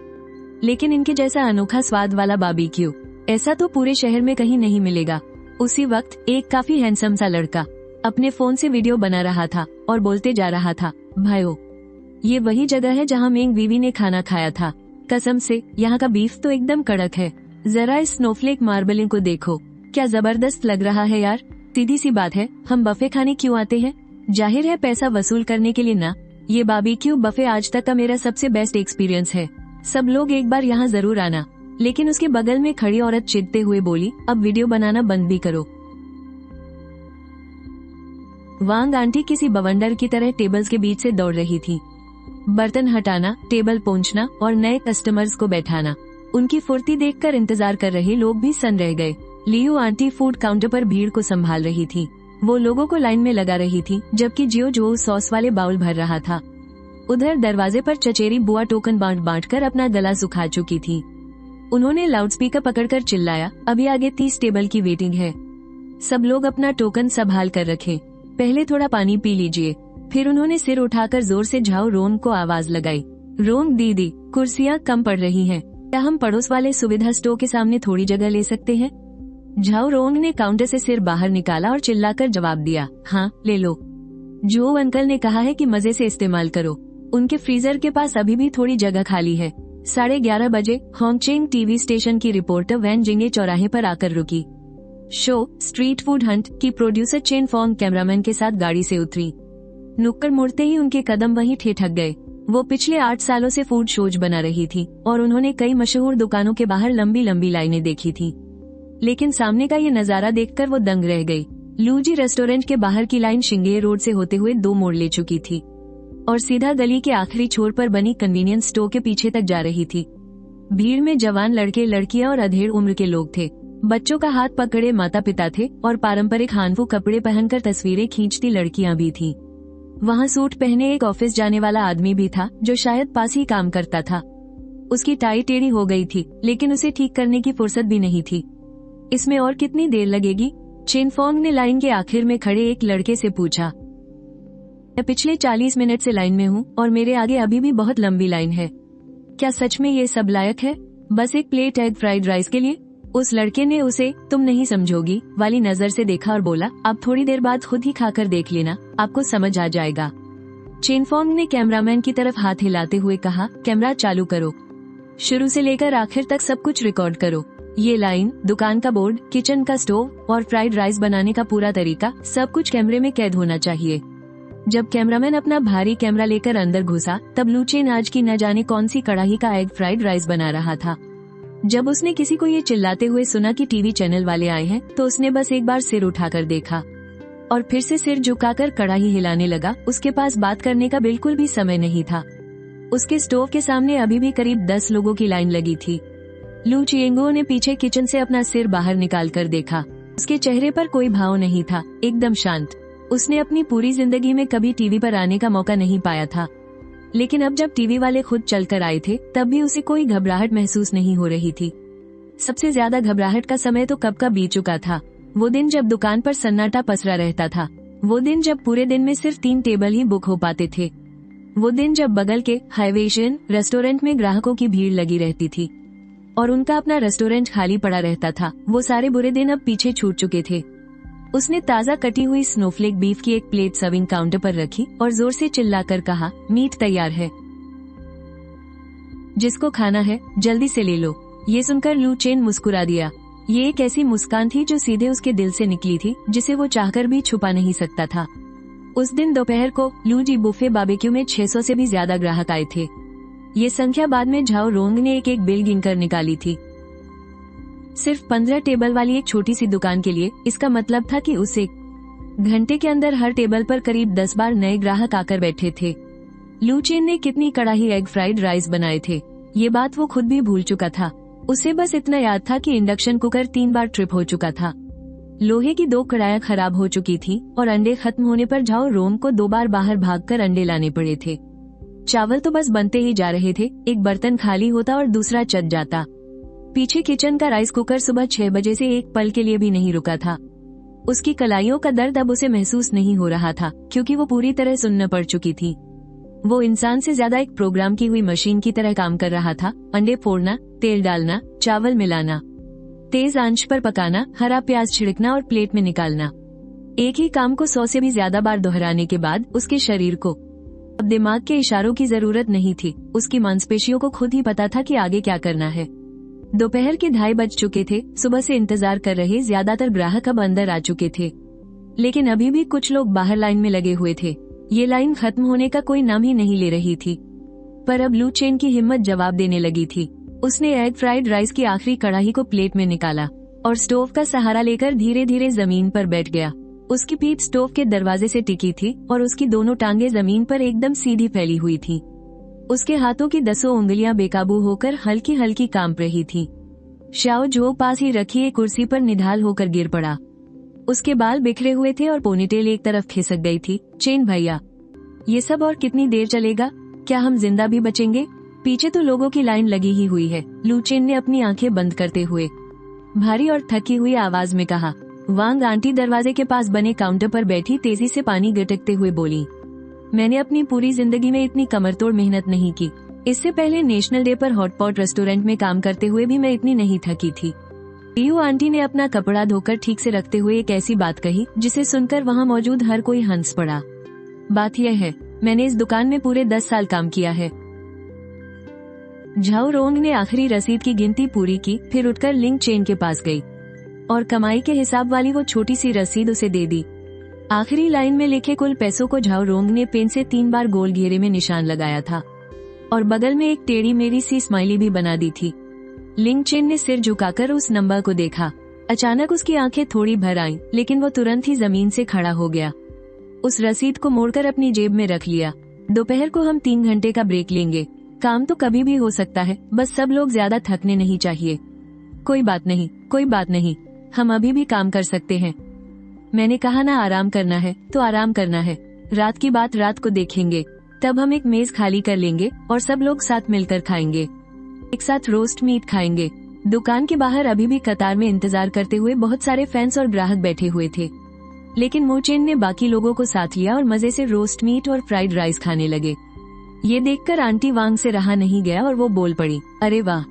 लेकिन इनके जैसा अनोखा स्वाद वाला बारबेक्यू ऐसा तो पूरे शहर में कहीं नहीं मिलेगा। उसी वक्त एक काफी हैंडसम सा लड़का अपने फोन से वीडियो बना रहा था और बोलते जा रहा था, भाइयों ये वही जगह है जहाँ मेंग वीवी ने खाना खाया था। कसम से यहाँ का बीफ तो एकदम कड़क है। जरा इस स्नोफ्लेक मार्बलिंग को देखो, क्या जबरदस्त लग रहा है यार। सीधी सी बात है, हम बफे खाने क्यों आते हैं? जाहिर है पैसा वसूल करने के लिए ना। ये बारबेक्यू बफे आज तक का मेरा सबसे बेस्ट एक्सपीरियंस है। सब लोग एक बार यहाँ जरूर आना। लेकिन उसके बगल में खड़ी औरत चिढ़ते हुए बोली, अब वीडियो बनाना बंद भी करो। वांग आंटी किसी बवंडर की तरह टेबल्स के बीच से दौड़ रही थी। बर्तन हटाना, टेबल पोंछना और नए कस्टमर्स को बैठाना। उनकी फुर्ती देखकर इंतजार कर रहे लोग भी सन रह गए। लियू आंटी फूड काउंटर पर भीड़ को संभाल रही थी। वो लोगों को लाइन में लगा रही थी, जबकि जियो जो सॉस वाले बाउल भर रहा था। उधर दरवाजे पर चचेरी बुआ टोकन बांट कर अपना गला सुखा चुकी थी। उन्होंने लाउडस्पीकर पकड़कर चिल्लाया, अभी आगे 30 टेबल की वेटिंग है। सब लोग अपना टोकन संभाल कर रखें। पहले थोड़ा पानी पी लीजिए, फिर उन्होंने सिर उठाकर जोर से झाओ रोंग को आवाज लगाई, रोंग दीदी, कुर्सियां कम पड़ रही हैं, क्या हम पड़ोस वाले सुविधा स्टोर के सामने थोड़ी जगह ले सकते हैं? झाओ रोंग ने काउंटर से सिर बाहर निकाला और चिल्लाकर जवाब दिया, हाँ ले लो। जो अंकल ने कहा है कि मजे से इस्तेमाल करो, उनके फ्रीजर के पास अभी भी थोड़ी जगह खाली है। 11:30 बजे होंगचेंग टीवी स्टेशन की रिपोर्टर वैन जिंगे चौराहे पर आकर रुकी। शो स्ट्रीट फूड हंट की प्रोड्यूसर चेन फोंग कैमरामैन के साथ गाड़ी से उतरी। नुक्कड़ मुड़ते ही उनके कदम वहीं ठिठक गए। वो पिछले 8 सालों से फूड शोज बना रही थी और उन्होंने कई मशहूर दुकानों के बाहर लंबी लंबी लाइनें देखी थी, लेकिन सामने का ये नजारा देखकर वो दंग रह गई। लूजी रेस्टोरेंट के बाहर की लाइन शिंगे रोड से होते हुए 2 मोड़ ले चुकी थी और सीधा गली के आखिरी छोर पर बनी कन्वीनियंस स्टोर के पीछे तक जा रही थी। भीड़ में जवान लड़के लड़कियां और अधेड़ उम्र के लोग थे। बच्चों का हाथ पकड़े माता पिता थे और पारंपरिक हानफू कपड़े पहनकर तस्वीरें खींचती लड़कियां भी थीं। वहां सूट पहने एक ऑफिस जाने वाला आदमी भी था जो शायद पास ही काम करता था। उसकी टाई टेढ़ी हो गई थी, लेकिन उसे ठीक करने की फुर्सत भी नहीं थी। इसमें और कितनी देर लगेगी? चेन फोंग ने लाइन के आखिर में खड़े एक लड़के से पूछा। मैं पिछले 40 मिनट से लाइन में हूँ और मेरे आगे अभी भी बहुत लंबी लाइन है। क्या सच में ये सब लायक है? बस एक प्लेट एग फ्राइड राइस के लिए? उस लड़के ने उसे तुम नहीं समझोगी वाली नजर से देखा और बोला, आप थोड़ी देर बाद खुद ही खाकर देख लेना, आपको समझ आ जाएगा। चेन फोंग ने कैमरामैन की तरफ हाथ हिलाते हुए कहा, कैमरा चालू करो, शुरू से लेकर आखिर तक सब कुछ रिकॉर्ड करो। ये लाइन, दुकान का बोर्ड, किचन का स्टोव और फ्राइड राइस बनाने का पूरा तरीका, सब कुछ कैमरे में कैद होना चाहिए। जब कैमरामैन अपना भारी कैमरा लेकर अंदर घुसा, तब लू चेन आज की न जाने कौन सी कड़ाही का एग फ्राइड राइस बना रहा था। जब उसने किसी को ये चिल्लाते हुए सुना कि टीवी चैनल वाले आए हैं, तो उसने बस एक बार सिर उठाकर देखा और फिर से सिर झुकाकर कड़ाही हिलाने लगा। उसके पास बात करने का बिल्कुल भी समय नहीं था। उसके स्टोव के सामने अभी भी करीब 10 लोगों की लाइन लगी थी। लू चिएंगो ने पीछे किचन से अपना सिर बाहर निकाल कर देखा। उसके चेहरे पर कोई भाव नहीं था, एकदम शांत। उसने अपनी पूरी जिंदगी में कभी टीवी पर आने का मौका नहीं पाया था, लेकिन अब जब टीवी वाले खुद चलकर आए थे, तब भी उसे कोई घबराहट महसूस नहीं हो रही थी। सबसे ज्यादा घबराहट का समय तो कब का बीत चुका था। वो दिन जब दुकान पर सन्नाटा पसरा रहता था। वो दिन जब पूरे दिन में सिर्फ 3 टेबल ही बुक हो पाते थे। वो दिन जब बगल के हाईवेशन रेस्टोरेंट में ग्राहकों की भीड़ लगी रहती थी और उनका अपना रेस्टोरेंट खाली पड़ा रहता था। वो सारे बुरे दिन अब पीछे छूट चुके थे। उसने ताजा कटी हुई स्नोफ्लेक बीफ की एक प्लेट सर्विंग काउंटर पर रखी और जोर से चिल्लाकर कहा, मीट तैयार है, जिसको खाना है जल्दी से ले लो। ये सुनकर लू चेन मुस्कुरा दिया। ये एक ऐसी मुस्कान थी जो सीधे उसके दिल से निकली थी, जिसे वो चाहकर भी छुपा नहीं सकता था। उस दिन दोपहर को लू जी बुफे बारबेक्यू में 600 से भी ज्यादा ग्राहक आए थे। ये संख्या बाद में झाओ रोंग ने एक एक बिल गिनकर निकाली थी। सिर्फ 15 टेबल वाली एक छोटी सी दुकान के लिए इसका मतलब था कि उस एक घंटे के अंदर हर टेबल पर करीब 10 बार नए ग्राहक आकर बैठे थे। लू चेन ने कितनी कड़ाही एग फ्राइड राइस बनाए थे, ये बात वो खुद भी भूल चुका था। उसे बस इतना याद था कि इंडक्शन कुकर 3 बार ट्रिप हो चुका था, लोहे की 2 कड़ाहियां खराब हो चुकी थी और अंडे खत्म होने पर झाओ रोंग को 2 बार बाहर भागकर अंडे लाने पड़े थे। चावल तो बस बनते ही जा रहे थे, एक बर्तन खाली होता और दूसरा चट जाता। पीछे किचन का राइस कुकर सुबह 6 बजे से एक पल के लिए भी नहीं रुका था। उसकी कलाइयों का दर्द अब उसे महसूस नहीं हो रहा था, क्योंकि वो पूरी तरह सुन्न पड़ चुकी थी। वो इंसान से ज्यादा एक प्रोग्राम की हुई मशीन की तरह काम कर रहा था। अंडे फोड़ना, तेल डालना, चावल मिलाना, तेज आंच पर पकाना, हरा प्याज छिड़कना और प्लेट में निकालना। एक ही काम को 100 से भी ज्यादा बार दोहराने के बाद उसके शरीर को अब दिमाग के इशारों की जरूरत नहीं थी। उसकी मांसपेशियों को खुद ही पता था कि आगे क्या करना है। दोपहर के 2:30 बज चुके थे। सुबह से इंतजार कर रहे ज्यादातर ग्राहक अब अंदर आ चुके थे, लेकिन अभी भी कुछ लोग बाहर लाइन में लगे हुए थे। ये लाइन खत्म होने का कोई नाम ही नहीं ले रही थी। पर अब लू चेन की हिम्मत जवाब देने लगी थी। उसने एग फ्राइड राइस की आखिरी कड़ाही को प्लेट में निकाला और स्टोव का सहारा लेकर धीरे धीरे जमीन पर बैठ गया। उसकी पीठ स्टोव के दरवाजे से टिकी थी और उसकी दोनों टांगे जमीन पर एकदम सीधी फैली हुई थी। उसके हाथों की 10 उंगलियां बेकाबू होकर हल्की हल्की कांप रही थी। शाओ जो पास ही रखी एक कुर्सी पर निढाल होकर गिर पड़ा। उसके बाल बिखरे हुए थे और पोनीटेल एक तरफ खिसक गई थी। चेन भैया, ये सब और कितनी देर चलेगा? क्या हम जिंदा भी बचेंगे? पीछे तो लोगों की लाइन लगी ही हुई है, लू चेन ने अपनी आंखें बंद करते हुए भारी और थकी हुई आवाज में कहा। वांग आंटी दरवाजे के पास बने काउंटर पर बैठी तेजी से पानी गटकते हुए बोली, मैंने अपनी पूरी जिंदगी में इतनी कमरतोड़ मेहनत नहीं की। इससे पहले नेशनल डे पर हॉटपॉट रेस्टोरेंट में काम करते हुए भी मैं इतनी नहीं थकी थी। पीयू आंटी ने अपना कपड़ा धोकर ठीक से रखते हुए एक ऐसी बात कही जिसे सुनकर वहाँ मौजूद हर कोई हंस पड़ा। बात यह है, मैंने इस दुकान में पूरे 10 साल काम किया है। झाओ रोंग ने आखिरी रसीद की गिनती पूरी की, फिर उठकर लिंग चेन के पास गई और कमाई के हिसाब वाली वो छोटी सी रसीद उसे दे दी। आखिरी लाइन में लिखे कुल पैसों को झाओ रोंग ने पेन से 3 बार गोल घेरे में निशान लगाया था और बगल में एक टेढ़ी मेढ़ी सी स्माइली भी बना दी थी। लिंग चेन ने सिर झुकाकर उस नंबर को देखा। अचानक उसकी आंखें थोड़ी भर आईं, लेकिन वो तुरंत ही जमीन से खड़ा हो गया। उस रसीद को मोड़कर अपनी जेब में रख लिया। दोपहर को हम 3 घंटे का ब्रेक लेंगे। काम तो कभी भी हो सकता है, बस सब लोग ज्यादा थकने नहीं चाहिए। कोई बात नहीं, कोई बात नहीं, हम अभी भी काम कर सकते हैं। मैंने कहा ना आराम करना है तो आराम करना है। रात की बात रात को देखेंगे, तब हम एक मेज खाली कर लेंगे और सब लोग साथ मिलकर खाएंगे, एक साथ रोस्ट मीट खाएंगे। दुकान के बाहर अभी भी कतार में इंतजार करते हुए बहुत सारे फैंस और ग्राहक बैठे हुए थे, लेकिन मो चेन ने बाकी लोगों को साथ लिया और मजे से रोस्ट मीट और फ्राइड राइस खाने लगे। ये देखकर आंटी वांग से रहा नहीं गया और वो बोल पड़ी, अरे वाह,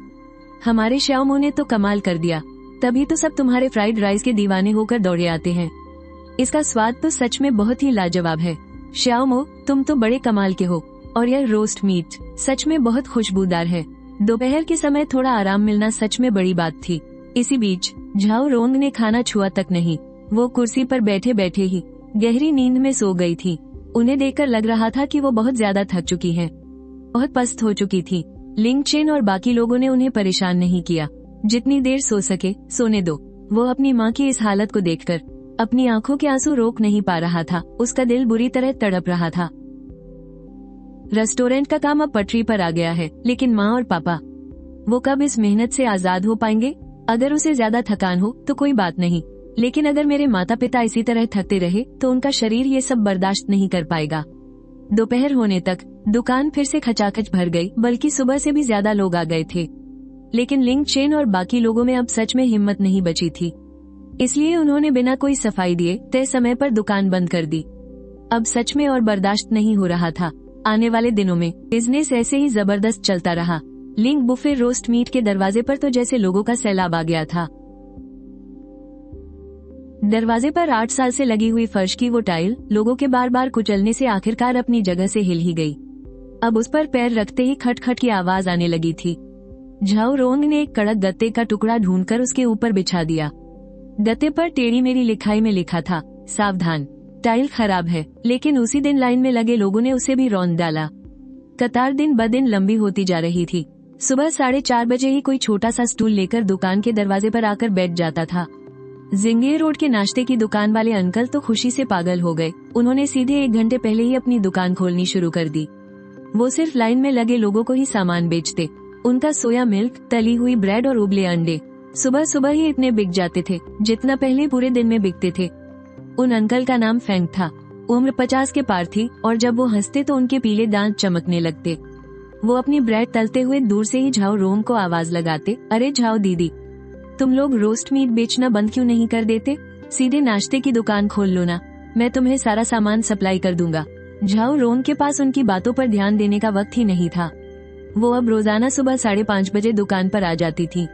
हमारे श्याओमो ने तो कमाल कर दिया। तभी तो सब तुम्हारे फ्राइड राइस के दीवाने होकर दौड़े आते हैं। इसका स्वाद तो सच में बहुत ही लाजवाब है। श्याओमो, तुम तो बड़े कमाल के हो। और यह रोस्ट मीट सच में बहुत खुशबूदार है। दोपहर के समय थोड़ा आराम मिलना सच में बड़ी बात थी। इसी बीच झाओ रोंग ने खाना छुआ तक नहीं। वो कुर्सी पर बैठे बैठे ही गहरी नींद में सो गई थी। उन्हें देखकर लग रहा था कि वो बहुत ज्यादा थक चुकी हैं, बहुत पस्त हो चुकी थी। लिंग चेन और बाकी लोगों ने उन्हें परेशान नहीं किया। जितनी देर सो सके सोने दो। वो अपनी माँ की इस हालत को देखकर अपनी आंखों के आंसू रोक नहीं पा रहा था। उसका दिल बुरी तरह तड़प रहा था। रेस्टोरेंट का काम अब पटरी पर आ गया है, लेकिन माँ और पापा, वो कब इस मेहनत से आजाद हो पाएंगे? अगर उसे ज्यादा थकान हो तो कोई बात नहीं, लेकिन अगर मेरे माता पिता इसी तरह थकते रहे तो उनका शरीर ये सब बर्दाश्त नहीं कर पाएगा। दोपहर होने तक दुकान फिर से खचाखच भर गई, बल्कि सुबह से भी ज्यादा लोग आ गए थे। लेकिन लिंग चेन और बाकी लोगों में अब सच में हिम्मत नहीं बची थी, इसलिए उन्होंने बिना कोई सफाई दिए तय समय पर दुकान बंद कर दी। अब सच में और बर्दाश्त नहीं हो रहा था। आने वाले दिनों में बिजनेस ऐसे ही जबरदस्त चलता रहा। लिंग बुफे रोस्ट मीट के दरवाजे पर तो जैसे लोगों का सैलाब आ गया था। दरवाजे पर 8 साल से लगी हुई फर्श की वो टाइल लोगों के बार बार कुचलने से आखिरकार अपनी जगह से हिल ही गई। अब उस पर पैर रखते ही खटखट की आवाज आने लगी थी। झाओ रोंग ने एक कड़क गत्ते का टुकड़ा ढूंढकर उसके ऊपर बिछा दिया। गत्ते पर टेढ़ी मेढ़ी लिखाई में लिखा था, सावधान, टाइल खराब है। लेकिन उसी दिन लाइन में लगे लोगों ने उसे भी रौंद डाला। कतार दिन ब दिन लंबी होती जा रही थी। सुबह 4:30 बजे ही कोई छोटा सा स्टूल लेकर दुकान के दरवाजे पर आकर बैठ जाता था। जिंगे रोड के नाश्ते की दुकान वाले अंकल तो खुशी से पागल हो गए। उन्होंने सीधे 1 घंटे पहले ही अपनी दुकान खोलनी शुरू कर दी। वो सिर्फ लाइन में लगे लोगों को ही सामान बेचते। उनका सोया मिल्क, तली हुई ब्रेड और उबले अंडे सुबह सुबह ही इतने बिक जाते थे जितना पहले पूरे दिन में बिकते थे। उन अंकल का नाम फेंग था। उम्र 50 के पार थी और जब वो हंसते तो उनके पीले दांत चमकने लगते। वो अपनी ब्रेड तलते हुए दूर से ही झाओ रोंग को आवाज लगाते, अरे झाओ दीदी, तुम लोग रोस्ट मीट बेचना बंद क्यों नहीं कर देते? सीधे नाश्ते की दुकान खोल लो ना, मैं तुम्हें सारा सामान सप्लाई कर दूंगा। झाओ रोंग के पास उनकी बातों पर ध्यान देने का वक्त ही नहीं था। वो अब रोजाना सुबह 5:30 बजे दुकान पर आ जाती थी।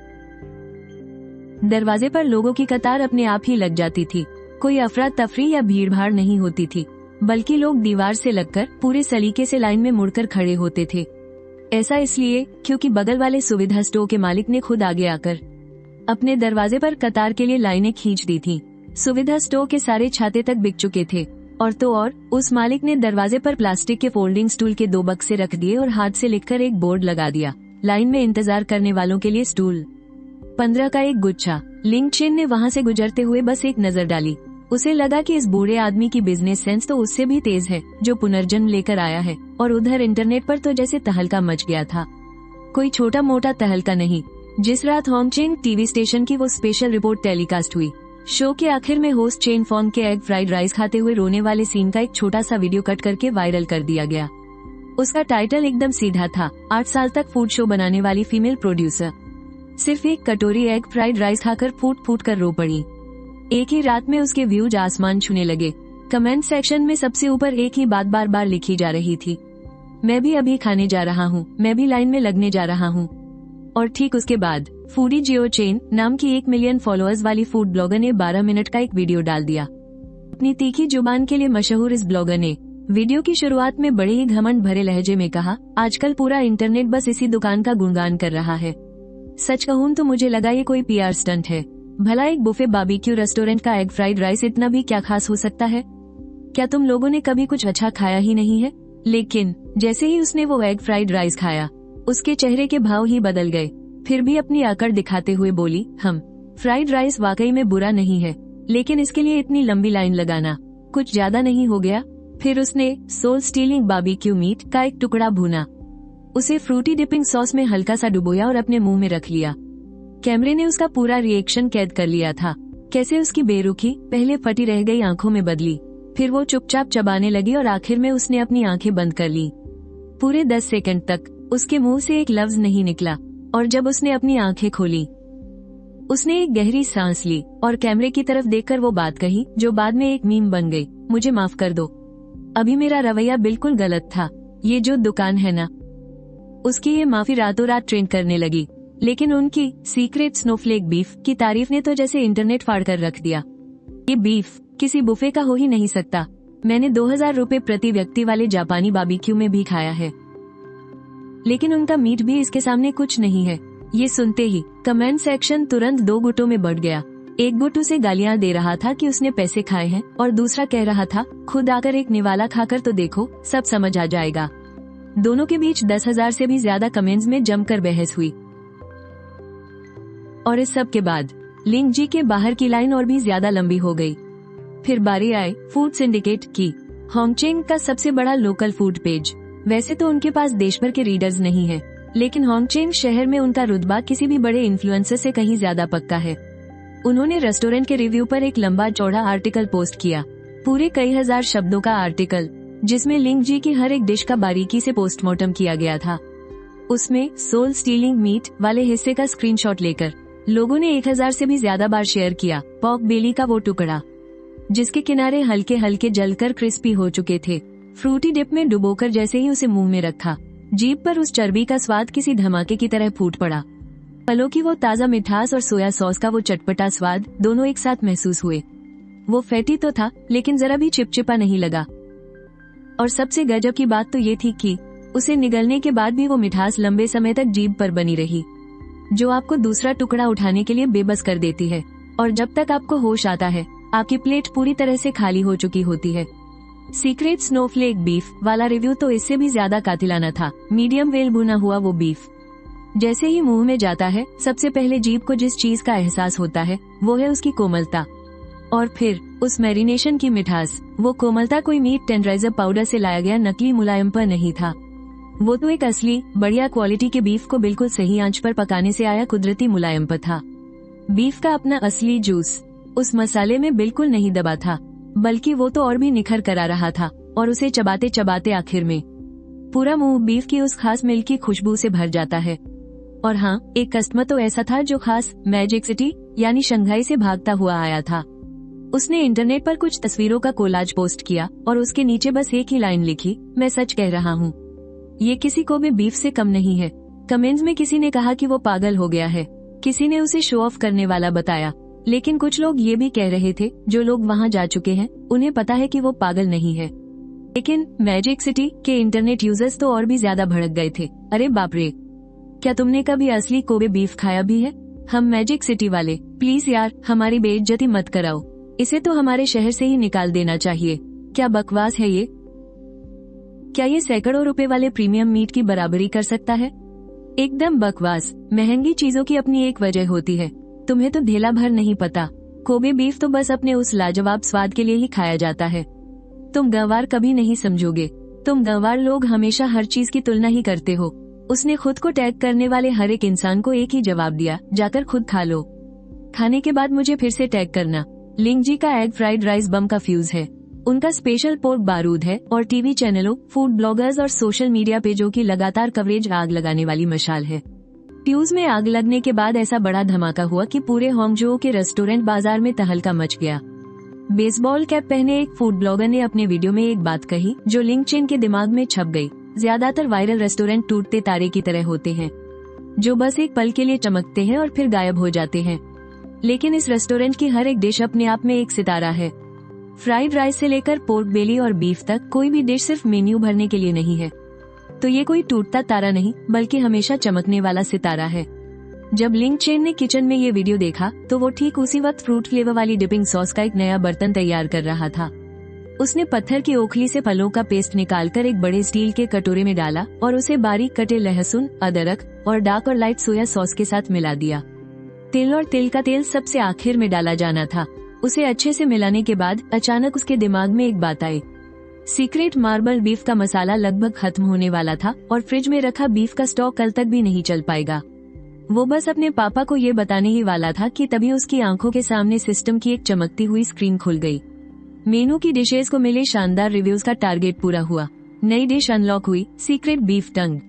दरवाजे पर लोगों की कतार अपने आप ही लग जाती थी। कोई अफरा तफरी या भीड़ भाड़ नहीं होती थी, बल्कि लोग दीवार से लगकर पूरे सलीके से लाइन में मुड़कर खड़े होते थे। ऐसा इसलिए क्योंकि बगल वाले सुविधा स्टोर के मालिक ने खुद आगे आकर अपने दरवाजे पर कतार के लिए लाइनें खींच दी थी। सुविधा स्टोर के सारे छाते तक बिक चुके थे और तो और उस मालिक ने दरवाजे पर प्लास्टिक के फोल्डिंग स्टूल के 2 बक्से रख दिए और हाथ से लिखकर एक बोर्ड लगा दिया, लाइन में इंतजार करने वालों के लिए स्टूल 15 का एक गुच्छा। लिंग चेन ने वहाँ से गुजरते हुए बस एक नजर डाली। उसे लगा कि इस बूढ़े आदमी की बिजनेस सेंस तो उससे भी तेज है, जो पुनर्जन्म लेकर आया है। और उधर इंटरनेट पर तो जैसे तहलका मच गया था। कोई छोटा मोटा तहलका नहीं। जिस रात होंगचेंग टीवी स्टेशन की वो स्पेशल रिपोर्ट टेलीकास्ट हुई, शो के आखिर में होस्ट चेन फोंग के एग फ्राइड राइस खाते हुए रोने वाले सीन का एक छोटा सा वीडियो कट करके वायरल कर दिया गया। उसका टाइटल एकदम सीधा था, 8 साल तक फूड शो बनाने वाली फीमेल प्रोड्यूसर सिर्फ एक कटोरी एग फ्राइड राइस खाकर फूट फूट कर रो पड़ी। एक ही रात में उसके व्यूज आसमान छूने लगे। कमेंट सेक्शन में सबसे ऊपर एक ही बात बार बार लिखी जा रही थी, मैं भी अभी खाने जा रहा हूँ, मैं भी लाइन में लगने जा रहा हूँ। और ठीक उसके बाद फूडी जियो चेन नाम की 1 मिलियन फॉलोअर्स वाली फूड ब्लॉगर ने 12 मिनट का एक वीडियो डाल दिया। अपनी तीखी जुबान के लिए मशहूर इस ब्लॉगर ने वीडियो की शुरुआत में बड़े ही घमंड भरे लहजे में कहा, आजकल पूरा इंटरनेट बस इसी दुकान का गुणगान कर रहा है। सच कहूँ तो मुझे लगा ये कोई PR स्टंट है। भला एक बुफे बारबेक्यू रेस्टोरेंट का एग फ्राइड राइस इतना भी क्या खास हो सकता है? क्या तुम लोगों ने कभी कुछ अच्छा खाया ही नहीं है? लेकिन जैसे ही उसने वो एग फ्राइड राइस खाया, उसके चेहरे के भाव ही बदल गए। फिर भी अपनी आकड़ दिखाते हुए बोली, फ्राइड राइस वाकई में बुरा नहीं है, लेकिन इसके लिए इतनी लंबी लाइन लगाना कुछ ज्यादा नहीं हो गया? फिर उसने सोल स्टीलिंग बारबेक्यू मीट का एक टुकड़ा भूना, उसे फ्रूटी डिपिंग सॉस में हल्का सा डुबोया और अपने मुंह में रख लिया। कैमरे ने उसका पूरा रिएक्शन कैद कर लिया था। कैसे उसकी बेरुखी पहले फटी रह गई आंखों में बदली, फिर वो चुपचाप चबाने लगी और आखिर में उसने अपनी आंखें बंद कर ली। पूरे 10 सेकंड तक उसके मुंह से एक लफ्ज नहीं निकला, और जब उसने अपनी आंखें खोली, उसने एक गहरी सांस ली और कैमरे की तरफ देखकर वो बात कही जो बाद में एक मीम बन गई, मुझे माफ कर दो, अभी मेरा रवैया बिल्कुल गलत था। ये जो दुकान है ना, उसकी ये माफी रातों रात ट्रेंड करने लगी। लेकिन उनकी सीक्रेट स्नोफ्लेक बीफ की तारीफ ने तो जैसे इंटरनेट फाड़ कर रख दिया। ये बीफ किसी बुफे का हो ही नहीं सकता। मैंने 2000 रुपए प्रति व्यक्ति वाले जापानी बारबेक्यू में भी खाया है, लेकिन उनका मीट भी इसके सामने कुछ नहीं है। ये सुनते ही कमेंट सेक्शन तुरंत 2 गुटों में बढ़ गया। एक गुट उसे गालियां दे रहा था कि उसने पैसे खाए हैं, और दूसरा कह रहा था, खुद आकर एक निवाला खाकर तो देखो, सब समझ आ जाएगा। दोनों के बीच 10,000 से भी ज्यादा कमेंट्स में जमकर बहस हुई। और इस सब के बाद लिंग जी के बाहर की लाइन और भी ज्यादा लंबी हो गई। फिर बारी आए फूड सिंडिकेट की। होंगचेंग का सबसे बड़ा लोकल फूड पेज। वैसे तो उनके पास देश भर के रीडर्स नहीं है, लेकिन होंगचेंग शहर में उनका रुतबा किसी भी बड़े इन्फ्लुएंसर से कहीं ज्यादा पक्का है। उन्होंने रेस्टोरेंट के रिव्यू पर एक लंबा चौड़ा आर्टिकल पोस्ट किया, पूरे कई हजार शब्दों का आर्टिकल, जिसमें लिंग जी की हर एक डिश का बारीकी से पोस्टमार्टम किया गया था। उसमें सोल स्टीलिंग मीट वाले हिस्से का स्क्रीनशॉट लेकर लोगों ने 1000 से भी ज्यादा बार शेयर किया पॉर्क बेली का वो टुकड़ा, जिसके किनारे हल्के हल्के जलकर क्रिस्पी हो चुके थे। फ्रूटी डिप में डुबोकर जैसे ही उसे मुंह में रखा, जीभ पर उस चर्बी का स्वाद किसी धमाके की तरह फूट पड़ा। फलों की वो ताजा मिठास और सोया सॉस का वो चटपटा स्वाद दोनों एक साथ महसूस हुए। वो फैटी तो था, लेकिन जरा भी चिपचिपा नहीं लगा। और सबसे गजब की बात तो ये थी कि उसे निगलने के बाद भी वो मिठास लंबे समय तक जीभ पर बनी रही, जो आपको दूसरा टुकड़ा उठाने के लिए बेबस कर देती है। और जब तक आपको होश आता है, आपकी प्लेट पूरी तरह से खाली हो चुकी होती है। सीक्रेट स्नोफ्लेक बीफ वाला रिव्यू तो इससे भी ज्यादा कातिलाना था। मीडियम वेल भुना हुआ वो बीफ जैसे ही मुंह में जाता है, सबसे पहले जीभ को जिस चीज का एहसास होता है वो है उसकी कोमलता, और फिर उस मैरिनेशन की मिठास। वो कोमलता कोई मीट टेंडराइजर पाउडर से लाया गया नकली मुलायम पर नहीं था। वो तो एक असली बढ़िया क्वालिटी के बीफ को बिल्कुल सही आंच पर पकाने से आया कुदरती मुलायम पर था। बीफ का अपना असली जूस उस मसाले में बिल्कुल नहीं दबा था, बल्कि वो तो और भी निखर कर आ रहा था। और उसे चबाते चबाते आखिर में पूरा मुंह बीफ की उस खास मिल्क की खुशबू से भर जाता है। और हाँ, एक कस्टमर तो ऐसा था जो खास मैजिक सिटी यानी शंघाई से भागता हुआ आया था। उसने इंटरनेट पर कुछ तस्वीरों का कोलाज पोस्ट किया और उसके नीचे बस एक ही लाइन लिखी, मैं सच कह रहा हूँ, ये किसी को भी बीफ से कम नहीं है। कमेंट्स में किसी ने कहा कि वो पागल हो गया है, किसी ने उसे शो ऑफ करने वाला बताया, लेकिन कुछ लोग ये भी कह रहे थे जो लोग वहाँ जा चुके हैं उन्हें पता है कि वो पागल नहीं है। लेकिन मैजिक सिटी के इंटरनेट यूजर्स तो और भी ज्यादा भड़क गए थे। अरे बाप रे, क्या तुमने कभी असली कोबे बीफ खाया भी है? हम मैजिक सिटी वाले, प्लीज यार हमारी बेइज्जती मत कराओ, इसे तो हमारे शहर से ही निकाल देना चाहिए। क्या बकवास है ये? क्या ये सैकड़ों रुपए वाले प्रीमियम मीट की बराबरी कर सकता है? एकदम बकवास। महंगी चीजों की अपनी एक वजह होती है, तुम्हें तो ढेला भर नहीं पता। कोबे बीफ तो बस अपने उस लाजवाब स्वाद के लिए ही खाया जाता है। तुम गंवार कभी नहीं समझोगे। तुम गंवार लोग हमेशा हर चीज की तुलना ही करते हो। उसने खुद को टैग करने वाले हर एक इंसान को एक ही जवाब दिया, जाकर खुद खा लो, खाने के बाद मुझे फिर से टैग करना। लिंग जी का एग फ्राइड राइस बम का फ्यूज है, उनका स्पेशल पोर्क बारूद है, और टीवी चैनलों, फूड ब्लॉगर्स और सोशल मीडिया पेजों की लगातार कवरेज आग लगाने वाली मशाल है। फ्यूज में आग लगने के बाद ऐसा बड़ा धमाका हुआ कि पूरे होंगजो के रेस्टोरेंट बाजार में तहलका मच गया। बेसबॉल कैप पहने एक फूड ब्लॉगर ने अपने वीडियो में एक बात कही जो लिंक्डइन के दिमाग में छप गई। ज्यादातर वायरल रेस्टोरेंट टूटते तारे की तरह होते हैं, जो बस एक पल के लिए चमकते हैं और फिर गायब हो जाते हैं। लेकिन इस रेस्टोरेंट की हर एक डिश अपने आप में एक सितारा है। फ्राइड राइस से लेकर पोर्क बेली और बीफ तक, कोई भी डिश सिर्फ मेन्यू भरने के लिए नहीं है। तो ये कोई टूटता तारा नहीं, बल्कि हमेशा चमकने वाला सितारा है। जब लिंक्डइन ने किचन में ये वीडियो देखा तो वो ठीक उसी वक्त फ्रूट फ्लेवर वाली डिपिंग सॉस का एक नया बर्तन तैयार कर रहा था। उसने पत्थर की ओखली से फलों का पेस्ट निकालकर एक बड़े स्टील के कटोरे में डाला और उसे बारीक कटे लहसुन, अदरक और डार्क और लाइट सोया सॉस के साथ मिला दिया। तिल और तिल का तेल सबसे आखिर में डाला जाना था। उसे अच्छे से मिलाने के बाद अचानक उसके दिमाग में एक बात आई। सीक्रेट मार्बल बीफ का मसाला लगभग खत्म होने वाला था और फ्रिज में रखा बीफ का स्टॉक कल तक भी नहीं चल पाएगा। वो बस अपने पापा को ये बताने ही वाला था कि तभी उसकी आंखों के सामने सिस्टम की एक चमकती हुई स्क्रीन खुल गई। मेनू की डिशेज को मिले शानदार रिव्यूज का टारगेट पूरा हुआ। नई डिश अनलॉक हुई, सीक्रेट बीफ टंग।